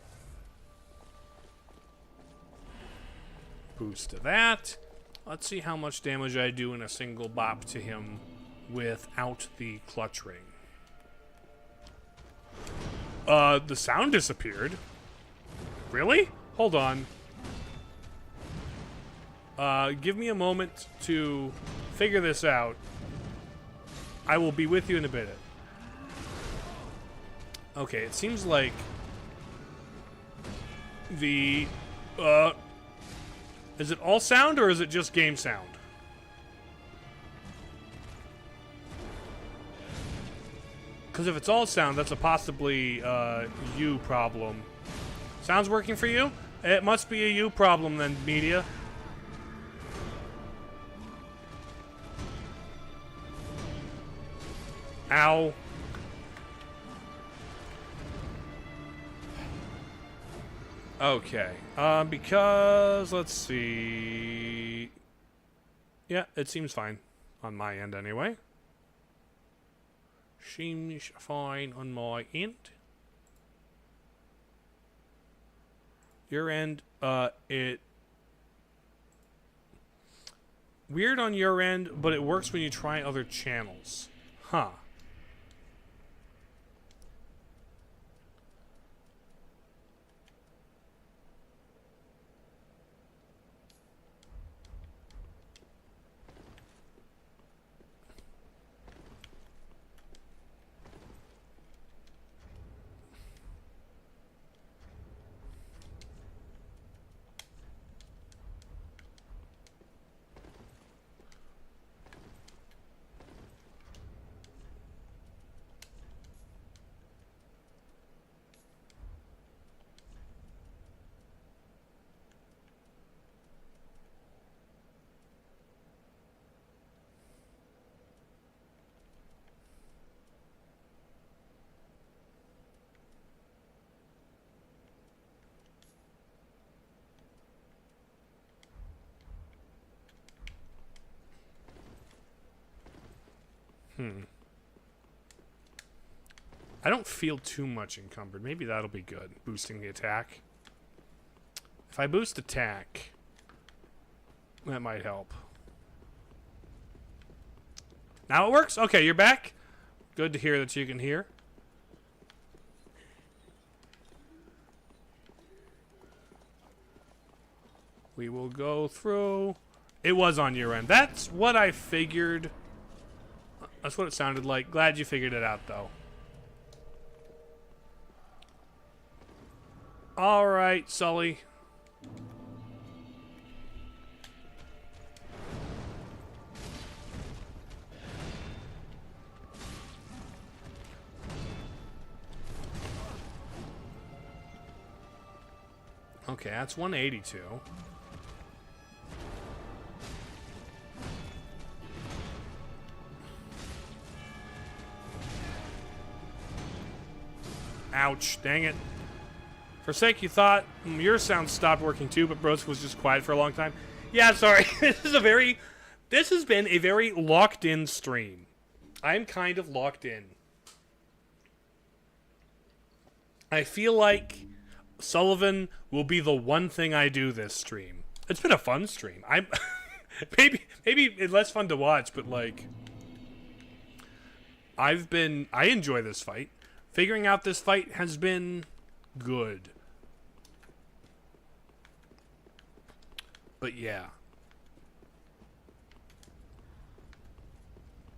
Boost to that. Let's see how much damage I do in a single bop to him without the clutch ring. The sound disappeared. Really? Hold on. Give me a moment to figure this out. I will be with you in a bit. Okay, it seems like the... is it all sound or is it just game sound? Because if it's all sound, that's a possibly you problem. Sound's working for you? It must be a you problem then, media. Ow. Okay. Because, let's see. Yeah, it seems fine. On my end, anyway. Seems fine on my end. Your end, it... Weird on your end, but it works when you try other channels. Huh. I don't feel too much encumbered. Maybe that'll be good. Boosting the attack. If I boost attack, that might help. Now it works? Okay, you're back. Good to hear that you can hear. We will go through. It was on your end. That's what I figured. That's what it sounded like. Glad you figured it out, though. All right, Sully. Okay, that's 182. Ouch, dang it. For a sec, you thought your sound stopped working too, but Broseph was just quiet for a long time. Yeah, sorry. This has been a very locked-in stream. I'm kind of locked in. I feel like Sulyvahn will be the one thing I do this stream. It's been a fun stream. I'm maybe it's less fun to watch, but like I enjoy this fight. Figuring out this fight has been good. But yeah.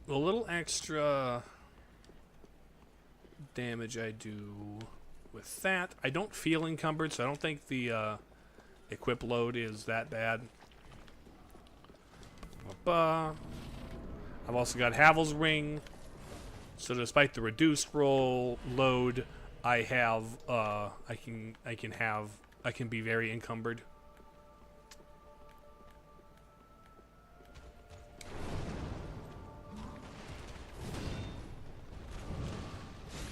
A little extra damage I do with that. I don't feel encumbered, so I don't think the equip load is that bad. I've also got Havel's Ring. So despite the reduced roll load, I have I can be very encumbered.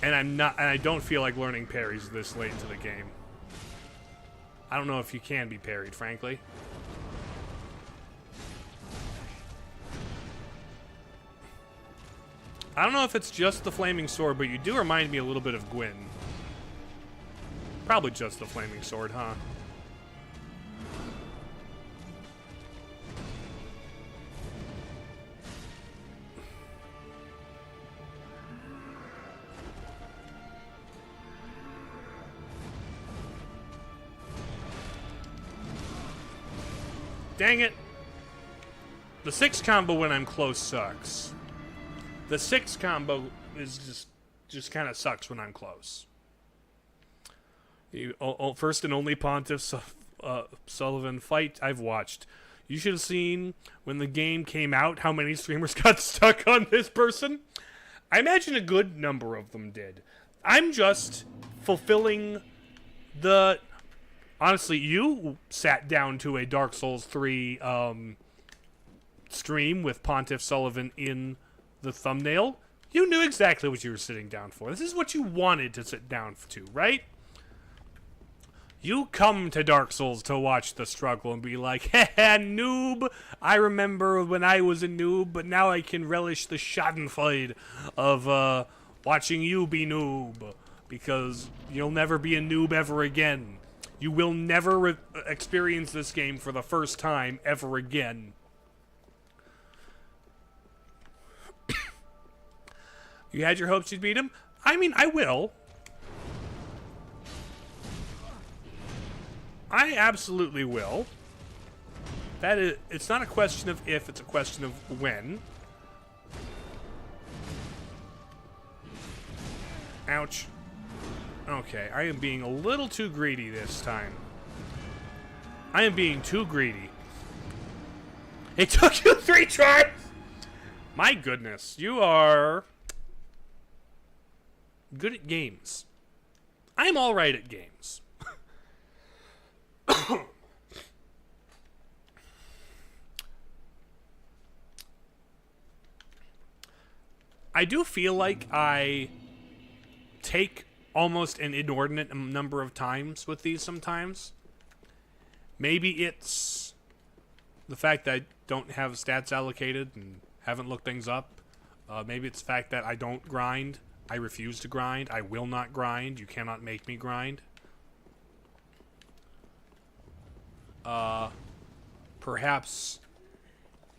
And I don't feel like learning parries this late into the game. I don't know if you can be parried, frankly. I don't know if it's just the Flaming Sword, but you do remind me a little bit of Gwyn. Probably just the Flaming Sword, huh? Dang it! The 6 combo when I'm close sucks. The 6 combo is just kind of sucks when I'm close. First and only Pontiff Sulyvahn fight I've watched. You should have seen when the game came out how many streamers got stuck on this person. I imagine a good number of them did. I'm just fulfilling the... Honestly, you sat down to a Dark Souls 3 stream with Pontiff Sulyvahn in the thumbnail. You knew exactly what you were sitting down for. This is what you wanted to sit down to, right? You come to Dark Souls to watch the struggle and be like, haha, noob! I remember when I was a noob, but now I can relish the schadenfreude of watching you be noob. Because you'll never be a noob ever again. You will never experience this game for the first time ever again. You had your hopes you'd beat him? I mean, I will. I absolutely will. That is, it's not a question of if, it's a question of when. Ouch. Okay, I am being a little too greedy this time. I am being too greedy. It took you 3 tries! My goodness, you are good at games. I'm alright at games. I do feel like I take almost an inordinate number of times with these sometimes. Maybe it's the fact that I don't have stats allocated and haven't looked things up. Maybe it's the fact that I don't grind. I refuse to grind. I will not grind. You cannot make me grind. Perhaps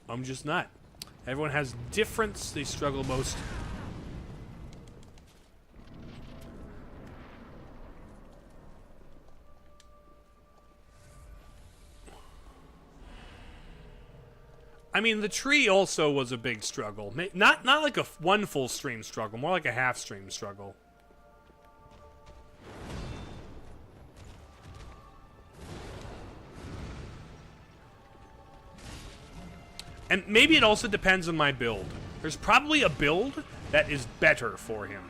I'm just not. Everyone has difference. They struggle most. I mean, the tree also was a big struggle. Not like a one full stream struggle, more like a half stream struggle. And maybe it also depends on my build. There's probably a build that is better for him.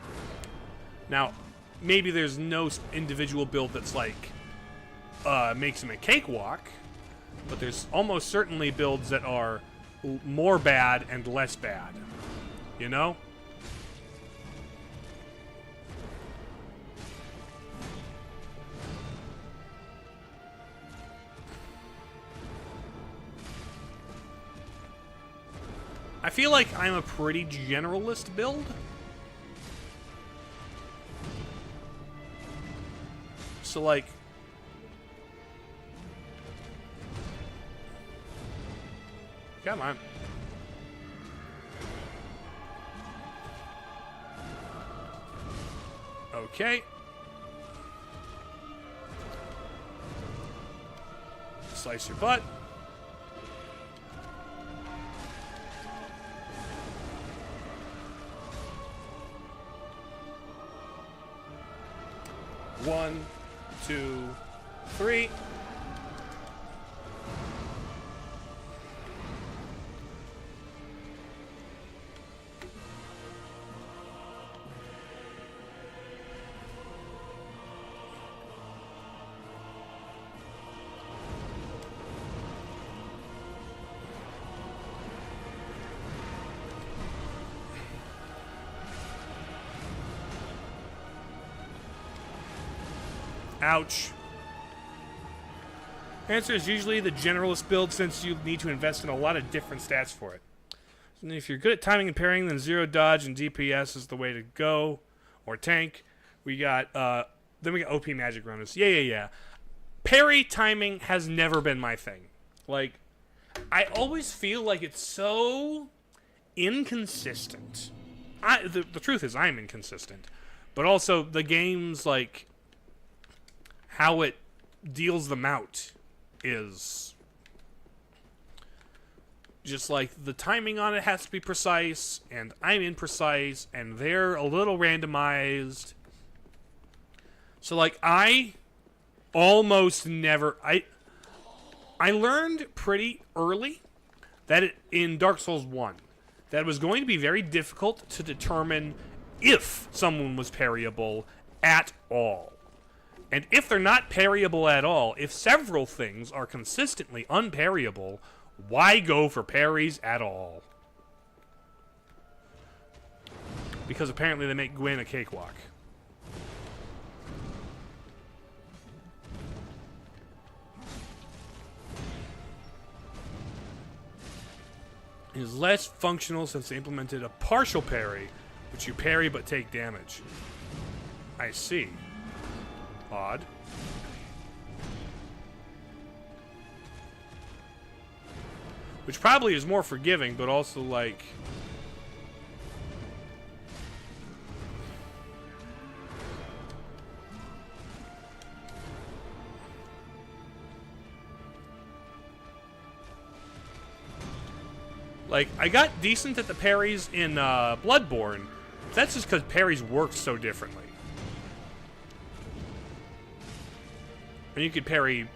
Now, maybe there's no individual build that's like, makes him a cakewalk. But there's almost certainly builds that are more bad and less bad. You know? I feel like I'm a pretty generalist build. So, like... Come on. Okay. Slice your butt. One, 2, 3. Ouch. Answer is usually the generalist build, since you need to invest in a lot of different stats for it. And if you're good at timing and parrying, then zero dodge and DPS is the way to go. Or tank. We got, then we got OP magic runners. Yeah. Parry timing has never been my thing. Like, I always feel like it's so inconsistent. The truth is I'm inconsistent. But also, the game's, like, how it deals them out is just like the timing on it has to be precise, and I'm imprecise, and they're a little randomized. So like I almost never I learned pretty early that in Dark Souls 1 that it was going to be very difficult to determine if someone was parryable at all. And if they're not parryable at all, if several things are consistently unparryable, why go for parries at all? Because apparently they make Gwyn a cakewalk. It is less functional since they implemented a partial parry, which you parry but take damage. I see. Odd. Which probably is more forgiving, but also like... Like, I got decent at the parries in Bloodborne. That's just because parries work so differently. And you could parry...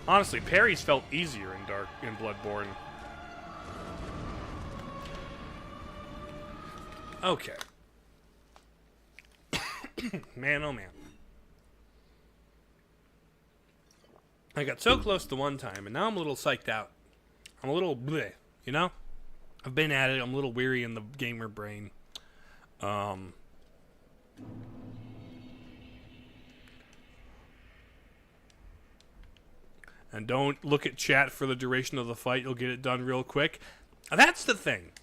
Honestly, parries felt easier in Bloodborne. Okay. Man, oh man. I got so close the one time, and now I'm a little psyched out. I'm a little bleh, you know? I've been at it, I'm a little weary in the gamer brain. And don't look at chat for the duration of the fight, you'll get it done real quick. That's the thing.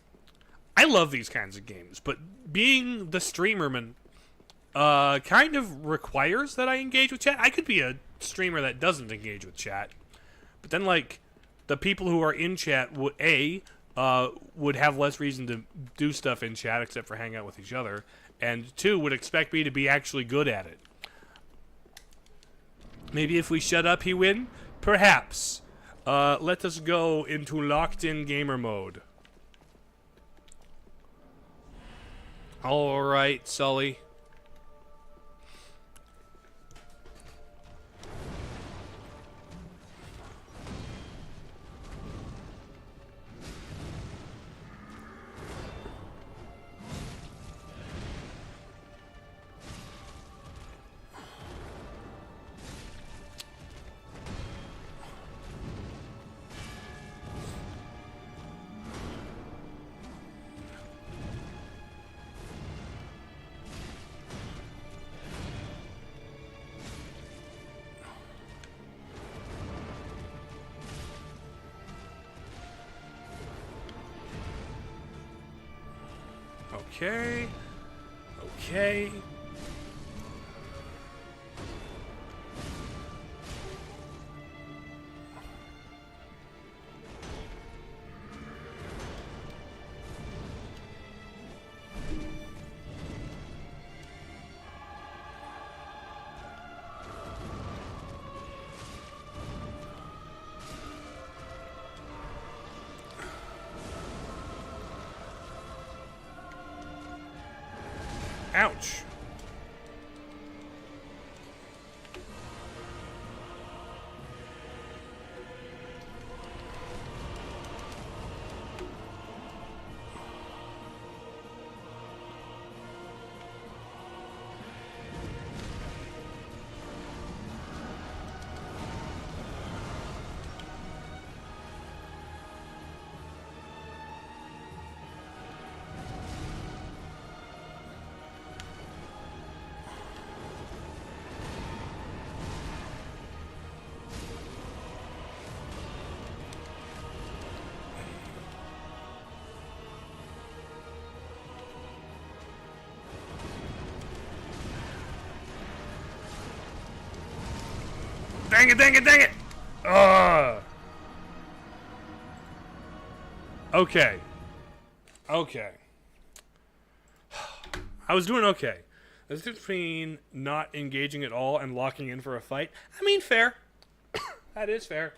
I love these kinds of games, but being the streamerman kind of requires that I engage with chat. I could be a streamer that doesn't engage with chat, but then like the people who are in chat would would have less reason to do stuff in chat except for hang out with each other, and 2 would expect me to be actually good at it. Maybe if we shut up he win? Perhaps. Let us go into locked in gamer mode. Alright, Sully. Okay. Okay. Ouch. Dang it, dang it, dang it! Ugh. Okay. Okay. I was doing okay. There's a difference between not engaging at all and locking in for a fight. I mean, fair. That is fair.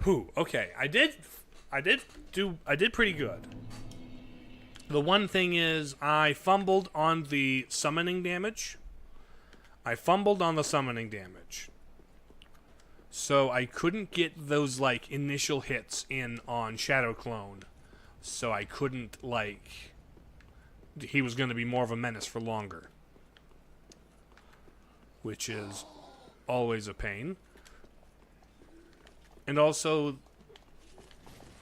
Whew. Okay. I did pretty good. The one thing is I fumbled on the summoning damage. So I couldn't get those, like, initial hits in on Shadow Clone. So I couldn't, like... He was going to be more of a menace for longer. Which is always a pain. And also...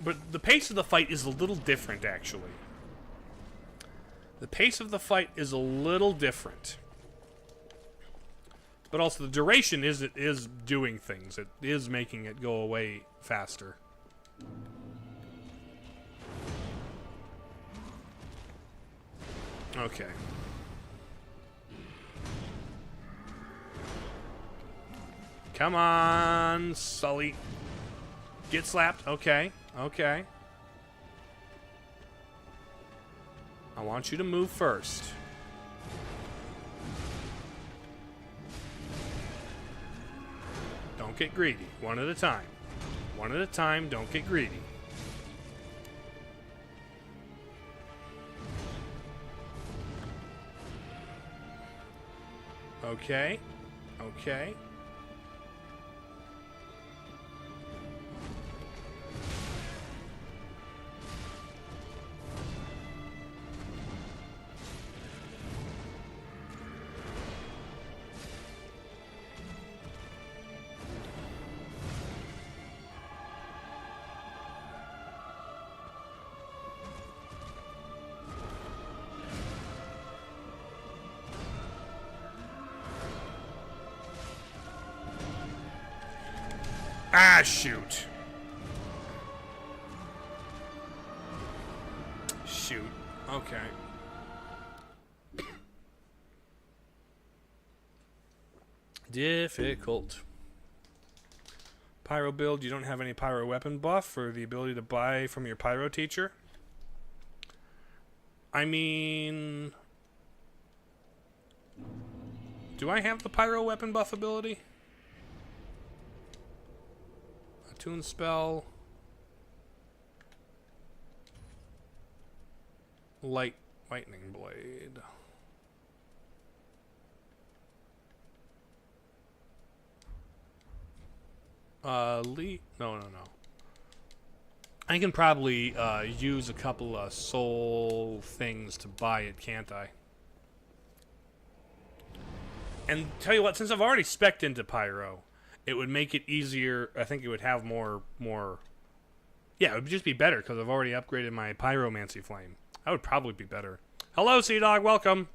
But the pace of the fight is a little different, actually. The pace of the fight is a little different. But also the duration is doing things. It is making it go away faster. Okay. Come on, Sully. Get slapped. Okay. Okay. I want you to move first. Don't get greedy. One at a time. One at a time. Don't get greedy. Okay. Okay. Ah, shoot. Shoot. Okay. Difficult. Pyro build, you don't have any pyro weapon buff or the ability to buy from your pyro teacher? I mean... Do I have the pyro weapon buff ability? Attune spell. Lightning blade. No. I can probably use a couple of soul things to buy it, can't I? And tell you what, since I've already spec'd into Pyro, it would make it easier. I think it would have more. Yeah, it would just be better because I've already upgraded my Pyromancy Flame. That would probably be better. Hello, Sea Dog. Welcome.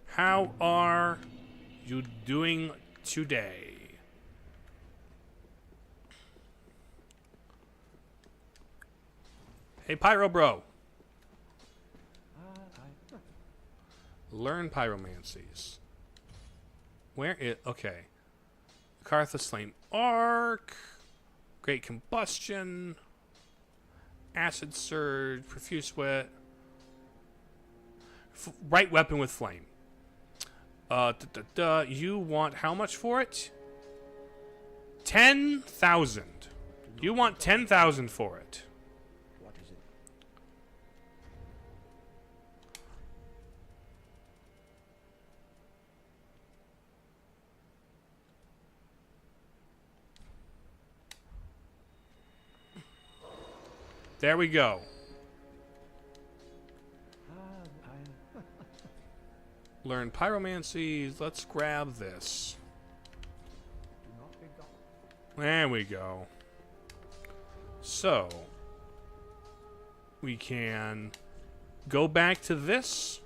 How are you doing today? Hey, Pyro Bro. Learn Pyromancies. Where is... Okay. Karthus Flame Arc. Great Combustion. Acid Surge. Profuse Sweat. Right weapon with flame. You want how much for it? 10,000. You want 10,000 for it. What is it? There we go. Learn Pyromancies. Let's grab this. There we go. So, we can go back to this,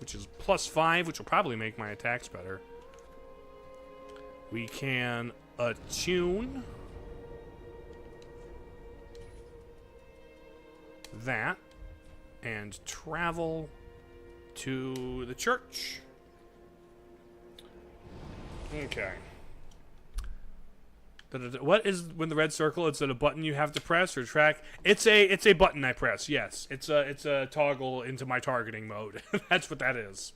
which is +5, which will probably make my attacks better. We can attune that and travel to the church. Okay. What is when the red circle? Is it a button you have to press or track? It's a button I press. Yes, it's a toggle into my targeting mode. That's what that is.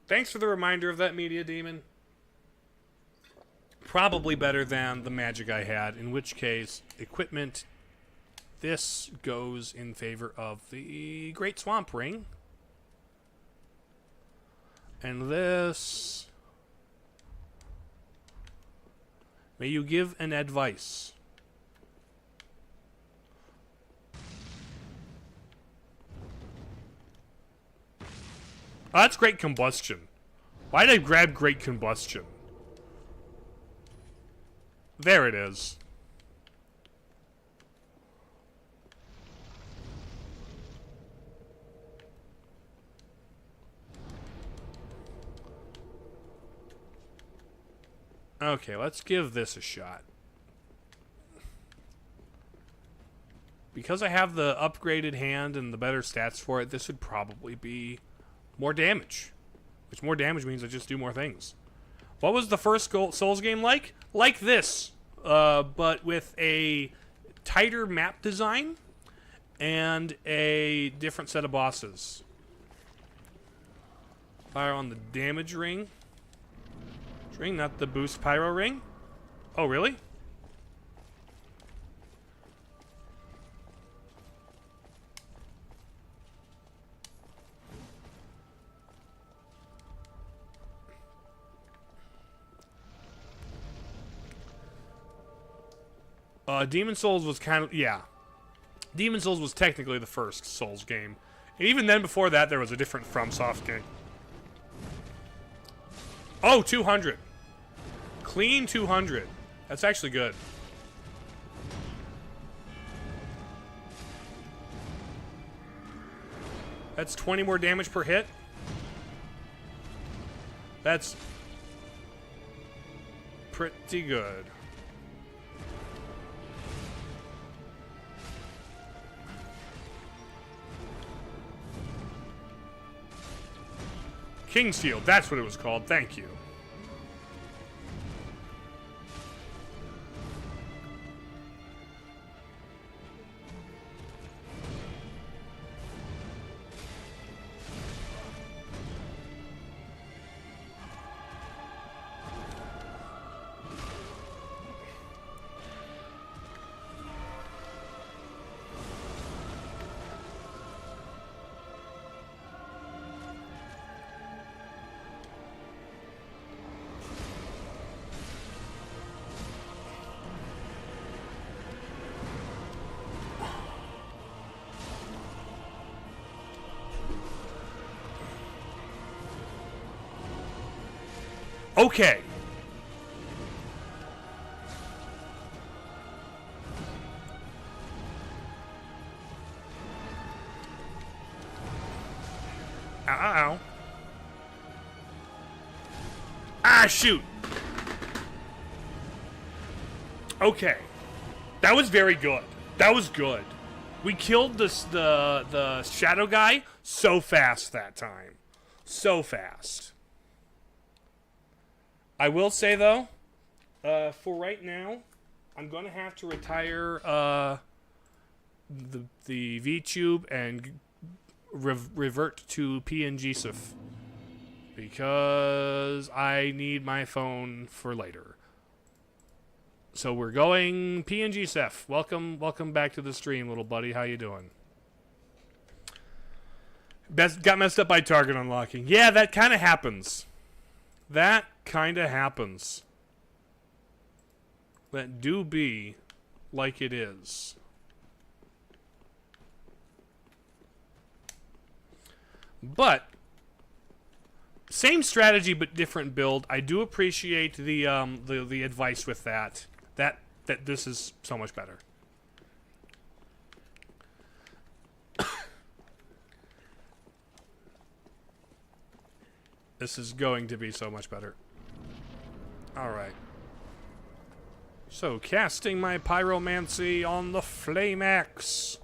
Thanks for the reminder of that, Media Demon. Probably better than the magic I had. In which case, equipment. This goes in favor of the Great Swamp Ring. And this May you give an advice. Oh, that's Great Combustion. Why did I grab Great Combustion? There it is. Okay, let's give this a shot. Because I have the upgraded hand and the better stats for it, this would probably be more damage. Which more damage means I just do more things. What was the first Souls game like? Like this, but with a tighter map design and a different set of bosses. Fire on the damage ring. Ring, not the boost pyro ring. Oh, really? Demon Souls was kind of, yeah. Demon Souls was technically the first Souls game. And even then, before that, there was a different FromSoft game. Oh, 200. Clean 200. That's actually good. That's 20 more damage per hit. That's pretty good. Kingsfield, that's what it was called. Thank you. Okay. Ow, ow, ow. Ah, shoot. Okay. That was very good. That was good. We killed the shadow guy so fast that time. So fast. I will say, though, for right now, I'm going to have to retire the VTube and revert to PNGSIF because I need my phone for later. So we're going PNGSIF. Welcome back to the stream, little buddy. How you doing? Got messed up by target unlocking. Yeah, that kind of happens. That kind of happens. That do be like it is. But same strategy but different build. I do appreciate the advice with that. That this is so much better. This is going to be so much better. Alright. So, casting my pyromancy on the Flame Axe.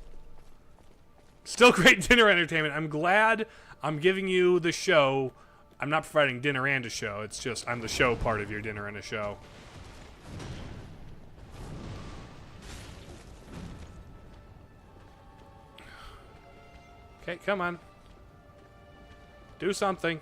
Still great dinner entertainment. I'm glad I'm giving you the show. I'm not providing dinner and a show. It's just I'm the show part of your dinner and a show. Okay, come on. Do something.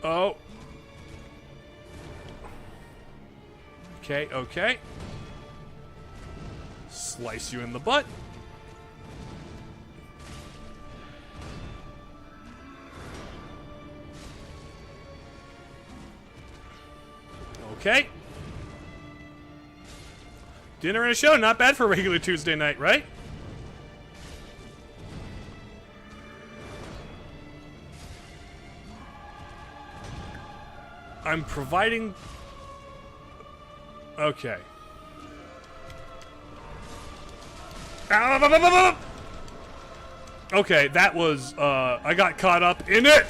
Oh. Okay, okay. slice you in the butt. Okay. Dinner and a show, not bad for a regular Tuesday night, right? I'm providing... Okay. Okay, that was, I got caught up in it!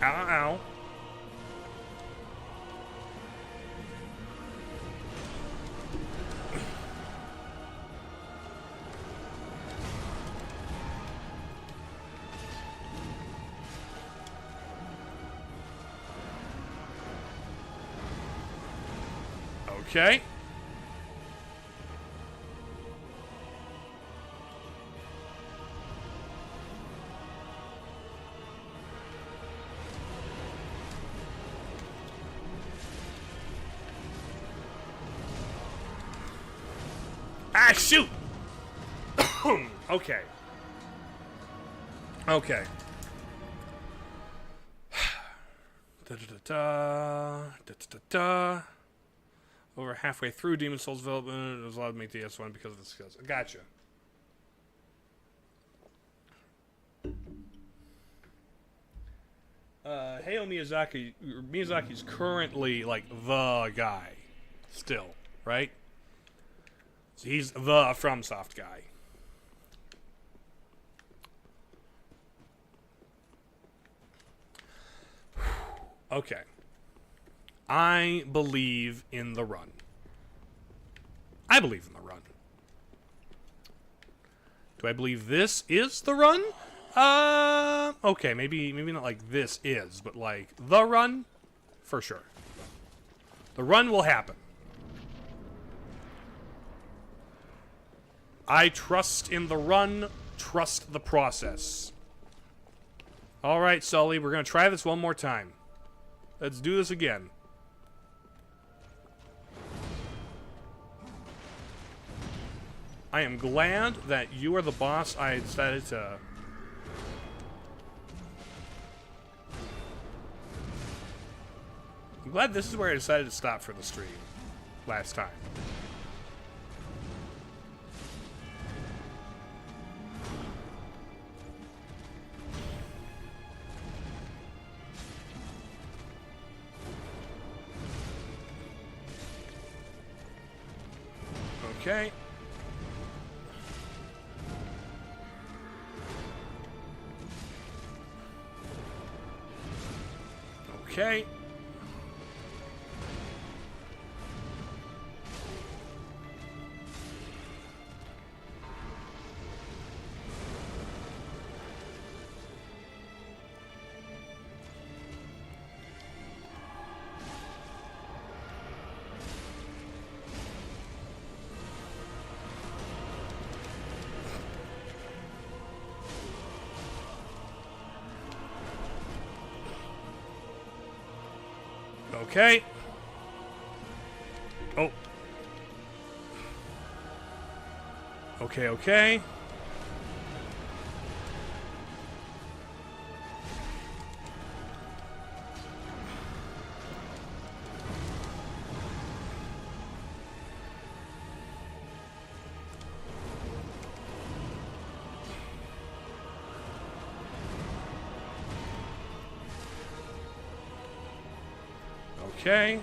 Ow, ow. Okay. Ah, shoot! Okay. Okay. Da-da-da-da. Over halfway through Demon Souls development, it was allowed to make the S1 because of the skills. Gotcha. Hayao Miyazaki. Miyazaki's currently like the guy, still, right? So he's the FromSoft guy. Okay. I believe in the run. I believe in the run. Do I believe this is the run? Okay, maybe not like this is, but like the run? For sure. The run will happen. I trust in the run, trust the process. Alright, Sully, we're gonna try this one more time. Let's do this again. I am glad that you are the boss I decided to... I'm glad this is where I decided to stop for the stream last time. Okay. Okay. Okay. Oh. Okay, okay. Okay.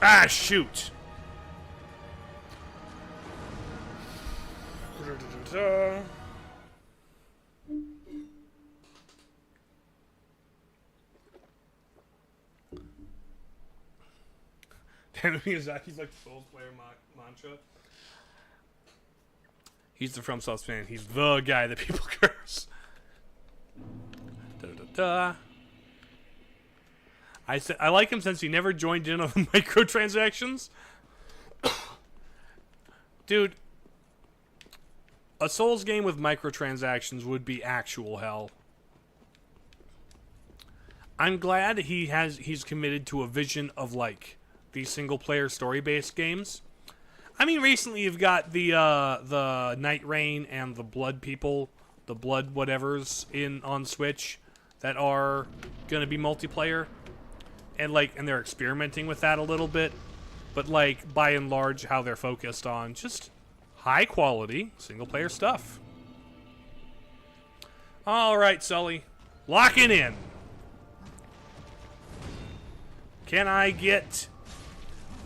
Ah, shoot. Dan Miyazaki's like the Souls player mantra. He's the FromSoft fan. He's the guy that people curse. I said I like him since he never joined in on the microtransactions. Dude, a Souls game with microtransactions would be actual hell. I'm glad he's committed to a vision of like these single player story based games. I mean, recently you've got the Night Rain and the Blood people, the Blood whatevers on Switch that are gonna be multiplayer, and they're experimenting with that a little bit, but like by and large, how they're focused on just high quality single player stuff. All right, Sully, locking in. Can I get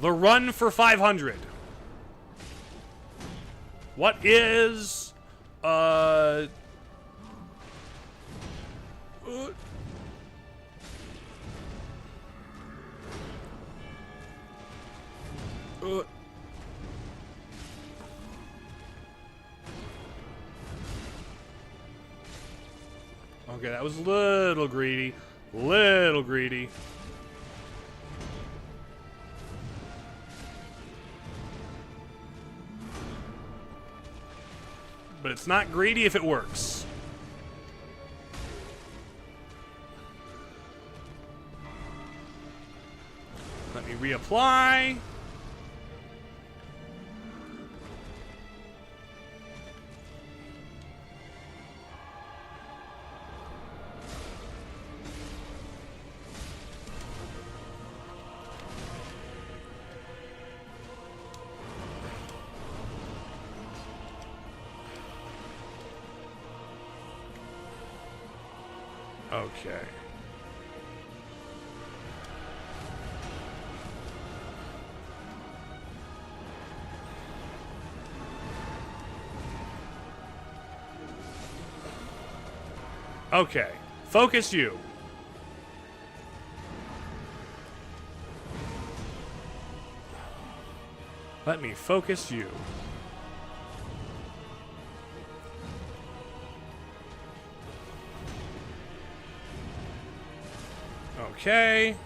the run for 500? What is okay, that was a little greedy. Little greedy. But it's not greedy if it works. Let me reapply. Okay. Okay. Focus you. Let me focus you. Okay.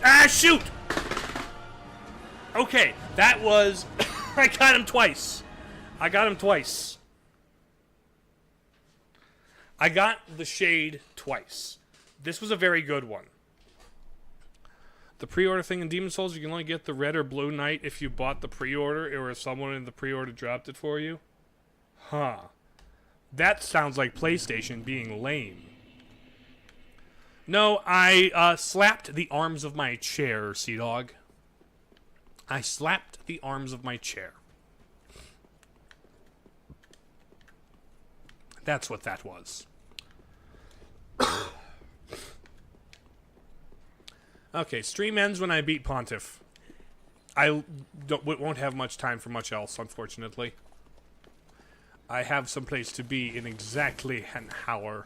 Ah, shoot! Okay, that was... I got him twice. I got him twice. I got the shade twice. This was a very good one. The pre-order thing in Demon Souls, you can only get the red or blue knight if you bought the pre-order or if someone in the pre-order dropped it for you. Huh. That sounds like PlayStation being lame. No, I slapped the arms of my chair, Sea-Dog. I slapped the arms of my chair. That's what that was. Okay, stream ends when I beat Pontiff. I won't have much time for much else, unfortunately. I have someplace to be in exactly an hour.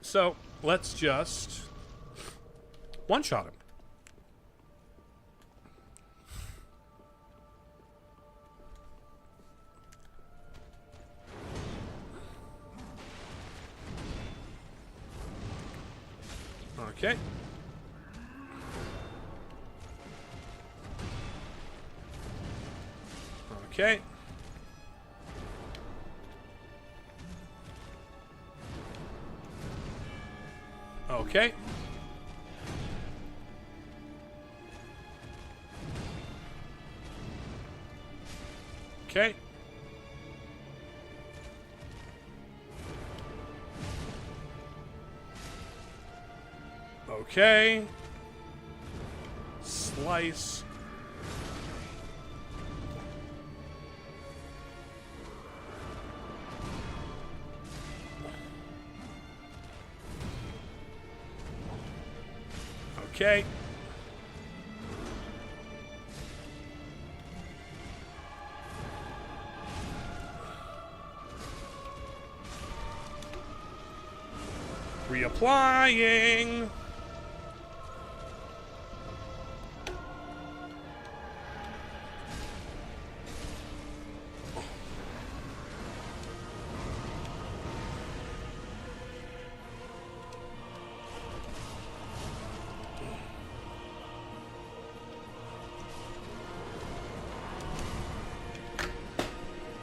So, let's just one-shot him. Okay. Okay. Okay. Okay. Okay. Slice. Okay. Reapplying.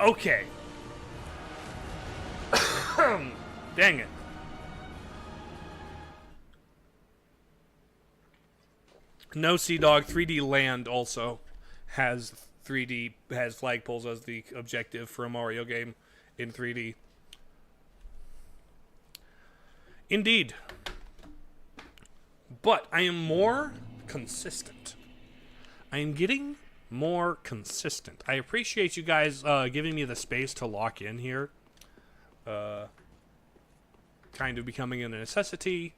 Okay. Dang it. No Sea Dog 3D Land also has flagpoles as the objective for a Mario game in 3D. Indeed. But I am more consistent. I am getting more consistent. I appreciate you guys giving me the space to lock in here. Kind of becoming a necessity.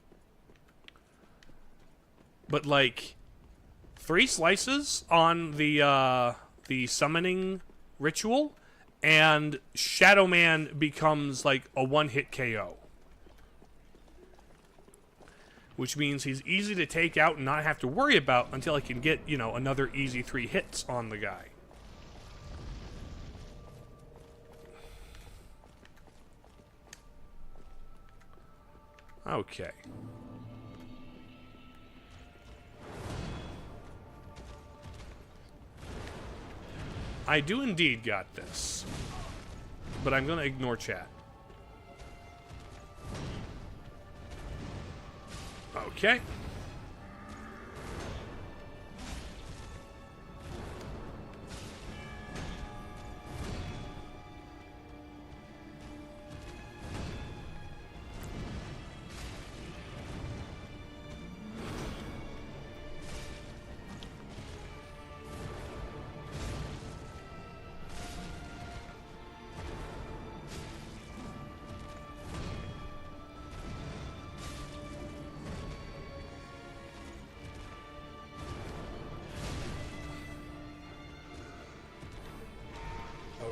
But like 3 slices on the summoning ritual, and Shadow Man becomes like a one-hit KO. Which means he's easy to take out and not have to worry about until I can get, you know, another easy 3 hits on the guy. Okay. I do indeed got this. But I'm going to ignore chat. Okay.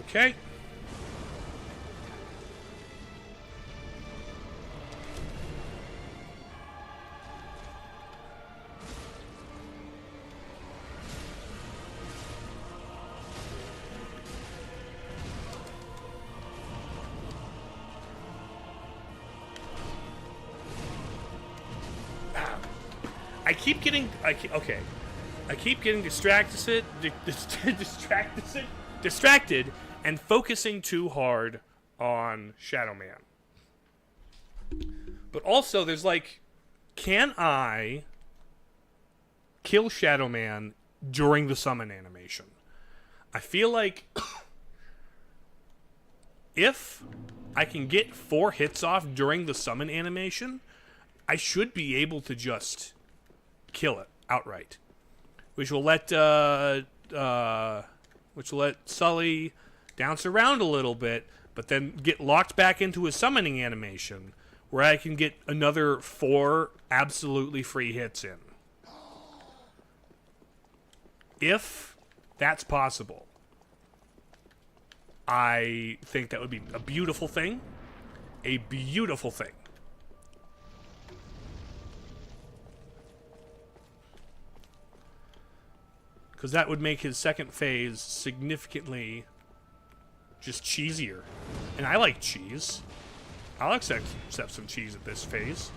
Okay. I keep getting distracted and focusing too hard on Shadow Man. But also, there's like, can I kill Shadow Man during the summon animation? I feel like if I can get 4 hits off during the summon animation, I should be able to just kill it outright, which will let Sully bounce around a little bit, but then get locked back into a summoning animation where I can get another 4 absolutely free hits in. If that's possible, I think that would be a beautiful thing. A beautiful thing. Because that would make his second phase significantly just cheesier. And I like cheese. I'll accept some cheese at this phase.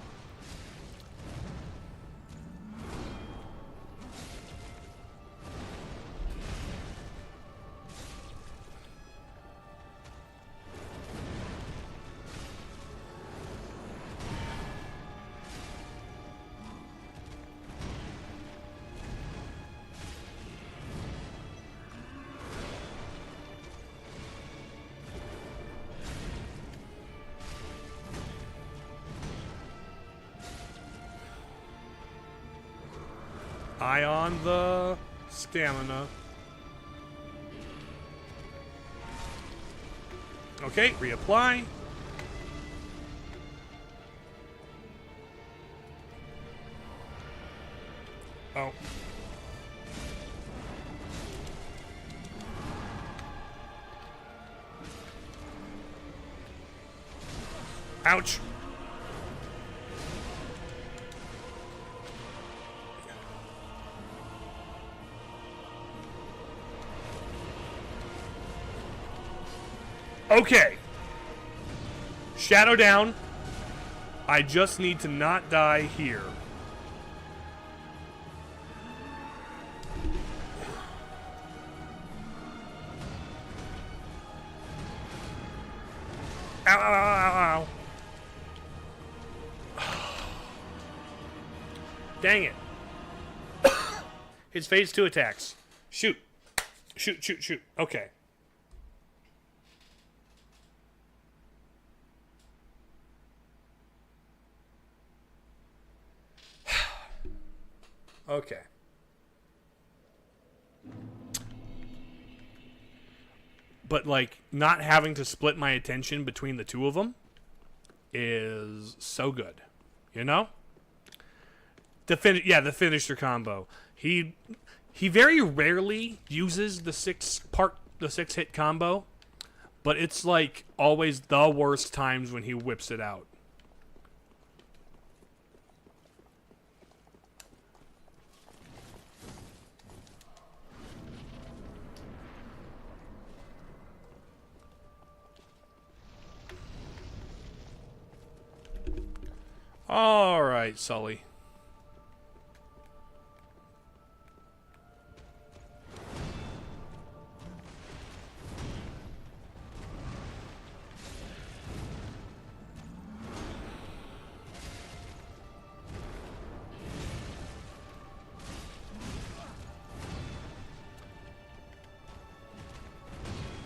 Eye on the stamina. Okay, reapply. Oh. Ouch. Okay. Shadow down. I just need to not die here. Ow, ow, ow, ow, ow. Dang it. His phase 2 attacks. Shoot. Shoot, shoot, shoot. Okay. Okay. But, like, not having to split my attention between the two of them is so good. You know? The finisher combo. He very rarely uses the six hit combo, but it's, like, always the worst times when he whips it out. All right, Sully.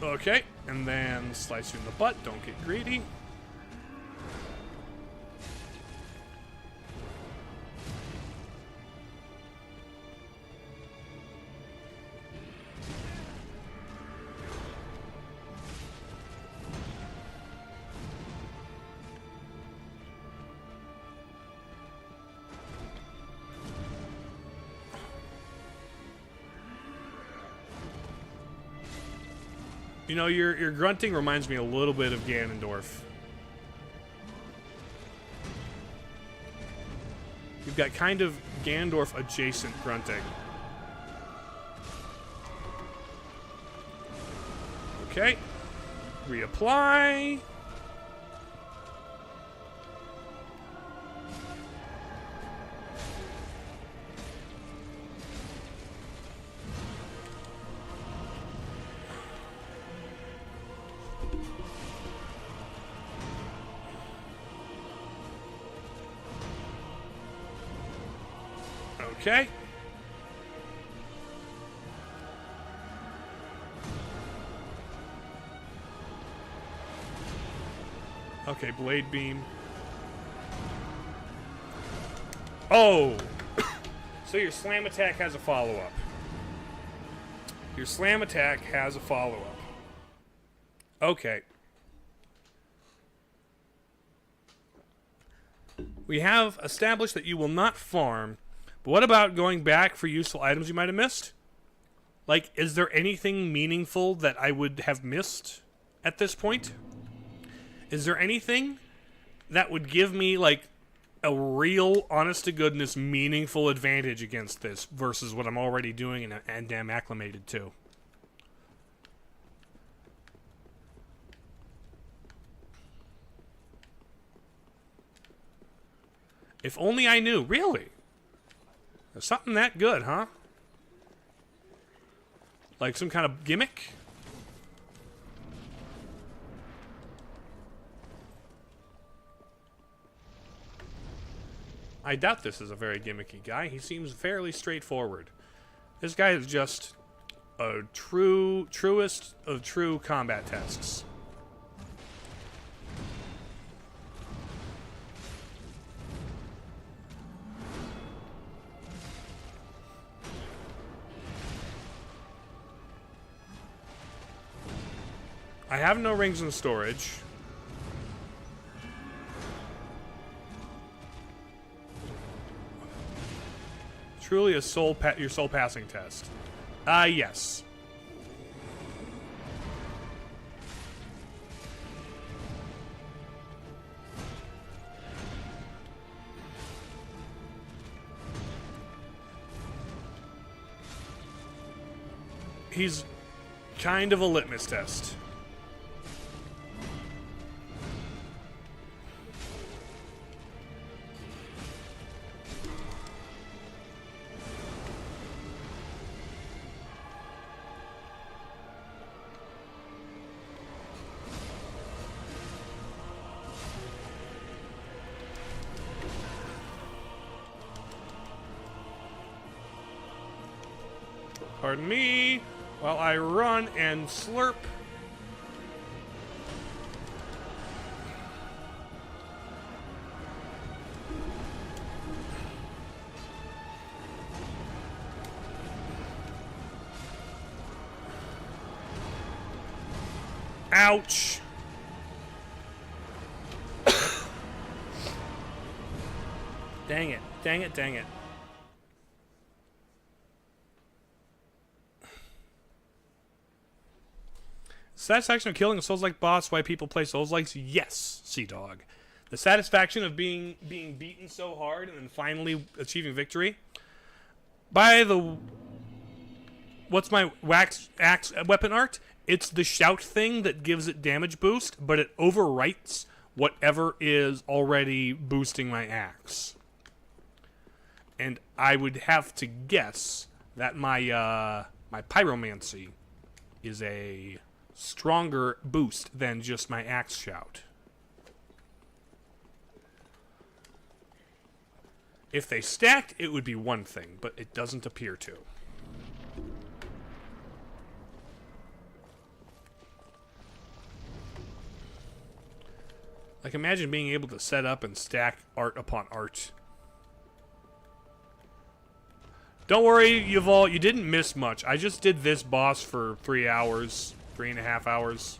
Okay, and then slice you in the butt. Don't get greedy. You know, your grunting reminds me a little bit of Ganondorf. You've got kind of Ganondorf adjacent grunting. Okay. Reapply. Okay. Okay, Blade Beam. Oh! So your slam attack has a follow-up. Your slam attack has a follow-up. Okay. We have established that you will not farm. But what about going back for useful items you might have missed? Like, is there anything meaningful that I would have missed at this point? Is there anything that would give me, like, a real, honest-to-goodness, meaningful advantage against this versus what I'm already doing and am acclimated to? If only I knew. Really? There's something that good, huh? Like some kind of gimmick? I doubt this is a very gimmicky guy. He seems fairly straightforward. This guy is just a truest of true combat tests. I have no rings in storage. Truly a your soul passing test. Yes. He's kind of a litmus test. Pardon me while I run and slurp. Ouch. Dang it, dang it, dang it. Satisfaction of killing a Souls-like boss, why people play Souls-likes? Yes, Sea Dog. The satisfaction of being beaten so hard and then finally achieving victory. By the... What's my wax axe weapon art? It's the shout thing that gives it damage boost, but it overwrites whatever is already boosting my axe. And I would have to guess that my my pyromancy is a stronger boost than just my axe shout. If they stacked, it would be one thing, but it doesn't appear to. Like, imagine being able to set up and stack art upon art. Don't worry, Yuval, you didn't miss much. I just did this boss for 3 hours, 3.5 hours.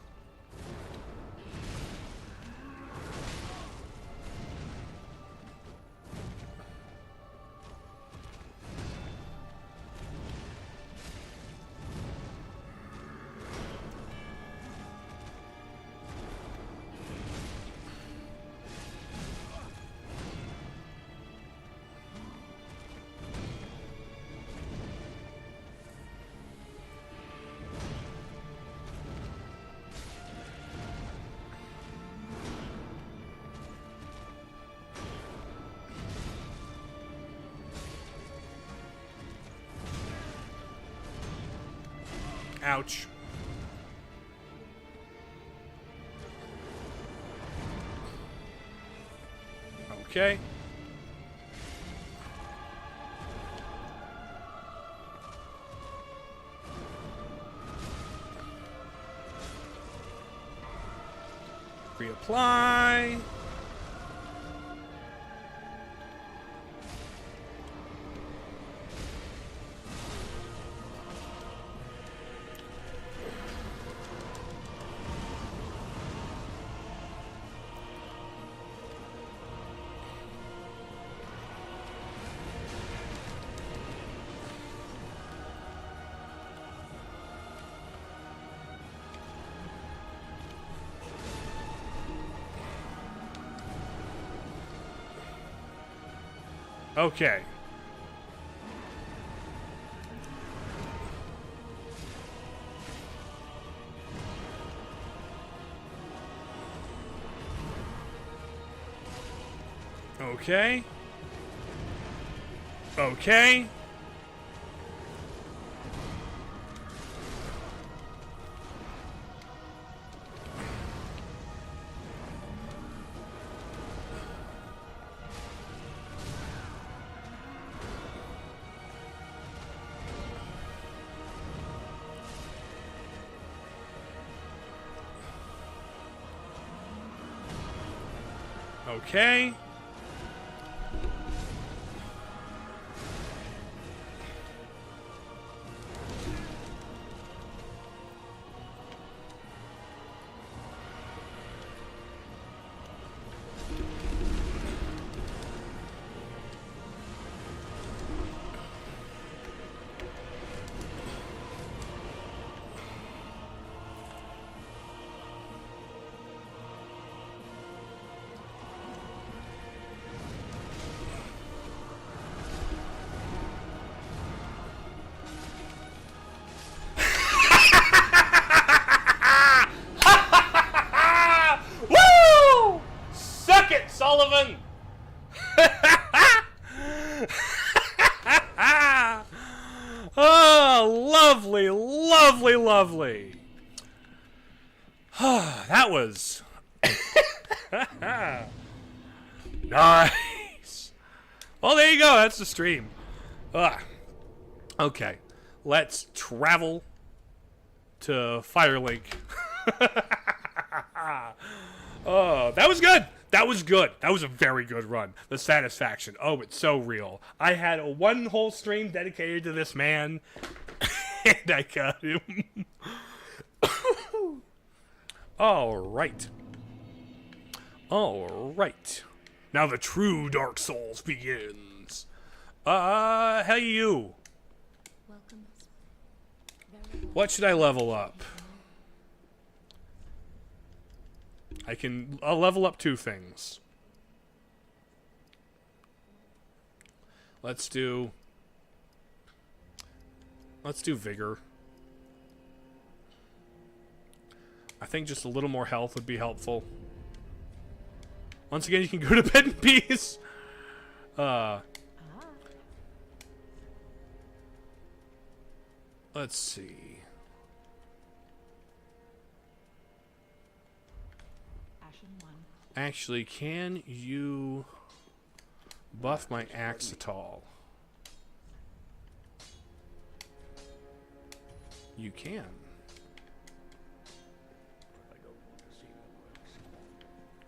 Ouch. Okay. Reapply. Okay. Okay. Okay. Okay. Sulyvahn! Oh, lovely, lovely, lovely. That was... Nice. Well, there you go. That's the stream. Okay. let's travel to Firelink. Oh, that was good. That was good. That was a very good run. The satisfaction. Oh, it's so real. I had one whole stream dedicated to this man, and I got him. All right. All right. Now the true Dark Souls begins. How you? What should I level up? I'll level up 2 things. Let's do Vigor. I think just a little more health would be helpful. Once again, you can go to bed in peace. Let's see. Actually, can you buff my axe at all? You can.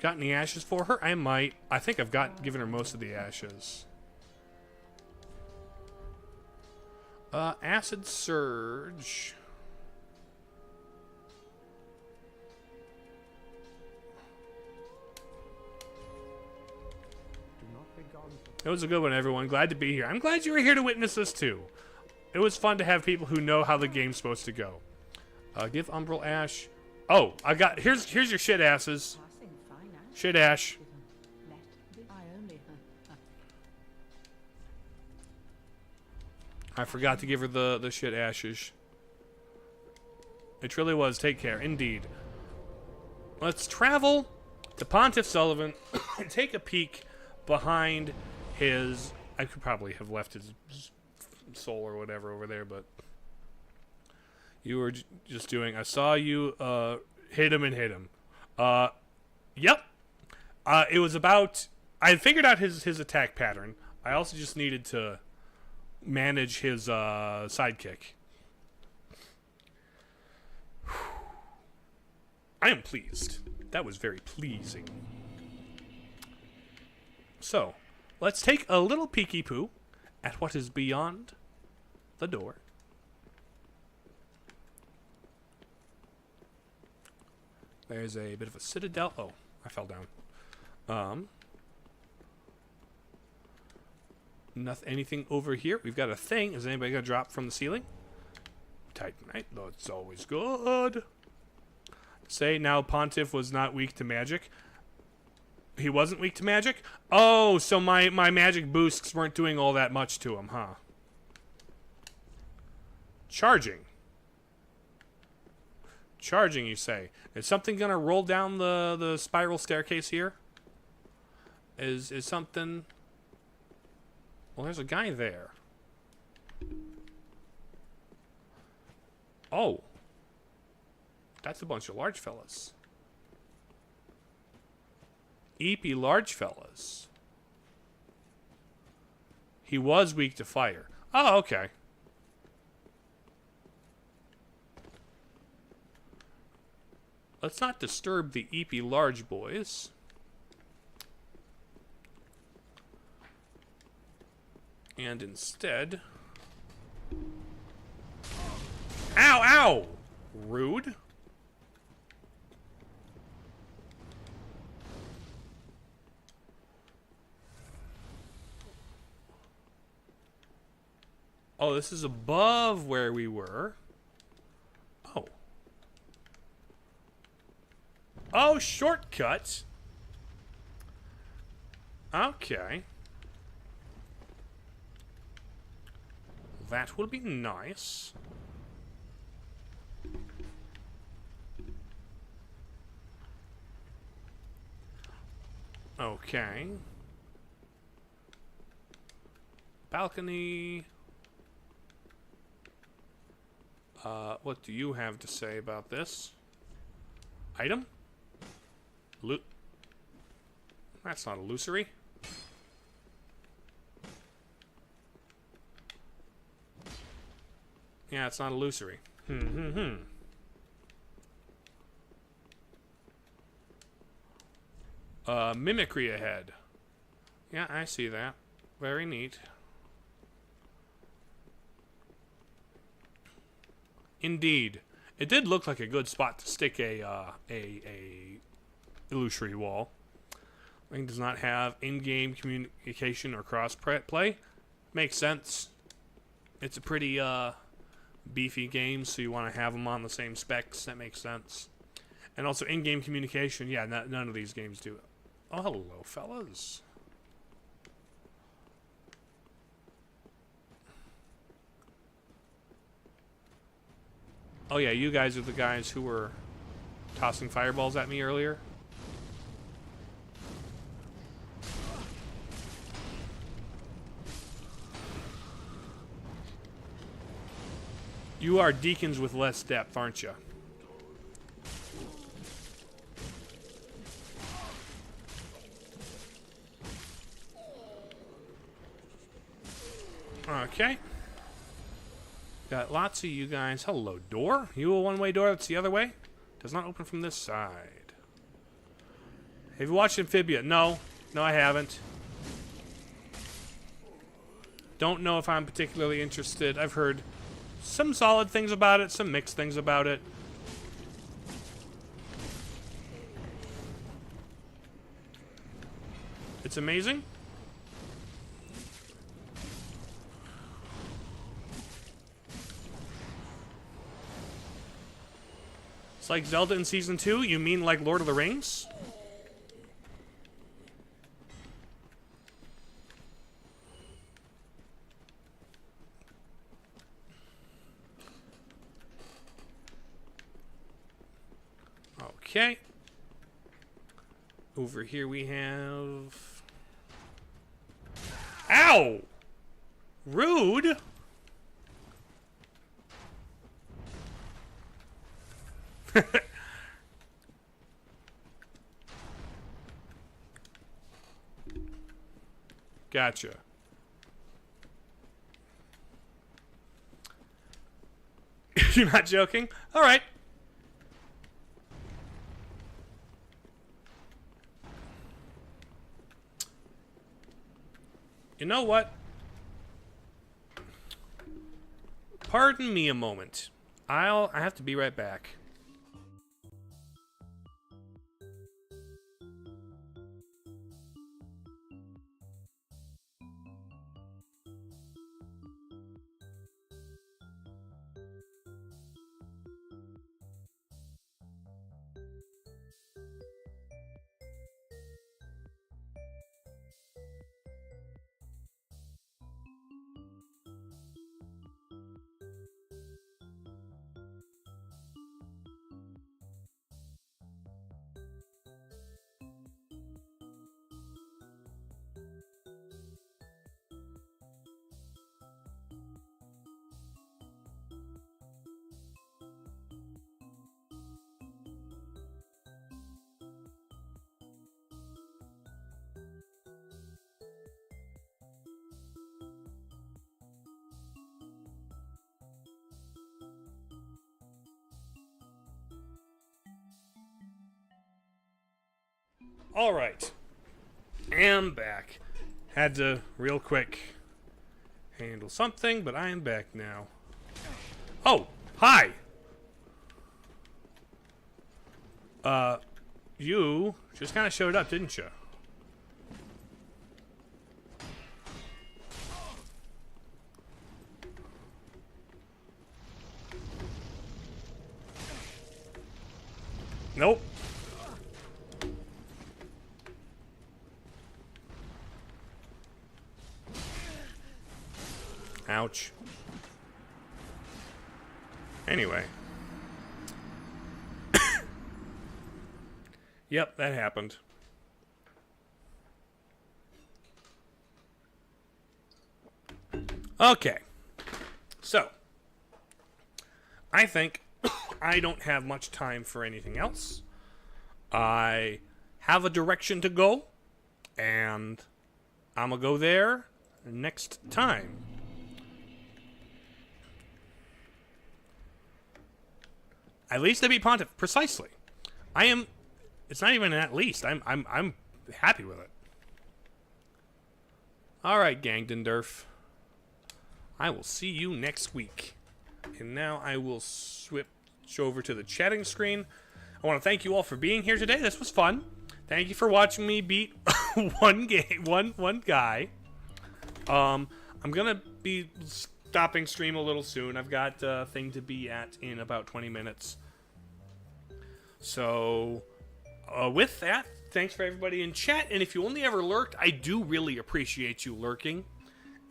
Got any ashes for her? I might. I think I've given her most of the ashes. Acid Surge. It was a good one, everyone. Glad to be here. I'm glad you were here to witness this, too. It was fun to have people who know how the game's supposed to go. Give Umbral Ash. Oh, I got... Here's your shit asses. Shit Ash. I forgot to give her the shit ashes. It really was. Take care. Indeed. Let's travel to Pontiff Sulyvahn and take a peek behind his... I could probably have left his soul or whatever over there, but... You were just doing... I saw you hit him and hit him. Yep. It was about... I had figured out his attack pattern. I also just needed to manage his sidekick. I am pleased. That was very pleasing. So, let's take a little peeky poo at what is beyond the door. There's a bit of a citadel. Oh, I fell down. Anything over here? We've got a thing. Is anybody gonna drop from the ceiling? Titanite. That's always good. Say now Pontiff was not weak to magic. He wasn't weak to magic? Oh, so my magic boosts weren't doing all that much to him, huh? Charging. Charging, you say. Is something gonna roll down the spiral staircase here? Is something... Well, there's a guy there. Oh. That's a bunch of large fellas. Eepy large fellas. He was weak to fire. Oh, okay. Let's not disturb the eepy large boys. And instead... Ow, ow! Rude. Oh, this is above where we were. Oh. Oh, shortcut. Okay. That will be nice. Okay. Balcony. What do you have to say about this? Item? Loot. That's not illusory. Yeah, it's not illusory. Mimicry ahead. Yeah, I see that. Very neat. Indeed. It did look like a good spot to stick a illusory wall. Ring does not have in-game communication or cross-play. Makes sense. It's a pretty beefy game, so you want to have them on the same specs. That makes sense. And also in-game communication. Yeah, none of these games do it. Oh, hello, fellas. Oh yeah, you guys are the guys who were tossing fireballs at me earlier. You are deacons with less depth, aren't you? Okay. Got lots of you guys. Hello, door. You a one-way door that's the other way? Does not open from this side. Have you watched Amphibia? No. No, I haven't. Don't know if I'm particularly interested. I've heard some solid things about it, some mixed things about it. It's amazing. It's like Zelda in Season 2? You mean like Lord of the Rings? Okay. Over here we have... Ow! Rude! Gotcha. You're not joking? All right. You know what? Pardon me a moment. I have to be right back. All right. Am back. Had to real quick handle something, but I am back now. Oh, hi. You just kind of showed up, didn't you? Nope. Ouch. Anyway. Yep, that happened. Okay. So, I think I don't have much time for anything else. I have a direction to go, and I'm gonna go there next time. At least I beat Pontiff. Precisely. I am. It's not even at least. I'm happy with it. All right, Gangdendurf. I will see you next week. And now I will switch over to the chatting screen. I want to thank you all for being here today. This was fun. Thank you for watching me beat one guy. I'm gonna be stopping stream a little soon. I've got a thing to be at in about 20 minutes. So, with that, thanks for everybody in chat. And if you only ever lurked, I do really appreciate you lurking.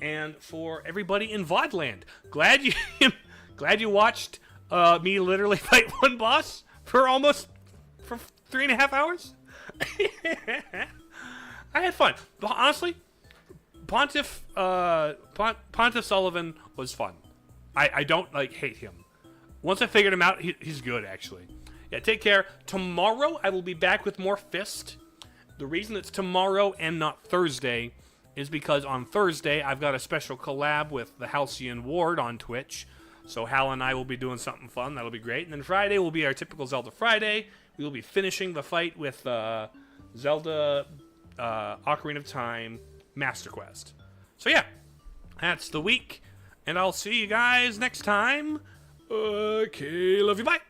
And for everybody in VOD land, glad you watched me literally fight one boss for 3.5 hours. I had fun. But honestly, Pontiff Sulyvahn was fun. I don't hate him. Once I figured him out, he's good actually. Yeah, take care. Tomorrow I will be back with more Fist. The reason it's tomorrow and not Thursday is because on Thursday I've got a special collab with the Halcyon Ward on Twitch. So Hal and I will be doing something fun. That'll be great. And then Friday will be our typical Zelda Friday. We will be finishing the fight with Zelda Ocarina of Time Master Quest. So yeah, that's the week. And I'll see you guys next time. Okay, love you, bye.